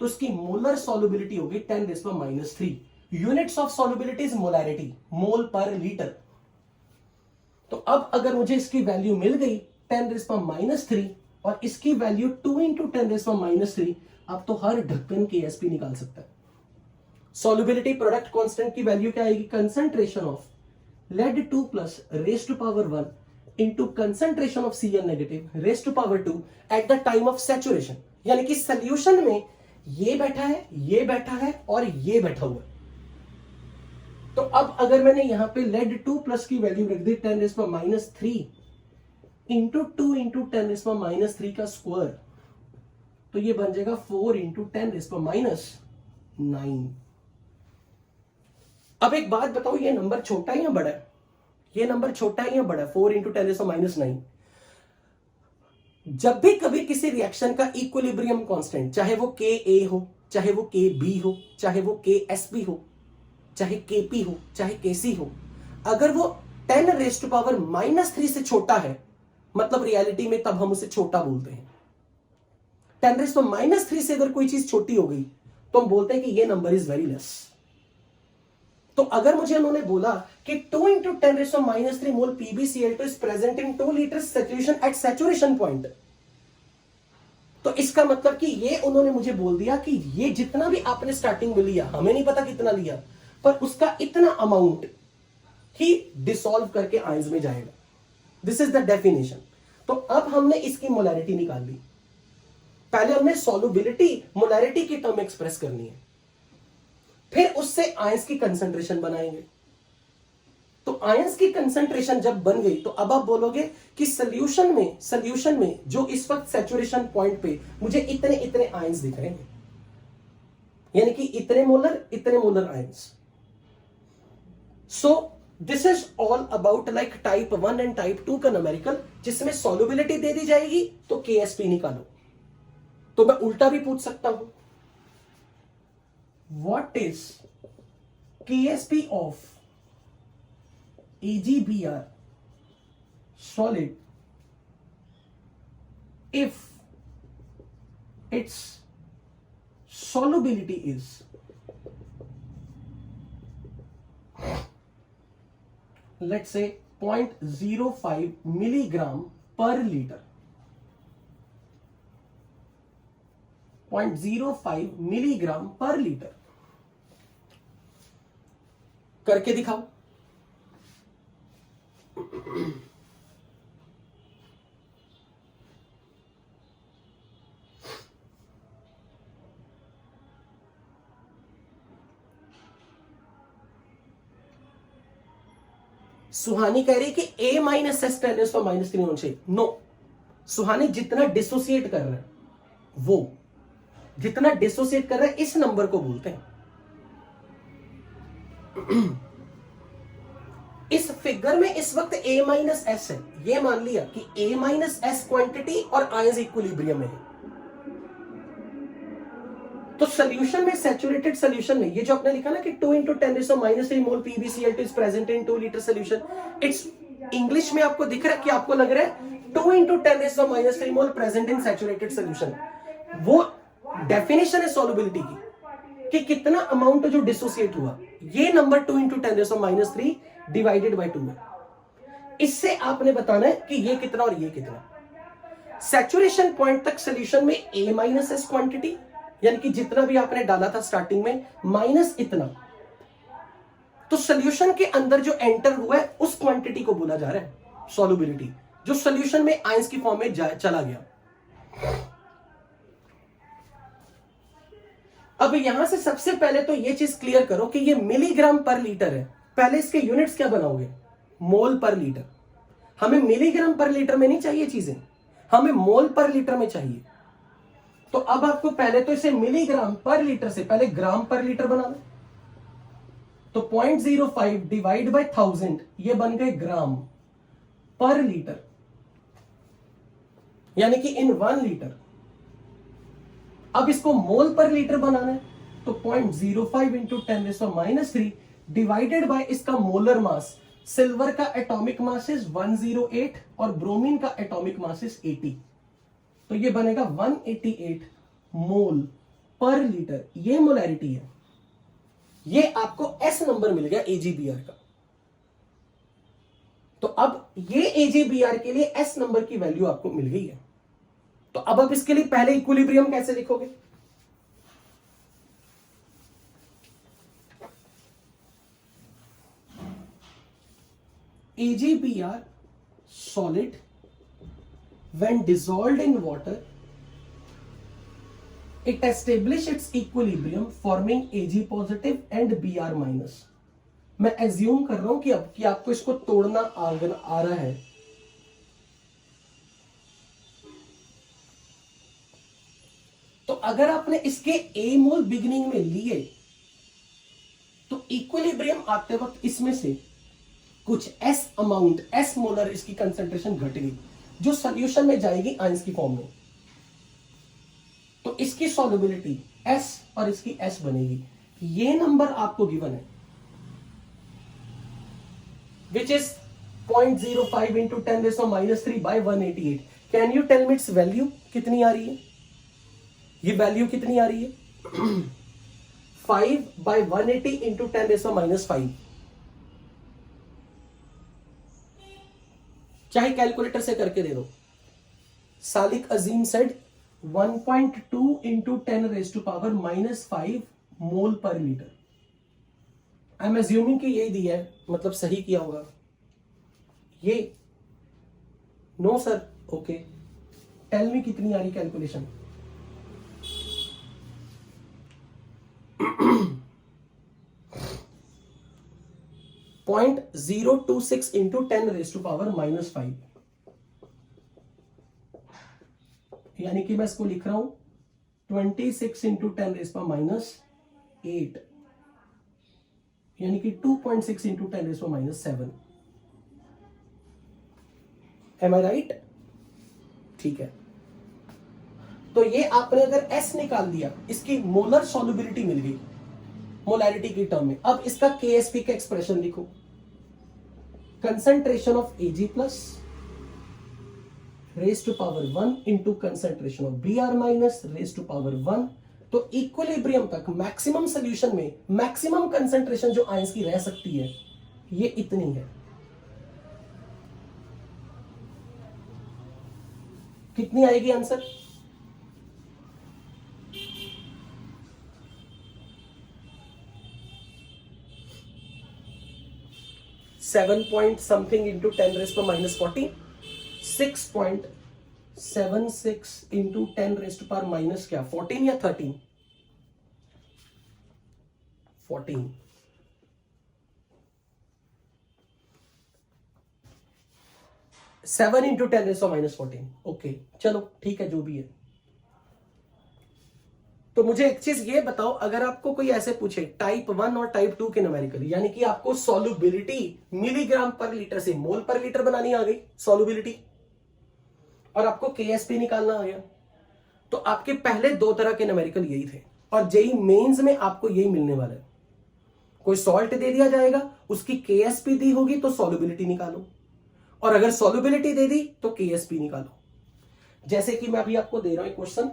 तो इसकी मोलर सॉल्युबिलिटी होगी 10⁻³। Units of solubility is molarity, mole per litre. तो अब अगर मुझे इसकी वैल्यू मिल गई 10⁻³ और इसकी वैल्यू 2 × 10⁻³, अब तो हर ढक्कन की एसपी निकाल सकता है। सॉल्युबिलिटी प्रोडक्ट कांस्टेंट की वैल्यू क्या आएगी, concentration of lead 2+ raised to power 1 into concentration of Cl negative raised to power 2 at the time of saturation। यानी कि सॉल्यूशन में ये बैठा है, ये बैठा है और ये बैठा हुआ है। तो अब अगर मैंने यहां पे lead 2+ की वैल्यू रख दी 10⁻³ इंटू 2 × 10⁻³ का स्क्वायर, तो ये बन जाएगा 4 × 10⁻⁹। अब एक बात बताओ, ये नंबर छोटा है या बड़ा है? ये नंबर छोटा है या बड़ा है? 4 × 10⁻⁹। जब भी कभी किसी रिएक्शन का इक्विलिब्रियम कांस्टेंट, चाहे वो के ए हो, चाहे वो के बी हो, चाहे वो के एस बी हो, चाहे के पी हो, चाहे के सी हो, अगर वो 10⁻³ से छोटा है, मतलब रियलिटी में तब हम उसे छोटा बोलते हैं। 10⁻³ से अगर कोई चीज छोटी हो गई तो हम बोलते हैं कि ये नंबर इज वेरी लेस। तो अगर मुझे उन्होंने बोला कि 2 × 10⁻³ मोल PbCl2 is present in 2 litre solution at saturation point, तो इसका मतलब कि ये उन्होंने मुझे बोल दिया कि ये जितना भी आपने स्टार्टिंग में लिया, हमें नहीं पता कितना लिया, पर उसका इतना अमाउंट ही डिसॉल्व करके आयंस में जाएगा। This is the definition. तो अब हमने इसकी मोलैरिटी निकाल ली। पहले हमने सॉल्युबिलिटी मोलैरिटी की टर्म एक्सप्रेस करनी है, फिर उससे आयंस की कंसंट्रेशन बनाएंगे। तो आयंस की कंसंट्रेशन जब बन गई तो अब आप बोलोगे कि सॉल्यूशन में जो इस वक्त सैचुरेशन पॉइंट पे मुझे इतने इतने आयंस दिख रहे हैं, यानी कि इतने molar ions. So this is all about like type 1 and type 2 का न्यूमेरिकल, जिसमें सॉल्युबिलिटी दे दी जाएगी तो KSP निकालो। तो मैं उल्टा भी पूछ सकता हूं, what is KSP of AgBr solid if its solubility is let's say 0.05 milligram per liter, 0.05 milligram per liter। करके दिखाओ। सुहानी कह रही कि A - S 10⁻³ होना चाहिए। नो, सुहानी जितना डिसोसिएट कर रहा है, वो जितना डिसोसिएट कर रहा है इस नंबर को बोलते हैं। इस फिगर में इस वक्त A - S है, ये मान लिया कि A - S क्वांटिटी और आयंस इक्विलिब्रियम में है। तो सॉल्यूशन में, सैचुरेटेड सॉल्यूशन में, ये जो आपने लिखा ना कि 2 × 10⁻³ मोल PbCl2 is present in 2 litre solution, it's English में आपको दिख रहा है कि आपको लग रहा है 2 × 10⁻³ मोल प्रेजेंट इन सैचुरेटेड सॉल्यूशन। वो डेफिनेशन है सॉल्युबिलिटी की कि कितना अमाउंट जो डिसोसिएट हुआ, ये नंबर 2 × 10⁻³ डिवाइडेड बाय 2 है। इससे आपने बताना है कि ये कितना और ये कितना। सैचुरेशन पॉइंट तक सॉल्यूशन में A - S क्वांटिटी, यानी कि जितना भी आपने डाला था स्टार्टिंग में, माइनस इतना, तो सॉल्यूशन के अंदर जो एंटर हुआ है उस क्वांटिटी को बोला जा रहा है सॉल्युबिलिटी, जो सॉल्यूशन में आयंस की फॉर्म में चला गया। अब यहां से सबसे पहले तो ये चीज क्लियर करो कि ये मिलीग्राम पर लीटर है। पहले इसके यूनिट्स क्या बनाओगे? मोल पर लीटर। हमें मिलीग्राम पर लीटर में नहीं चाहिए चीजें, हमें मोल पर लीटर में चाहिए। तो अब आपको पहले तो इसे मिलीग्राम पर लीटर से पहले ग्राम पर लीटर बना लो। तो 0.05 डिवाइड बाय 1000, ये बन गए ग्राम पर लीटर, यानी कि इन 1 लीटर। अब इसको मोल पर लीटर बनाना है, तो 0.05 × 10⁻³ डिवाइडेड बाय इसका मोलर मास। सिल्वर का एटॉमिक मास इज 108 और ब्रोमीन का एटॉमिक मास इज 80, तो ये बनेगा 188 मोल पर लीटर। ये मोलैरिटी है, ये आपको S नंबर मिल गया AgBr का। तो अब ये AgBr के लिए S नंबर की वैल्यू आपको मिल गई है। तो अब आप इसके लिए पहले इक्विलिब्रियम कैसे लिखोगे? AgBr solid when dissolved in water, it establish its equilibrium forming Ag positive and Br minus। मैं एज्यूम कर रहा हूं कि आपको इसको तोड़ना आ रहा है। तो अगर आपने इसके A मोल बिगिनिंग में लिए तो इक्विलिब्रियम आते वक्त इसमें से कुछ एस अमाउंट, एस मोलर इसकी कंसेंट्रेशन घट गई, जो सोल्यूशन में जाएगी आयंस की फॉर्म में, तो इसकी सॉल्युबिलिटी एस और इसकी एस बनेगी। ये नंबर आपको गिवन है, which is 0.05 into 10⁻³ by 188। Can you tell me its value कितनी आ रही है? ये वैल्यू कितनी आ रही है? 5/180 इंटू 10⁻⁵। चाहे कैलकुलेटर से करके दे दो। सालिक अजीम said 1.2 into 10⁻⁻5 mole per litre. I am assuming कि यही दिया है, मतलब सही किया होगा ये। No sir, okay, tell me कितनी आ रही कैलकुलेशन? .026 इंटू 10⁻⁻5, यानी कि मैं इसको लिख रहा हूं 26 इंटू 10⁻⁸, यानी कि 2.6 इंटू 10⁻⁷। एम आई राइट? ठीक है, तो ये आपने अगर एस निकाल दिया, इसकी मोलर सॉल्युबिलिटी मिल गई मोलैरिटी की टर्म में। अब इसका केएसपी का एक्सप्रेशन लिखो, concentration of Ag plus raise to power 1 into concentration of Br minus raise to power 1। तो इक्विलिब्रियम तक मैक्सिमम सोल्यूशन में मैक्सिमम कंसंट्रेशन जो आयंस की रह सकती है ये इतनी है। कितनी आएगी answer? 7 point something into 10⁻⁻40, 6.76 into 10⁻⁻ क्या 14 या 13? 14। Seven into 10⁻⁻14। ओके चलो ठीक है, जो भी है। तो मुझे एक चीज ये बताओ, अगर आपको कोई ऐसे पूछे टाइप 1 और टाइप 2 के न्यूमेरिकल, यानी कि आपको सॉल्युबिलिटी मिलीग्राम पर लीटर से मोल पर लीटर बनानी आ गई सॉल्युबिलिटी, और आपको केएसपी निकालना आ गया, तो आपके पहले दो तरह के न्यूमेरिकल यही थे, और जेई मेंस में आपको यही मिलने वाला है। कोई सॉल्ट दे दिया जाएगा, उसकी केएसपी दी होगी तो सॉल्युबिलिटी निकालो, और अगर सॉल्युबिलिटी दे दी तो केएसपी निकालो। जैसे कि मैं अभी आपको दे रहा हूं question,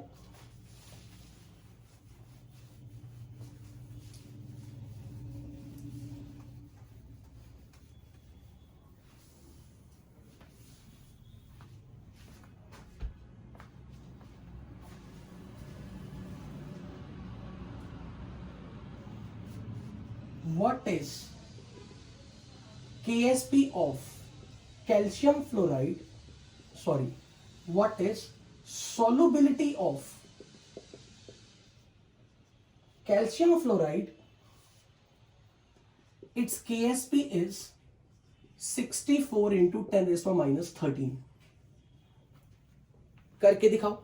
what is KSP of calcium fluoride, sorry, what is solubility of calcium fluoride? Its KSP is 64 into 10⁻⁻13। करके दिखाओ।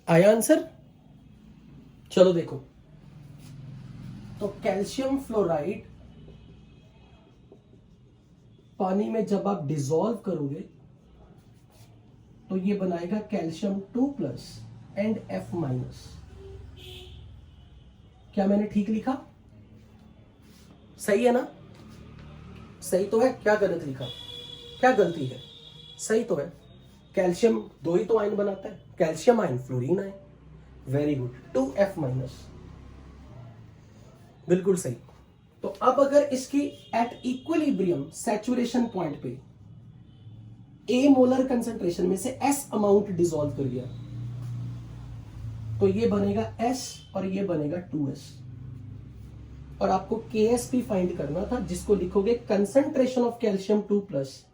आया आंसर? चलो देखो, तो कैल्शियम फ्लोराइड पानी में जब आप डिसॉल्व करोगे तो ये बनाएगा कैल्शियम 2+ एंड F-। क्या मैंने ठीक लिखा? सही है ना? सही तो है? क्या गलत लिखा? क्या गलती है? सही तो है। कैल्शियम 2 ही तो आयन बनाता है, calcium ion, fluorine ion. Very good, 2F-। बिल्कुल सही। तो अब अगर इसकी एट इक्विलिब्रियम सैचुरेशन पॉइंट पे ए मोलर कंसंट्रेशन में से S अमाउंट डिसॉल्व कर गया तो ये बनेगा S और ये बनेगा 2S। और आपको KSP फाइंड करना था, जिसको लिखोगे concentration of calcium 2+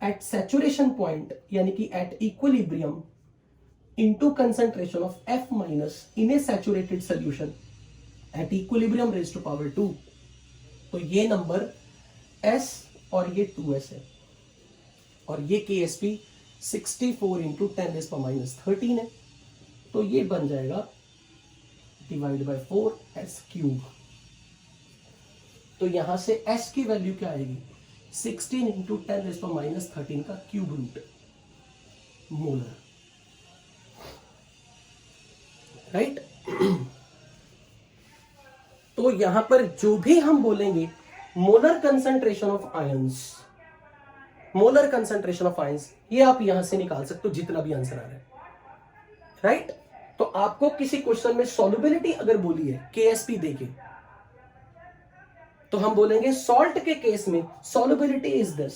at saturation point यानी कि at equilibrium into concentration of F- in a saturated solution at equilibrium raised to power 2। तो ये नंबर S और ये 2S है और ये KSP 64 इंटू 10⁻13 है। तो ये बन जाएगा डिवाइड बाय 4S³। तो यहां से S की वैल्यू क्या आएगी? 16 इंटू 10⁻13 का क्यूब रूट मोलर, राइट। तो यहां पर जो भी हम बोलेंगे molar concentration of ions, molar concentration of ions, ये आप यहां से निकाल सकते हो जितना भी आंसर आ रहा है, राइट। तो आपको किसी क्वेश्चन में सॉल्युबिलिटी अगर बोली है KSP देके, तो हम बोलेंगे सॉल्ट के केस में सॉल्युबिलिटी इज दिस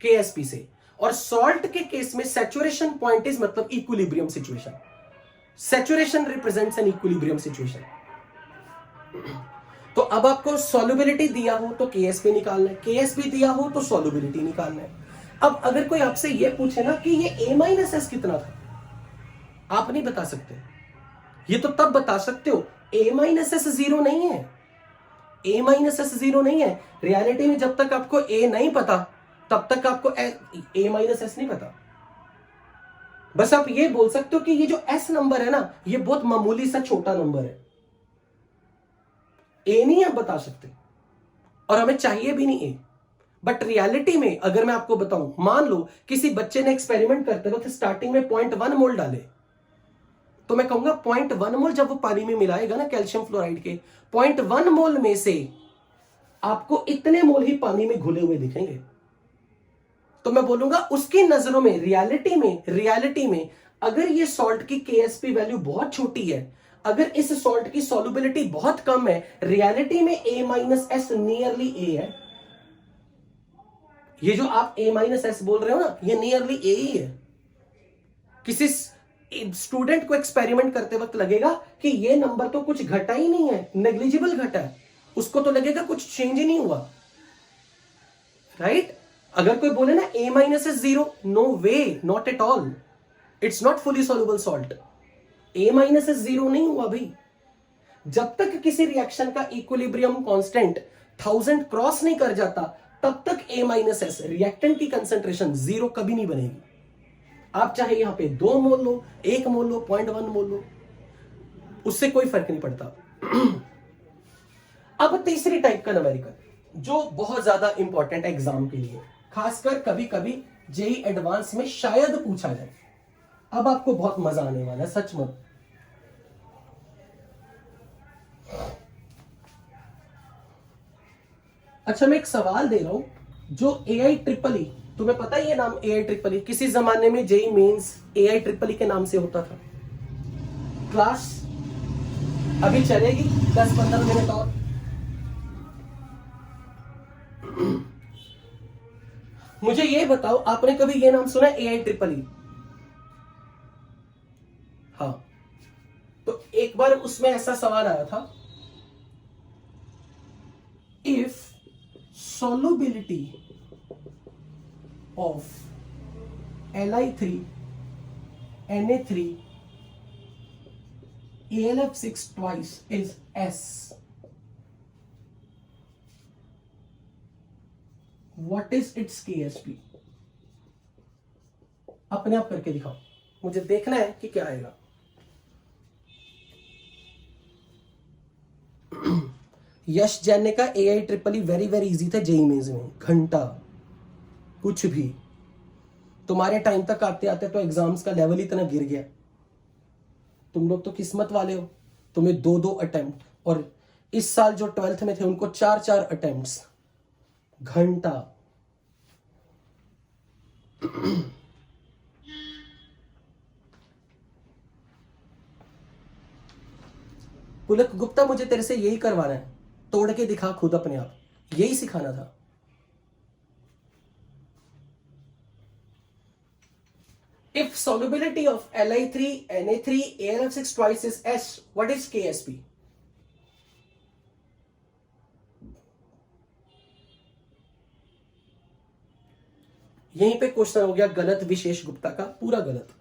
KSP से, और सॉल्ट के केस में सैचुरेशन पॉइंट इज मतलब equilibrium situation. Saturation represents an equilibrium situation. तो अब आपको सॉल्युबिलिटी दिया हो तो KSP निकालना है, KSP दिया हो तो सॉल्युबिलिटी निकालना है। अब अगर कोई आपसे यह पूछे ना कि ये A-S कितना था, आप नहीं बता सकते। ये तो तब बता सकते हो A-S 0 नहीं है, A-S 0 नहीं है। रियलिटी में जब तक आपको A नहीं पता तब तक आपको A-S नहीं पता। बस आप ये बोल सकते हो कि ये जो S नंबर है ना, ये बहुत मामूली सा छोटा नंबर है। A नहीं आप बता सकते और हमें चाहिए भी नहीं A। बट रियलिटी में अगर मैं आपको बताऊं, मान लो किसी बच्चे ने एक्सपेरिमेंट करते वक्त स्टार्टिंग में 0.1 मोल डाले, तो मैं कहूंगा 0.1 मोल जब वो पानी में मिलाएगा ना कैल्शियम फ्लोराइड के, 0.1 मोल में से आपको इतने मोल ही पानी में घुले हुए दिखेंगे। तो मैं बोलूंगा उसकी नजरों में रियलिटी में अगर ये सॉल्ट की KSP वैल्यू बहुत छोटी है, अगर इस सॉल्ट की सॉल्युबिलिटी बहुत कम है, रियलिटी में A-S नियरली A है। ये जो आप A-S बोल रहे हो ना, ये नियरली A ही है। किसी स्टूडेंट को एक्सपेरिमेंट करते वक्त लगेगा कि ये नंबर तो कुछ घटा ही नहीं है, नेग्लिजिबल घटा है, उसको तो लगेगा कुछ चेंज ही नहीं हुआ, राइट। अगर कोई बोले ना A- is 0, no way, not at all, it's not fully soluble salt. A- is 0 नहीं हुआ भाई। जब तक किसी रिएक्शन का इक्विलिब्रियम कांस्टेंट 1000 क्रॉस नहीं कर जाता तब तक A-S रिएक्टेंट की कंसंट्रेशन 0 कभी नहीं बनेगी। आप चाहे यहां पे 2 मोल लो, 1 मोल लो, 0.1 मोल लो, उससे कोई फर्क नहीं पड़ता। अब तीसरी टाइप का न्यूमेरिकल जो बहुत ज्यादा इंपॉर्टेंट है एग्जाम के लिए, खासकर कभी कभी जेई एडवांस में शायद पूछा जाए। अब आपको बहुत मजा आने वाला है, सच में। अच्छा, मैं एक सवाल दे रहा हूं जो AI-EEE, तुम्हें पता है ये नाम AI-EEE किसी जमाने में जेई मेंस AI-EEE के नाम से होता था। क्लास अभी चलेगी 10-15 मिनट और। मुझे ये बताओ, आपने कभी ये नाम सुना है AI-EEE? हाँ, तो एक बार उसमें ऐसा सवाल आया था, if solubility of Li3 Na3 AlF6 twice is S, what is its KSP? अपने आप करके दिखाओ, मुझे देखना है कि क्या आएगा। यश जैन ने कहा AIEEE वेरी वेरी इजी था जेईई मेंस में, घंटा कुछ भी। तुम्हारे टाइम तक आते आते तो एग्जाम्स का लेवल इतना गिर गया। तुम लोग तो किस्मत वाले हो, तुम्हें 2-2 अटेम्प्ट, और इस साल जो 12th में थे उनको 4-4 अटेम्प्ट्स, घंटा। पुलक गुप्ता, मुझे तेरे से यही करवाना है, तोड़ के दिखा खुद अपने आप, यही सिखाना था। If solubility of Li3, Na3, AlF6 twice is S, what is KSP? यहीं पे क्वेश्चन हो गया गलत, विशेष गुप्ता का पूरा गलत।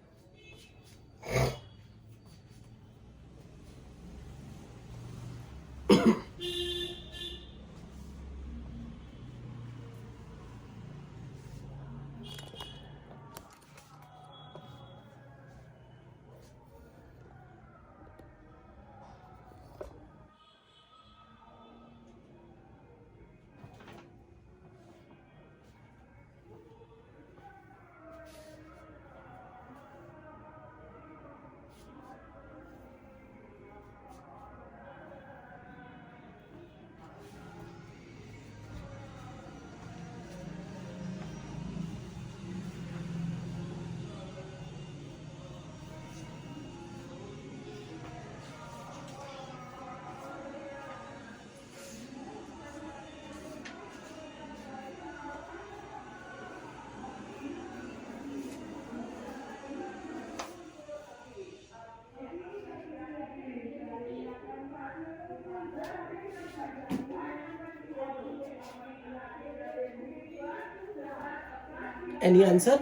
Any answer?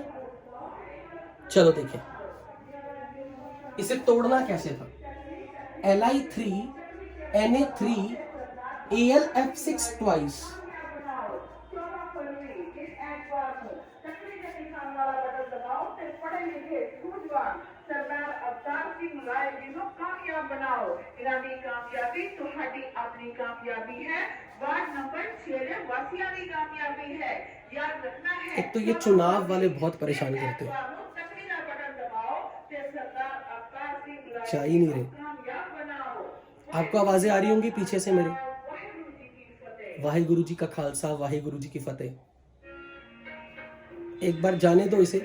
चलो देखिए इसे तोड़ना कैसे था। Li3, Na3, AlF6 twice. कामयाबी तुम्हारी अपनी कामयाबी है। वार्ड नंबर 6 में वसिया की कामयाबी है। याद रखना है। एक तो ये चुनाव वाले बहुत परेशान करते हैं, चाह ही नहीं रहे। आपको आवाजें आ रही होंगी पीछे से मेरे। वाहिगुरु जी का खालसा, वाहिगुरु जी की फतेह। एक बार जाने दो इसे।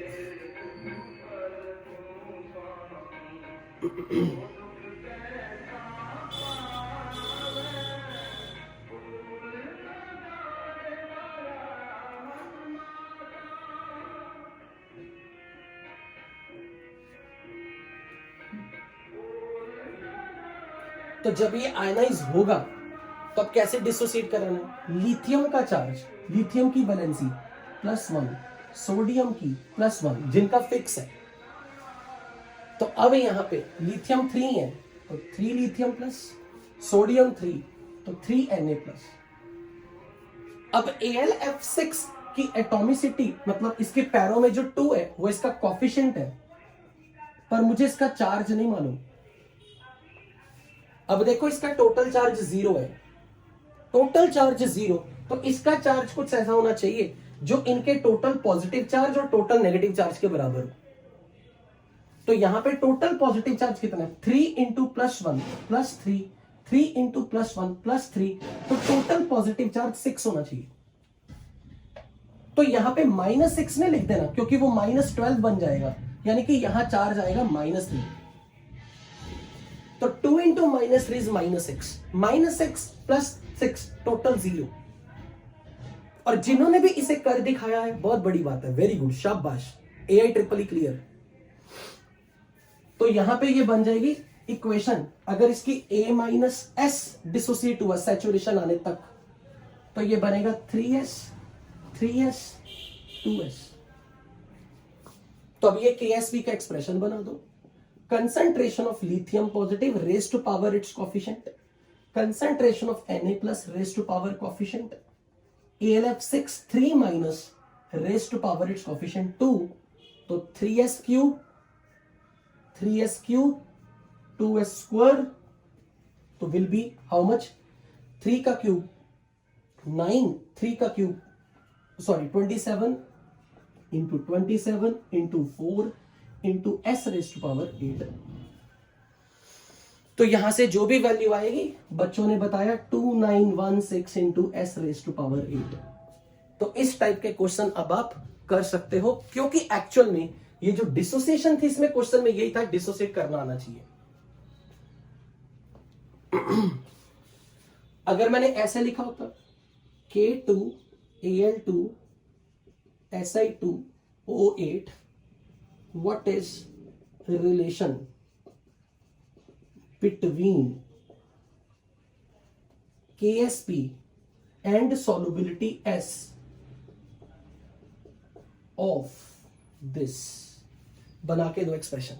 तो जब ये आयनाइज होगा तो अब कैसे डिसोसिएट कराना है। लिथियम का चार्ज, लिथियम की वैलेंसी +1, सोडियम की +1, जिनका फिक्स है। तो अब यहां पे लिथियम 3 है तो 3 लिथियम प्लस, सोडियम 3 तो 3 Na+। अब AlF6 की एटॉमिसिटी, मतलब इसके पैरों में जो 2 है वो इसका कोफिशिएंट है, पर मुझे इसका चार्ज नहीं मालूम। अब देखो इसका टोटल चार्ज 0 है, टोटल चार्ज 0, तो इसका चार्ज कुछ ऐसा होना चाहिए जो इनके टोटल पॉजिटिव चार्ज और टोटल नेगेटिव चार्ज के बराबर हो। तो यहां पे टोटल पॉजिटिव चार्ज कितना है, 3 इंटू +1 +3, 3 इंटू +1 +3, तो टोटल पॉजिटिव चार्ज 6 होना चाहिए। तो यहां पे -6 ने लिख देना, क्योंकि वो -12 बन जाएगा, यानी कि यहां चार्ज आएगा -3। तो 2 इंटू -3 इज -6, -6 + 6 टोटल 0। और जिन्होंने भी इसे कर दिखाया है बहुत बड़ी बात है, वेरी गुड, शाबाश, AIEEE क्लियर। तो यहां पे ये बन जाएगी इक्वेशन, अगर इसकी A-S डिसोसिएट हुआ सैचुरेशन आने तक, तो ये बनेगा 3s 3s 2s। तो अब ये KSP का एक्सप्रेशन बना दो। concentration of lithium positive raised to power its coefficient, concentration of Na plus raised to power coefficient, AlF6 3 minus raised to power its coefficient 2, तो 3s cube 2s square, तो will be how much, 3 का cube 9, 3 का cube sorry 27 into 27 into 4 into S raise to power 8। तो यहां से जो भी value आएगी बच्चों ने बताया 2916 into S raise to power 8। तो इस टाइप के क्वेश्चन अब आप कर सकते हो, क्योंकि एक्चुअल में ये जो डिसोसिएशन थी इसमें क्वेश्चन में यही था, डिसोसिएट करना आना चाहिए। अगर मैंने ऐसे लिखा होता K2Al2Si2O8 what is relation between KSP and solubility S of this, बना के दो एक्सप्रेशन।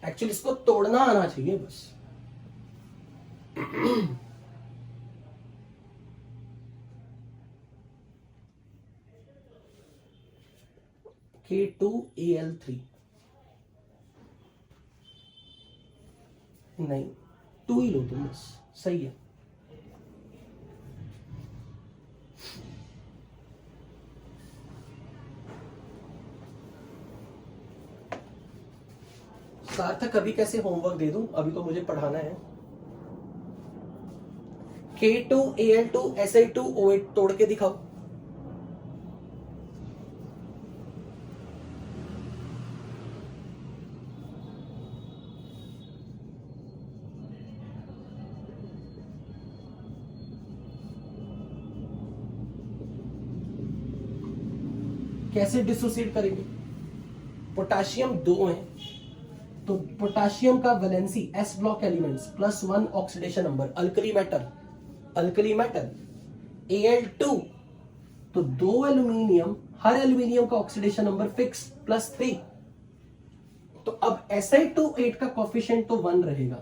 एक्चुअली इसको तोड़ना आना चाहिए बस। K2Al3 नहीं 2 ही लो तुम बस, सही है। सार्थक अभी कैसे होमवर्क दे दूं, अभी तो मुझे पढ़ाना है। K2Al2Si2O8 तोड़ के दिखाओ। कैसे डिसोसिएट करेंगे? पोटाशियम 2 है तो पोटाशियम का valency S block elements +1 oxidation number, alkali metal Al2 तो 2 एल्यूमिनियम, हर एल्यूमिनियम का ऑक्सीडेशन नंबर फिक्स +3। तो अब Si2O8 का कोफिशिएंट तो 1 रहेगा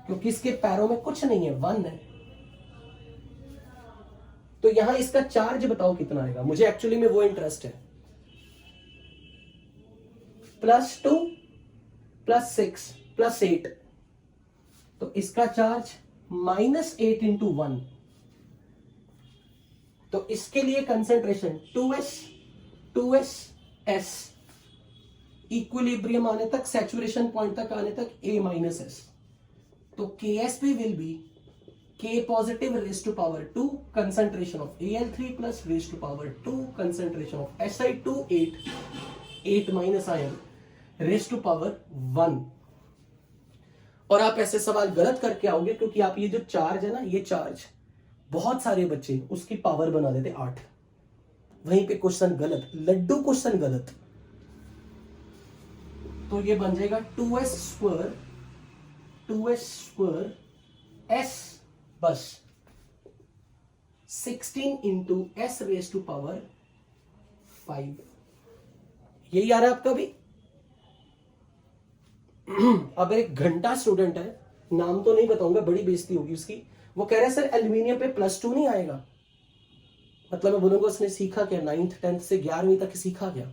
क्योंकि इसके पैरों में कुछ नहीं है, 1 है। तो यहां इसका चार्ज बताओ कितना आएगा, मुझे एक्चुअली में वो इंटरेस्ट है। +2 +6 +8 तो इसका चार्ज -8 इंटू 1। तो इसके लिए कंसेंट्रेशन 2s इक्विलिब्रियम आने तक, सैचुरेशन पॉइंट तक आने तक A-S। तो KSP will be K positive raised to power 2 concentration of Al3 plus raised to power 2 concentration of Si2 8 minus ion raised to power 1। और आप ऐसे सवाल गलत करके आओगे क्योंकि आप ये जो चार्ज है ना, ये चार्ज बहुत सारे बच्चे उसकी पावर बना देते 8। वहीं पे क्वेश्चन गलत, लड्डू क्वेश्चन गलत। तो ये बन जाएगा 2s स्क्वायर s बस 16 into S raise to power 5। यही आ रहा है आपका भी। अब एक घंटा स्टूडेंट है, नाम तो नहीं बताऊंगा, बड़ी बेइज्जती होगी उसकी, वो कह रहा है सर एल्यूमिनियम पे +2 नहीं आएगा। मतलब मैं बोलूंगा उसने सीखा क्या, 9th 10th से 11वीं तक सीखा क्या?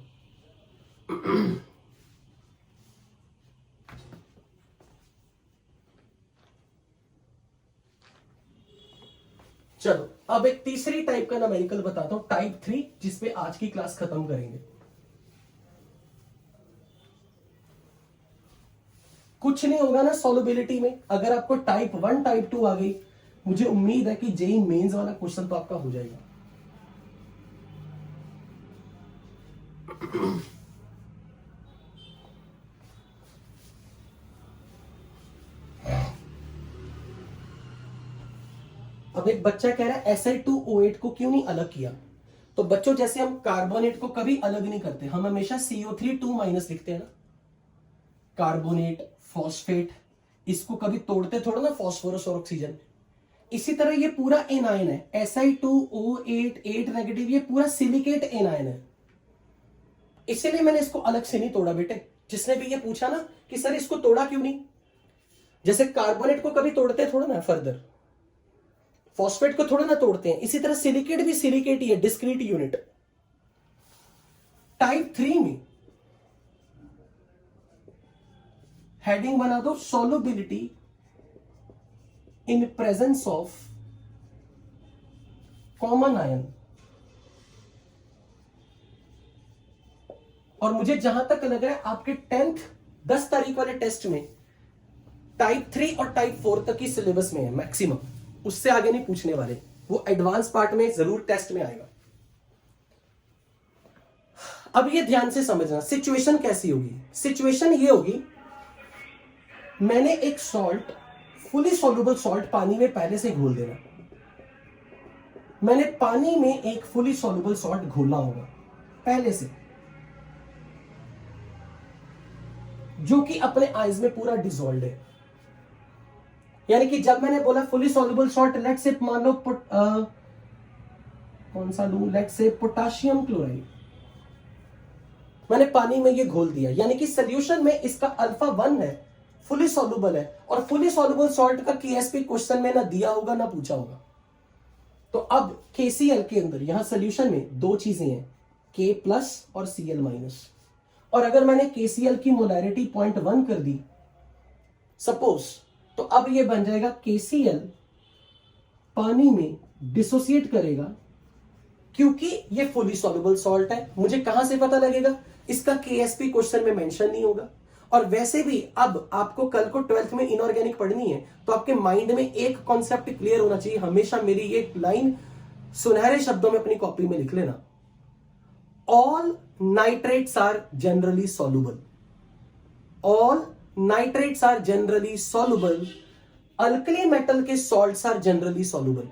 चलो अब एक तीसरी टाइप का न्यूमेरिकल बताता हूं, टाइप 3, जिसपे आज की क्लास खत्म करेंगे। कुछ नहीं होगा ना सॉल्युबिलिटी में, अगर आपको टाइप 1 टाइप 2 आ गई, मुझे उम्मीद है कि जेई मेंस वाला क्वेश्चन तो आपका हो जाएगा। अब एक बच्चा कह रहा है Si2O8 को क्यों नहीं अलग किया? तो बच्चों जैसे हम कार्बोनेट को कभी अलग नहीं करते, हम हमेशा CO3 2- लिखते हैं ना। कार्बोनेट, फॉस्फेट, इसको कभी तोड़ते थोड़ा ना, फास्फोरस और ऑक्सीजन। इसी तरह ये पूरा एनायन है, Si2O8 8 नेगेटिव, ये पूरा सिलिकेट एनायन है। इसीलिए मैंने इसको अलग से नहीं तोड़ा बेटे। जिसने भी ये पूछा ना कि सर इसको तोड़ा क्यों नहीं, जैसे कार्बोनेट को कभी तोड़ते थोड़ा ना, फर्दर फॉस्फेट को थोड़ा ना तोड़ते हैं, इसी तरह सिलिकेट भी सिलिकेट ही है, डिस्क्रीट यूनिट। टाइप 3 में हेडिंग बना दो solubility in presence of common ion. और मुझे जहां तक लग रहा है आपके 10 तारीख वाले टेस्ट में टाइप 3 और टाइप 4 तक की सिलेबस में है मैक्सिमम, उससे आगे नहीं पूछने वाले, वो एडवांस पार्ट में जरूर टेस्ट में आएगा। अब ये ध्यान से समझना सिचुएशन कैसी होगी। सिचुएशन ये होगी, मैंने एक सॉल्ट, फुली सॉल्युबल सॉल्ट पानी में पहले से घोल देना। मैंने पानी में एक फुली सॉल्युबल सॉल्ट घोला होगा पहले से, जो कि अपने आइज में पूरा डिसॉल्व है। यानी कि जब मैंने बोला फुली सॉल्युबल सॉल्ट, लेट से मान लो कौन सा लूं, लेट से पोटाशियम क्लोराइड, मैंने पानी में ये घोल दिया, यानी कि सॉल्यूशन में इसका अल्फा 1 है, फुली सॉल्युबल है। और फुली सॉल्युबल सॉल्ट का केएसपी क्वेश्चन में ना दिया होगा ना पूछा होगा। तो अब केसीएल के अंदर यहां सॉल्यूशन में दो चीजें हैं, के प्लस और सीएल माइनस। और अगर मैंने केसीएल की मोलैरिटी 0.1 कर दी सपोज, तो अब ये बन जाएगा केसीएल पानी में डिसोसिएट करेगा, क्योंकि ये फुली सॉल्युबल सॉल्ट है। मुझे कहां से पता लगेगा, इसका केएसपी क्वेश्चन में मेंशन नहीं होगा। और वैसे भी अब आपको कल को 12th में इनऑर्गेनिक पढ़नी है, तो आपके माइंड में एक कॉन्सेप्ट क्लियर होना चाहिए। हमेशा मेरी ये लाइन सुनहरे शब्दों में अपनी कॉपी में लिख लेना, all nitrates are generally soluble, all nitrates are generally soluble, alkali metal के salts are generally soluble.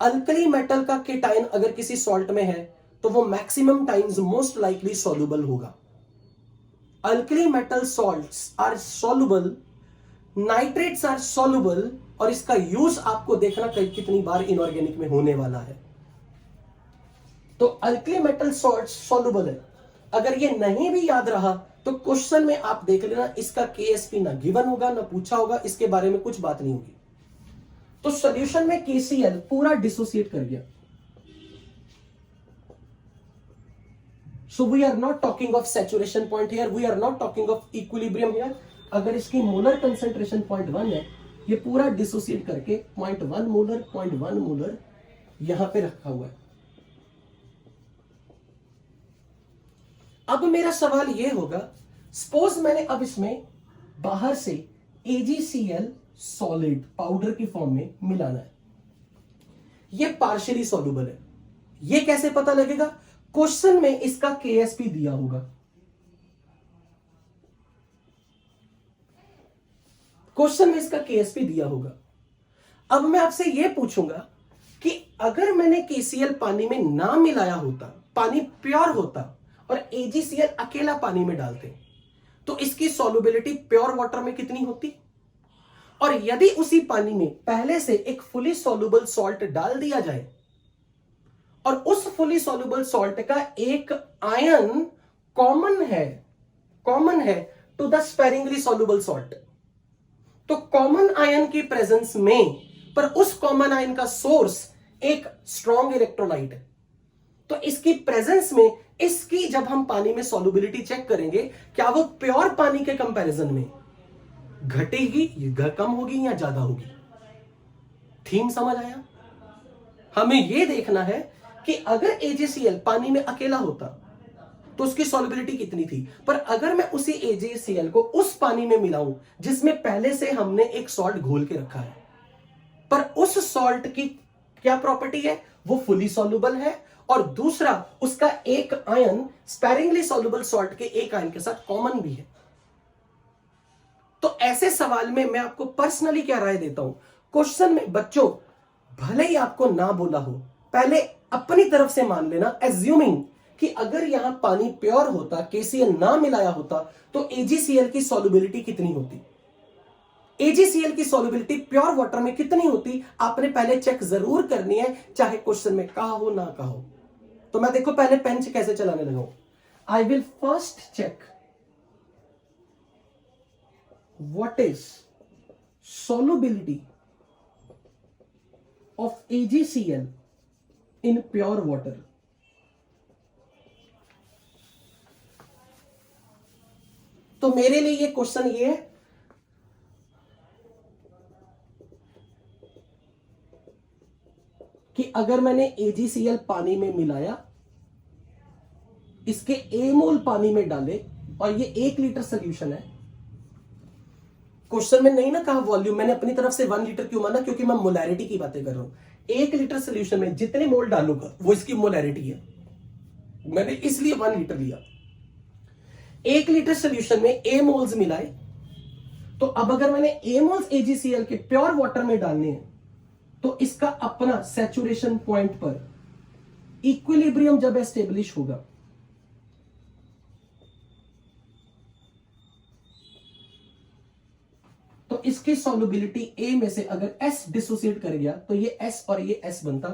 Alkali metal का केटाइन अगर किसी सॉल्ट में है तो वो maximum times most likely soluble होगा। Alkali metal salts are soluble, nitrates are soluble. और इसका यूज आपको देखना कितनी बार इनऑर्गेनिक में होने वाला है। तो अल्कली मेटल सॉल्ट्स सॉल्युबल है। अगर ये नहीं भी याद रहा तो क्वेश्चन में आप देख लेना, इसका केएसपी ना गिवन होगा ना पूछा होगा, इसके बारे में कुछ बात नहीं होगी। तो सॉल्यूशन में केसीएल पूरा डिसोसिएट कर गया। So we are not talking of saturation point here, we are not talking of equilibrium here. अगर इसकी मोलर कंसेंट्रेशन 0.1 है, ये पूरा डिसोसिएट करके 0.1 मोलर 0.1 मोलर यहां पे रखा हुआ है। अब मेरा सवाल ये होगा, सपोज मैंने अब इसमें बाहर से AgCl सॉलिड पाउडर की फॉर्म में मिलाना है, ये पार्शियली सॉल्युबल है। ये कैसे पता लगेगा, क्वेश्चन में इसका केएसपी दिया होगा। क्वेश्चन में इसका केएसपी दिया होगा। अब मैं आपसे यह पूछूंगा कि अगर मैंने केसीएल पानी में ना मिलाया होता, पानी प्योर होता और AgCl अकेला पानी में डालते, तो इसकी सॉल्युबिलिटी प्योर वाटर में कितनी होती। और यदि उसी पानी में पहले से एक फुली सॉल्युबल सॉल्ट डाल दिया जाए और उस फुली सॉल्युबल सॉल्ट का एक आयन कॉमन है to the sparingly soluble salt, तो कॉमन आयन की प्रेजेंस में, पर उस कॉमन आयन का सोर्स एक स्ट्रॉन्ग इलेक्ट्रोलाइट है, तो इसकी प्रेजेंस में इसकी जब हम पानी में सॉल्युबिलिटी चेक करेंगे, क्या वो प्योर पानी के कंपैरिजन में घटेगी, कम होगी या ज्यादा होगी। थीम समझ आया। हमें यह देखना है कि अगर AgCl पानी में अकेला होता तो उसकी सॉल्युबिलिटी कितनी थी, पर अगर मैं उसी AgCl को उस पानी में मिलाऊं जिसमें पहले से हमने एक सॉल्ट घोल के रखा है, पर उस सॉल्ट की क्या प्रॉपर्टी है, वो फुली सॉल्युबल है, और दूसरा उसका एक आयन स्पेरिंगली सॉल्युबल सॉल्ट के एक आयन के साथ कॉमन भी है। तो ऐसे सवाल में मैं आपको पर्सनली क्या राय देता हूं, क्वेश्चन में बच्चों भले ही आपको ना बोला हो, पहले अपनी तरफ से मान लेना, एज्यूमिंग कि अगर यहां पानी प्योर होता, केसीएल ना मिलाया होता, तो AgCl की सॉल्युबिलिटी कितनी होती, AgCl की सॉल्युबिलिटी प्योर वाटर में कितनी होती, आपने पहले चेक जरूर करनी है, चाहे क्वेश्चन में कहा हो ना कहा हो। तो मैं देखो पहले पेन कैसे चलाने लगा हूं। I will first check what is solubility of AgCl in pure water. तो मेरे लिए ये क्वेश्चन ये है, कि अगर मैंने AgCl पानी में मिलाया, इसके A मोल पानी में डाले, और ये 1 लीटर सोल्यूशन है। क्वेश्चन में नहीं ना कहा वॉल्यूम, मैंने अपनी तरफ से 1 लीटर क्यों माना, क्योंकि मैं मोलैरिटी की बातें कर रहा हूं। 1 लीटर सोल्यूशन में जितने मोल डालूंगा वो इसकी मोलैरिटी है, मैंने इसलिए 1 लीटर लिया। 1 लीटर सोल्यूशन में A मोल्स मिलाए, तो अब अगर मैंने A मोल्स AgCl के प्योर वाटर में डालने हैं, तो इसका अपना सैचुरेशन पॉइंट पर इक्विलिब्रियम जब एस्टेब्लिश होगा, तो इसकी सॉल्युबिलिटी A में से अगर S डिसोसिएट कर गया तो ये S और ये S बनता।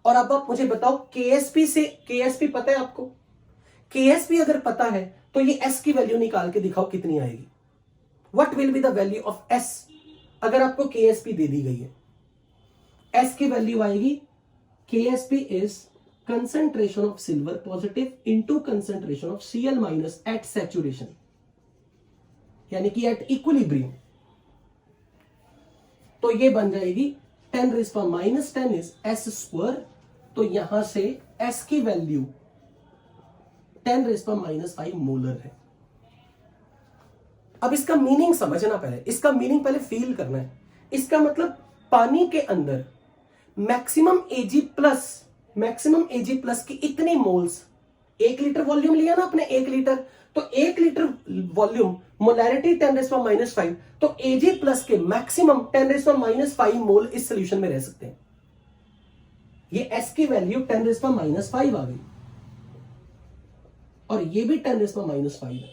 और अब आप मुझे बताओ KSP से, KSP पता है आपको? KSP अगर पता है तो ये S की वैल्यू निकाल के दिखाओ कितनी आएगी। What will be the value of S अगर आपको KSP दे दी गई है? S की वैल्यू आएगी, KSP is concentration of silver positive into concentration of Cl minus at saturation, यानी कि एट इक्विलिब्रियम। तो ये बन जाएगी 10⁻⁻10 इज S स्क्वायर। तो यहां से S की वैल्यू 10⁻⁻5 मोलर है। अब इसका मीनिंग समझना, पहले इसका मीनिंग पहले फील करना है। इसका मतलब पानी के अंदर मैक्सिमम Ag प्लस की इतनी मोल्स, 1 लीटर वॉल्यूम लिया ना आपने, 1 लीटर, तो 1 लीटर वॉल्यूम मोलैरिटी 10⁻⁻5, तो Ag प्लस के मैक्सिमम 10⁻⁻5 मोल इस सोल्यूशन में रह सकते हैं। ये S की वैल्यू 10⁻⁻5 आ गई, और ये भी 10⁻⁻5 है।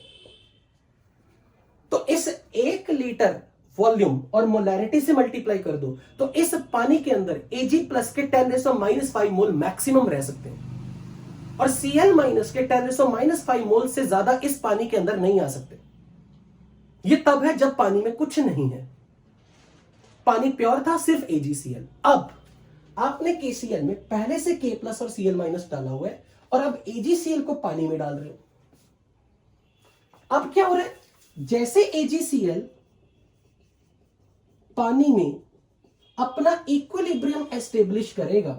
तो इस 1 लीटर वॉल्यूम और मोलैरिटी से मल्टीप्लाई कर दो, तो इस पानी के अंदर Ag प्लस के 10⁻⁻5 मोल मैक्सिमम रह सकते हैं, और Cl माइनस के 10⁻⁻5 मोल से ज्यादा इस पानी के अंदर नहीं आ सकते। ये तब है जब पानी में कुछ नहीं है, पानी प्योर था, सिर्फ AgCl। अब आपने KCl में पहले से K प्लस और Cl माइनस डाला हुआ है, और अब AgCl को पानी में डाल रहे हो। अब क्या हो रहा है, जैसे AgCl पानी में अपना इक्विलिब्रियम एस्टेब्लिश करेगा,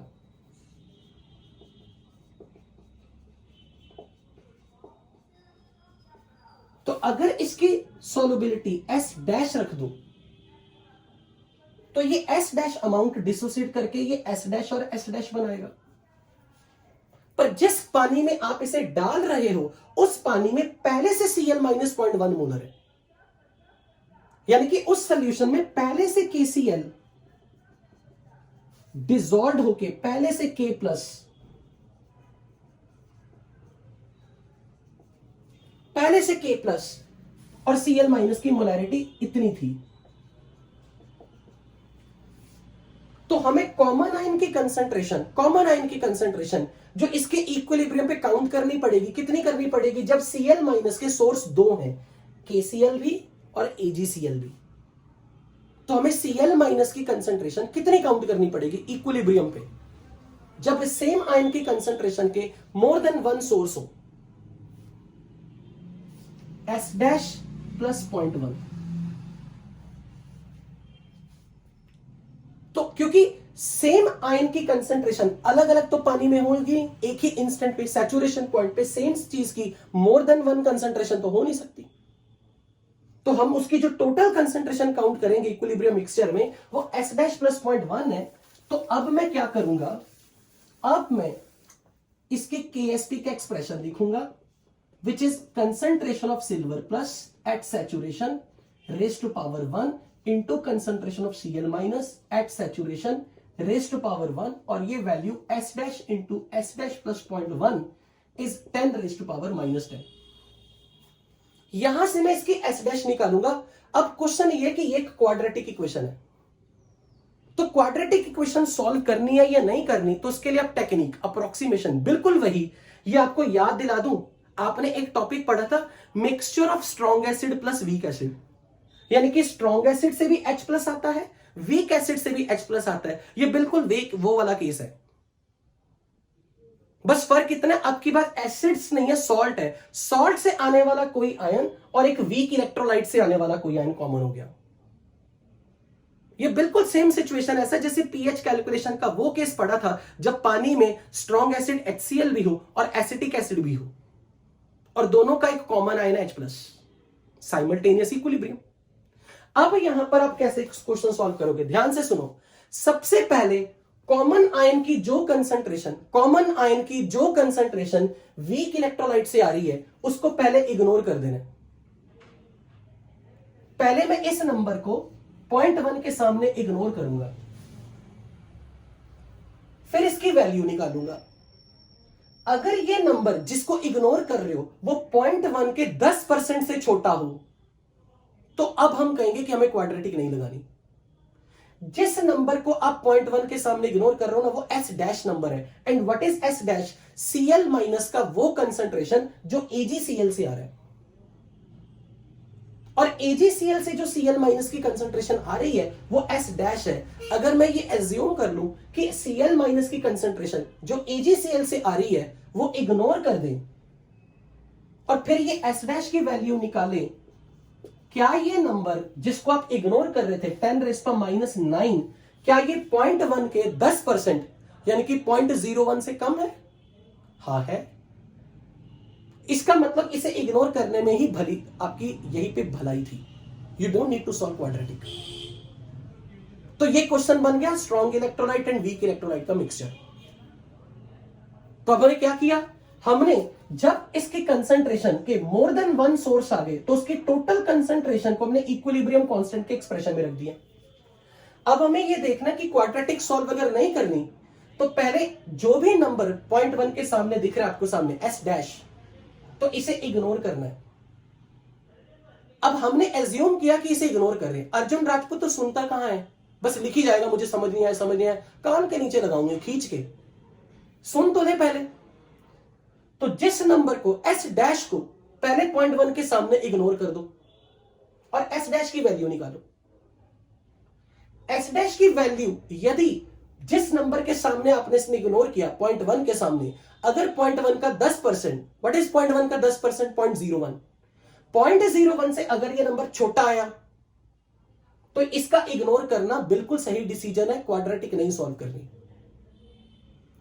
तो अगर इसकी सॉल्युबिलिटी S डैश रख दो, तो ये S डैश अमाउंट डिसोसिएट करके ये S डैश और S डैश बनाएगा। पर जिस पानी में आप इसे डाल रहे हो, उस पानी में पहले से Cl माइनस 0.1 मोलर है, यानी कि उस सॉल्यूशन में पहले से KCl डिसॉल्व होके पहले से K प्लस, पहले से K प्लस और Cl माइनस की मोलैरिटी इतनी थी। तो हमें कॉमन आयन की कंसंट्रेशन जो इसके इक्विलिब्रियम पे काउंट करनी पड़ेगी। कितनी करनी पड़ेगी? जब Cl माइनस के सोर्स दो हैं, KCl भी और AgCl भी, तो हमें Cl माइनस की कंसंट्रेशन कितनी काउंट करनी पड़ेगी इक्विलिब्रियम पे? जब सेम आयन की कंसंट्रेशन के मोर देन वन सोर्स हो, S डैश प्लस 0.1। तो क्योंकि सेम आयन की कंसंट्रेशन अलग अलग तो पानी में होगी, एक ही इंस्टेंट पे सैचुरेशन पॉइंट पे सेम चीज की मोर देन वन कंसंट्रेशन तो हो नहीं सकती। तो हम उसकी जो टोटल कंसंट्रेशन काउंट करेंगे इक्विलिब्रियम मिक्सचर में, वो S डैश प्लस 0.1 है। तो अब मैं क्या करूंगा, अब मैं इसके KSP का एक्सप्रेशन लिखूंगा, which is concentration of silver plus at saturation raise to power 1 into concentration of Cl minus at saturation raise to power 1, और ये value S dash into S dash plus 0.1 is 10 raise to power minus 10। यहां से मैं इसकी S dash निकालूंगा। अब question ये कि ये एक क्वाड्रेटिक इक्वेशन है, तो क्वाड्रेटिक इक्वेशन सॉल्व करनी है या नहीं करनी, तो उसके लिए आप टेक्निक अप्रोक्सीमेशन बिल्कुल वही, ये आपको याद दिला दूं, आपने एक टॉपिक पढ़ा था mixture of strong acid plus weak acid, यानी कि स्ट्रॉन्ग एसिड से भी H प्लस आता है, वीक एसिड से भी H प्लस आता है। ये बिल्कुल वीक वो वाला केस है, बस फर्क इतना, अब की बात एसिड्स नहीं है, सॉल्ट है। सॉल्ट से आने वाला कोई आयन और एक वीक इलेक्ट्रोलाइट से आने वाला कोई आयन कॉमन हो गया। ये बिल्कुल सेम सिचुएशन ऐसा जैसे पीएच कैलकुलेशन का वो केस पढ़ा था जब पानी में स्ट्रॉन्ग एसिड HCl भी हो और एसिटिक एसिड भी हो और दोनों का एक कॉमन आयन है H+, साइमल्टेनियस इक्विलिब्रियम। अब यहां पर आप कैसे क्वेश्चन सॉल्व करोगे, ध्यान से सुनो। सबसे पहले कॉमन आयन की जो कंसंट्रेशन वीक इलेक्ट्रोलाइट से आ रही है उसको पहले इग्नोर कर देना। पहले मैं इस नंबर को 0.1 के सामने इग्नोर करूंगा, फिर इसकी वैल्यू निकालूंगा। अगर ये नंबर जिसको इग्नोर कर रहे हो वो 0.1 के 10% से छोटा हो तो अब हम कहेंगे कि हमें क्वाड्रेटिक नहीं लगानी। जिस नंबर को आप 0.1 के सामने इग्नोर कर रहे हो ना वो S डैश नंबर है। And what is S dash? Cl minus का वो कंसंट्रेशन जो AgCl से आ रहा है, और AgCl से जो Cl माइनस की कंसंट्रेशन आ रही है वो S डैश है। अगर मैं ये एज्यूम कर लूं कि Cl माइनस की कंसंट्रेशन जो AgCl से आ रही है वो इग्नोर कर दें और फिर ये S डैश की वैल्यू निकालें, क्या ये नंबर जिसको आप इग्नोर कर रहे थे 10⁻⁹, क्या ये 0.1 के 10% यानी कि 0.01 से कम है? हाँ है। इसका मतलब इसे इग्नोर करने में ही भली आपकी यहीं पे भलाई थी। You don't need to solve quadratic. तो ये क्वेश्चन बन गया strong electrolyte and weak electrolyte का मिक्सचर। तो हमने क्या किया, हमने जब इसके कंसंट्रेशन के मोर देन 1 सोर्स आ गए तो उसकी टोटल कंसंट्रेशन को हमने इक्विलिब्रियम कांस्टेंट के एक्सप्रेशन में रख दिया। अब हमें यह देखना कि क्वाड्रेटिक सॉल्व अगर नहीं करनी तो पहले जो भी नंबर 0.1 के सामने दिख रहा है आपको सामने S डैश, तो इसे इग्नोर करना है। अब हमने एज्यूम किया कि इसे इग्नोर कर रहे हैं। अर्जुन राजपूत तो सुनता कहां है, बस लिखी जाएगा मुझे समझ नहीं आया, कान के नीचे लगाऊंगे खींच के, सुन तो ले पहले। तो जिस नंबर को S डैश को पहले 0.1 के सामने इग्नोर कर दो और S डैश की वैल्यू निकालो। S डैश की वैल्यू यदि जिस नंबर के सामने आपने इसमें इग्नोर किया 0.1 के सामने, अगर 0.1 का 10%, व्हाट इज 0.1 का 10%? 0.01। 0.01 से अगर यह नंबर छोटा आया तो इसका इग्नोर करना बिल्कुल सही डिसीजन है, क्वाड्रेटिक नहीं सॉल्व करनी।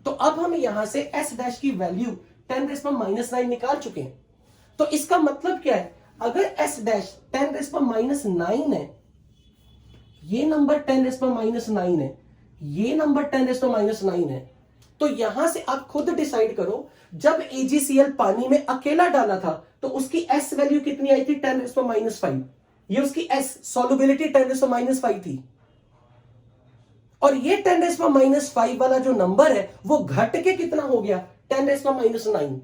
तो अब हम यहां से S डैश की वैल्यू 10⁻⁹ निकाल चुके हैं। तो इसका मतलब क्या है, अगर S डैश 10⁻⁹ है, ये नंबर 10⁻⁹ है, ये नंबर 10⁻⁹ है, तो यहां से आप खुद डिसाइड करो, जब AgCl पानी में अकेला डाला था तो उसकी S वैल्यू कितनी आई थी? 10⁻⁵। ये उसकी S सॉल्युबिलिटी 10⁻⁵ थी, और ये 10⁻⁵ वाला जो नंबर है वो घट के कितना हो गया? 10⁻⁹।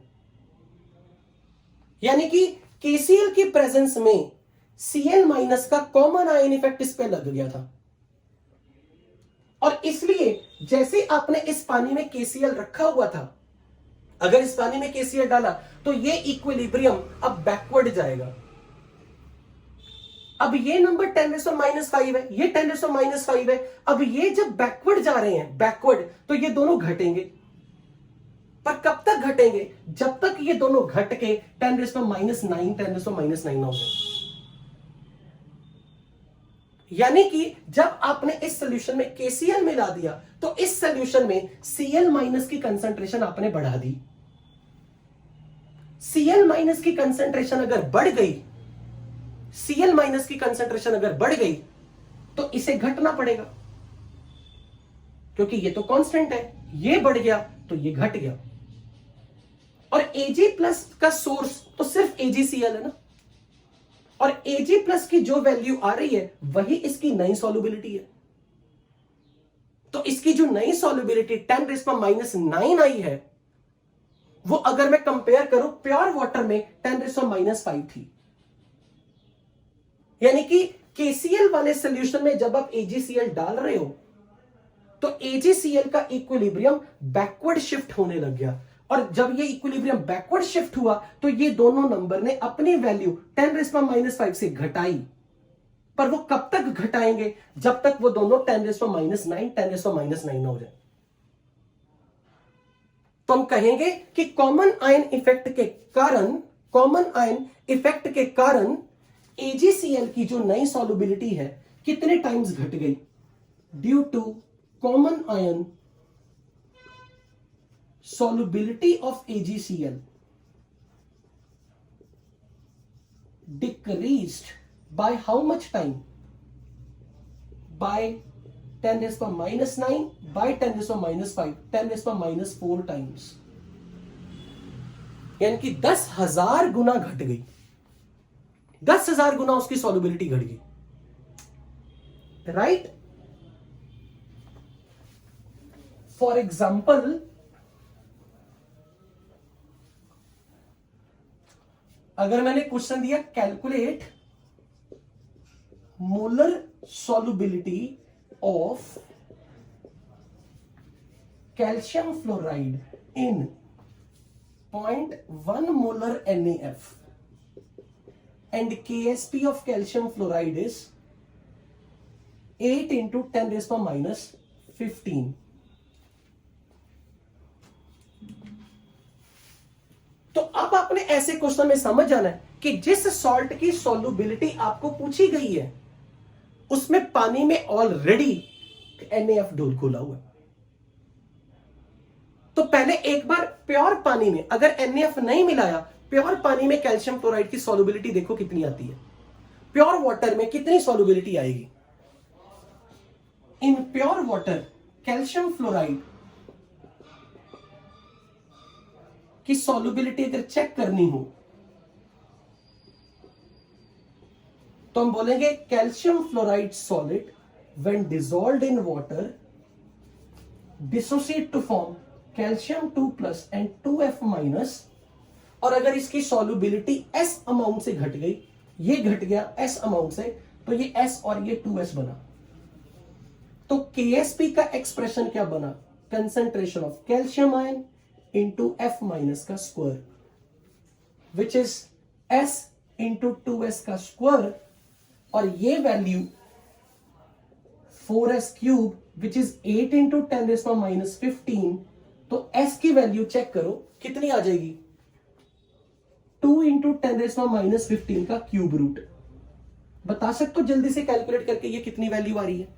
यानी कि KCl की प्रेजेंस में Cl माइनस का कॉमन आयन इफेक्ट इस पे लग गया था, और इसलिए जैसे आपने इस पानी में KCl रखा हुआ था, अगर इस पानी में KCl डाला तो ये इक्विलिब्रियम अब बैकवर्ड जाएगा। अब ये नंबर 10⁻⁵ है, ये 10⁻⁵ है। अब ये जब बैकवर्ड जा रहे हैं, बैकवर्ड, तो ये दोनों घटेंगे, पर कब तक घटेंगे? जब तक ये दोनों घट के 10⁻⁹ ना हो जाए। यानी कि जब आपने इस सॉल्यूशन में KCl मिला दिया तो इस सॉल्यूशन में Cl माइनस की कंसंट्रेशन आपने बढ़ा दी। Cl माइनस की कंसंट्रेशन अगर बढ़ गई, Cl माइनस की कंसंट्रेशन अगर बढ़ गई तो इसे घटना पड़ेगा, क्योंकि ये तो कांस्टेंट है, ये बढ़ गया तो ये घट गया। और Ag+ का सोर्स तो सिर्फ AgCl है ना, और Ag+ की जो वैल्यू आ रही है वही इसकी नई सॉल्युबिलिटी है। तो इसकी जो नई सॉल्युबिलिटी 10⁻⁹ आई है, वो अगर मैं कंपेयर करूं प्योर वाटर में 10⁻⁵ थी। यानी कि KCl वाले सॉल्यूशन में जब आप AgCl डाल रहे हो तो AgCl का इक्विलिब्रियम बैकवर्ड शिफ्ट होने लग गया, और जब ये इक्विलिब्रियम बैकवर्ड शिफ्ट हुआ तो ये दोनों नंबर ने अपनी वैल्यू 10⁻⁵ से घटाई। पर वो कब तक घटाएंगे? जब तक वो दोनों 10⁻⁹ ना हो जाए। तो हम कहेंगे कि कॉमन आयन इफेक्ट के कारण AgCl की जो नई सॉल्युबिलिटी है कितने टाइम्स घट गई? Due to common ion solubility of AgCl decreased by how much time? By 10 raised to minus 9, by 10 raised to minus 5, 10 raised to minus 4 times. यानी कि 10,000 गुना घट गई, 10,000 गुना उसकी सॉल्युबिलिटी घट गई, राइट? फॉर एग्जाम्पल, अगर मैंने क्वेश्चन दिया calculate molar solubility of calcium fluoride in 0.1 molar NaF and KSP of calcium fluoride is 8 into 10 raised to minus 15. तो अब आपने ऐसे क्वेश्चन में समझ जाना है कि जिस सॉल्ट की सॉल्युबिलिटी आपको पूछी गई है उसमें पानी में ऑलरेडी NaF डोल खोला हुआ है। तो पहले एक बार प्योर पानी में अगर NaF नहीं मिलाया, प्योर पानी में कैल्शियम क्लोराइड की सॉल्युबिलिटी देखो कितनी आती है, प्योर वाटर में कितनी सॉल्युबिलिटी आएगी। In pure water calcium fluoride की सॉल्युबिलिटी अगर चेक करनी हो तो हम बोलेंगे calcium fluoride solid when dissolved in water dissociate to form calcium 2+ and 2F-, और अगर इसकी सॉल्युबिलिटी S अमाउंट से घट गई, ये घट गया S अमाउंट से, तो ये S और ये 2S बना। तो KSP का एक्सप्रेशन क्या बना? Concentration of calcium ion into F- का square, which is S into 2S का स्क्वायर, और ये value 4S cube which is 8 into 10 raised to minus 15। तो S की वैल्यू चेक करो कितनी आ जाएगी, 2 into 10 raised to minus 15 का क्यूब रूट। बता सकते हो जल्दी से कैलकुलेट करके ये कितनी वैल्यू आ रही है?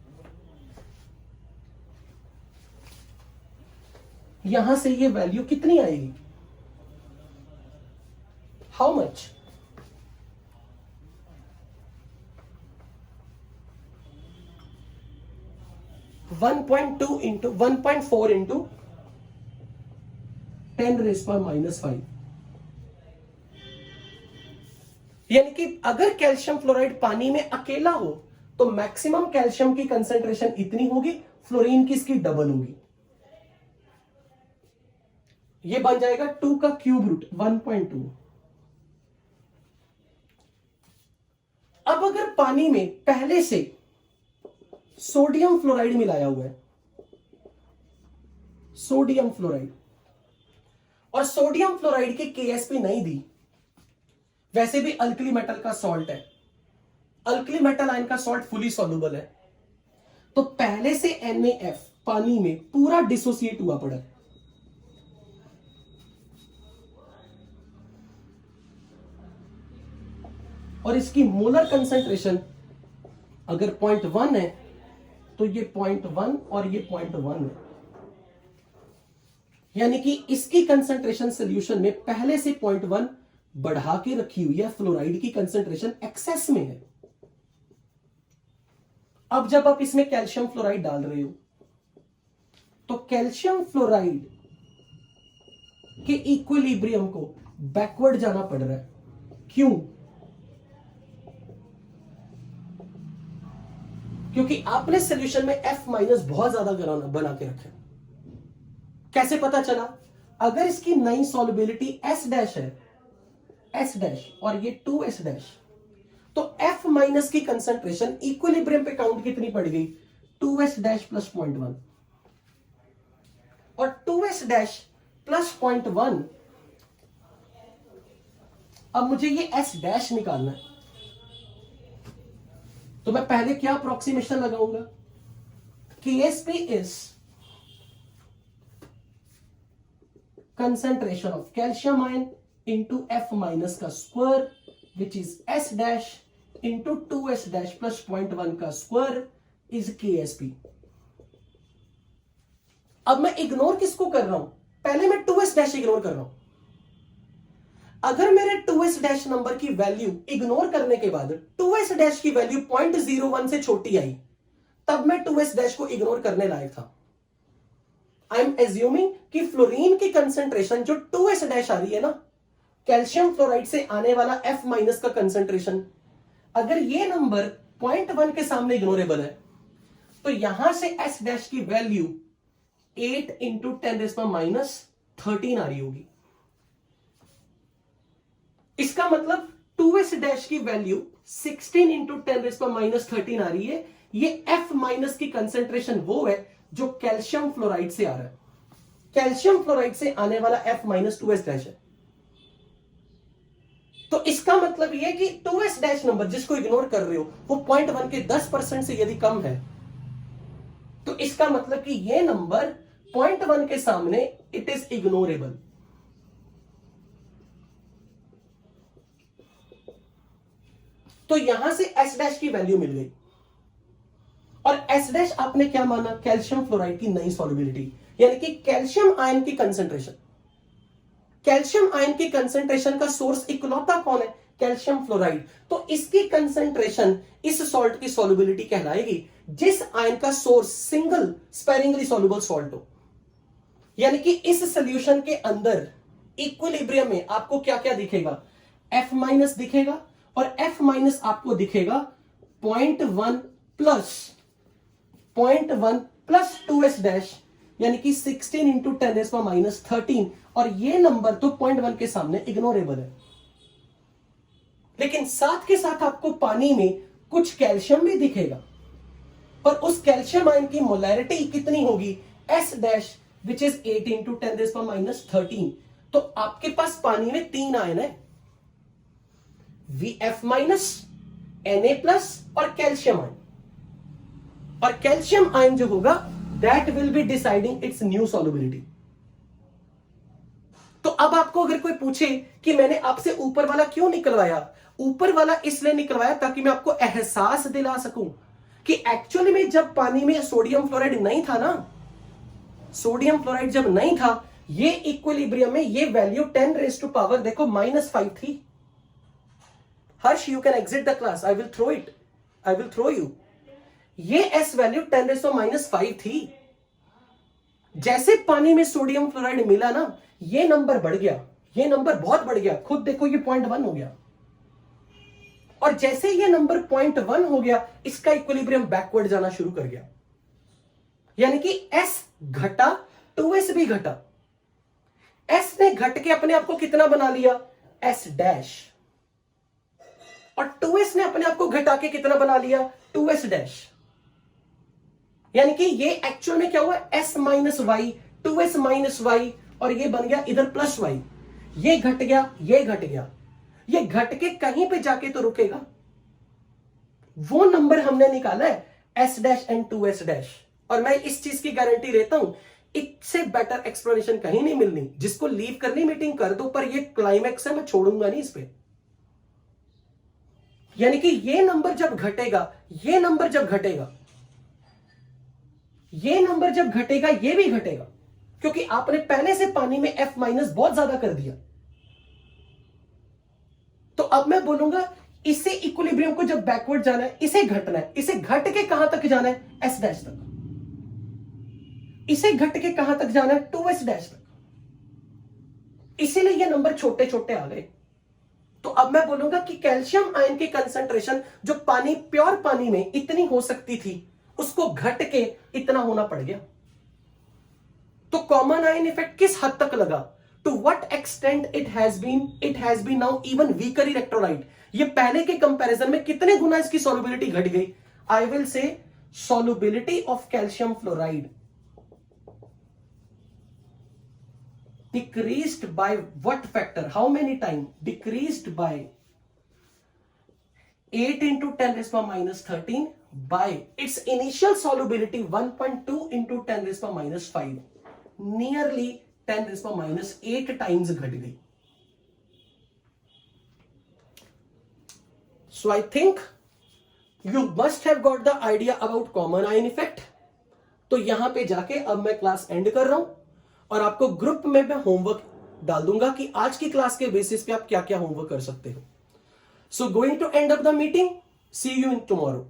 यहां से ये वैल्यू कितनी आएगी? How much? Into 1.4 into 10 raised to minus 5। यानी कि अगर कैल्शियम फ्लोराइड पानी में अकेला हो तो मैक्सिमम कैल्शियम की कंसेंट्रेशन इतनी होगी, फ्लोरीन की इसकी डबल होगी। ये बन जाएगा 2 का क्यूब रूट 1.2। अब अगर पानी में पहले से सोडियम फ्लोराइड मिलाया हुआ है, सोडियम फ्लोराइड, और सोडियम फ्लोराइड की KSP नहीं दी, वैसे भी अल्कली मेटल का सॉल्ट है, अल्कली मेटल आयन का सॉल्ट फुली सॉल्युबल है, तो पहले से NaF पानी में पूरा डिसोसिएट हुआ पड़ा है। और इसकी मोलर कंसेंट्रेशन अगर 0.1 है तो ये 0.1 और ये 0.1 है, यानी कि इसकी कंसेंट्रेशन सॉल्यूशन में पहले से 0.1 बढ़ा के रखी हुई है, फ्लोराइड की कंसेंट्रेशन एक्सेस में है। अब जब आप इसमें कैल्शियम फ्लोराइड डाल रहे हो तो कैल्शियम फ्लोराइड के इक्विलिब्रियम को बैकवर्ड जाना पड़ रहा है। क्यों? क्योंकि आपने सॉल्यूशन में F- बहुत ज्यादा बना के रखा। कैसे पता चला? अगर इसकी नई सॉल्युबिलिटी S- है, S- और ये 2S-, तो F- की कंसेंट्रेशन इक्विलिब्रियम पे काउंट कितनी पड़ गई? 2S- प्लस 0.1, और 2S- प्लस 0.1। अब मुझे ये S- निकालना है, तो मैं पहले क्या अप्रोक्सीमेशन लगाऊंगा? KSP is concentration of calcium ion into F- का square which is S- into 2S- plus 0.1 का स्क्वायर इज KSP। अब मैं इग्नोर किसको कर रहा हूं, पहले मैं 2s डैश इग्नोर कर रहा हूं। अगर मेरे 2s डैश नंबर की वैल्यू इग्नोर करने के बाद 2s डैश की वैल्यू 0.01 से छोटी आई, तब मैं 2s डैश को इग्नोर करने लायक था। आई एम एज्यूमिंग कि फ्लोरीन की कंसेंट्रेशन जो 2s डैश आ रही है ना, कैल्शियम फ्लोराइड से आने वाला F माइनस का कंसेंट्रेशन, अगर ये नंबर 0.1 के सामने इग्नोरेबल है, तो यहां से S डैश की वैल्यू 8 इंटू 10⁻13 आ रही होगी। इसका मतलब 2s डैश की वैल्यू 16 इंटू 10⁻13 आ रही है। ये F माइनस की कंसेंट्रेशन वो है जो कैल्शियम फ्लोराइड से आ रहा है। कैल्शियम फ्लोराइड से आने वाला F माइनस 2s डैश है। तो इसका मतलब यह कि 2s डैश नंबर जिसको इग्नोर कर रहे हो वो 0.1 के 10% से यदि कम है, तो इसका मतलब कि यह नंबर 0.1 के सामने इट इज इग्नोरेबल। तो यहां से S डैश की वैल्यू मिल गई, और S डैश आपने क्या माना, कैल्शियम फ्लोराइड की नई सॉल्युबिलिटी, यानी कि कैल्शियम आयन की कंसेंट्रेशन। कैल्शियम आयन की कंसेंट्रेशन का सोर्स इकलौता कौन है, कैल्शियम फ्लोराइड। तो इसकी कंसेंट्रेशन इस सॉल्ट की सॉल्युबिलिटी कहलाएगी जिस आयन का source single sparingly soluble salt हो। यानी कि इस सॉल्यूशन के अंदर इक्विलिब्रियम में आपको क्या क्या दिखेगा, F माइनस दिखेगा, और F माइनस आपको दिखेगा 0.1 प्लस 2s डैश, यानी कि 16 इंटू 10⁻13, और ये नंबर तो 0.1 के सामने इग्नोरेबल है। लेकिन साथ के साथ आपको पानी में कुछ कैल्शियम भी दिखेगा, और उस कैल्शियम आयन की मोलैरिटी कितनी होगी, S dash which is 8 into 10⁻13। तो आपके पास पानी में 3 आयन है, VF माइनस, Na प्लस और कैल्शियम आयन। और कैल्शियम आयन जो होगा that will be deciding it's new solubility. तो अब आपको अगर कोई पूछे कि मैंने आपसे ऊपर वाला क्यों निकलवाया, ऊपर वाला इसलिए निकलवाया ताकि मैं आपको एहसास दिला सकूं कि एक्चुअली में जब पानी में सोडियम फ्लोराइड नहीं था ना, सोडियम फ्लोराइड जब नहीं था, ये इक्विलिब्रियम में ये वैल्यू 10 रेज़ टू पावर देखो -5 थी। Harsh, you can exit the class, I will throw it, I will throw you. ये S वैल्यू 10 रेज़ टू -5 थी। जैसे पानी में सोडियम फ्लोराइड मिला ना, ये नंबर बढ़ गया, ये नंबर बहुत बढ़ गया, खुद देखो ये 0.1 हो गया। और जैसे ये नंबर 0.1 हो गया, इसका इक्विलिब्रियम बैकवर्ड जाना शुरू कर गया, यानी कि S घटा 2s भी घटा। S ने घट के अपने आप को कितना बना लिया, S डैश, और 2s ने अपने आप को घटा के कितना बना लिया, 2s डैश। यानी कि ये एक्चुअल में क्या हुआ, S minus Y, 2s minus Y, और ये बन गया इधर प्लस वाई। ये घट गया, ये घट गया, ये घट के कहीं पे जाके तो रुकेगा। वो नंबर हमने निकाला है S dash and 2s dash, और मैं इस चीज की गारंटी देता हूं इससे बेटर एक्सप्लेनेशन कहीं नहीं मिलनी। जिसको लीव करनी मीटिंग कर दो, पर ये क्लाइमैक्स है, मैं छोड़ूंगा नहीं इस पे। यानी कि ये नंबर जब घटेगा, ये नंबर जब घटेगा, ये नंबर जब घटेगा, ये भी घटेगा, क्योंकि आपने पहले से पानी में F माइनस बहुत ज्यादा कर दिया। तो अब मैं बोलूंगा इसे इक्विलिब्रियम को जब बैकवर्ड जाना है, इसे घटना है, इसे घट के कहां तक जाना है, S डैश तक। इसे घट के कहां तक जाना है, 2s डैश तक। इसीलिए ये नंबर छोटे छोटे आ गए। तो अब मैं बोलूंगा कि कैल्शियम आयन की कंसंट्रेशन जो पानी, प्योर पानी में इतनी हो सकती थी, उसको घट के इतना होना पड़ गया। तो कॉमन आयन इफेक्ट किस हद तक लगा, to what extent it has been now even weaker electrolyte. ये पहले के कंपैरिजन में कितने गुना इसकी सॉल्युबिलिटी घट गई। I will say solubility of calcium fluoride decreased by what factor, how many time, decreased by 8 into 10 raised to minus 13 by its initial solubility 1.2 into 10 raised to minus 5, nearly 10 raised to minus 8 times घट गई। So I think you must have got the idea about common ion effect. तो यहां पे जाके अब मैं class and कर रहा हूं और आपको ग्रुप में मैं होमवर्क डाल दूंगा कि आज की क्लास के बेसिस पे आप क्या क्या होमवर्क कर सकते हो. So going to end up the meeting. See you in tomorrow.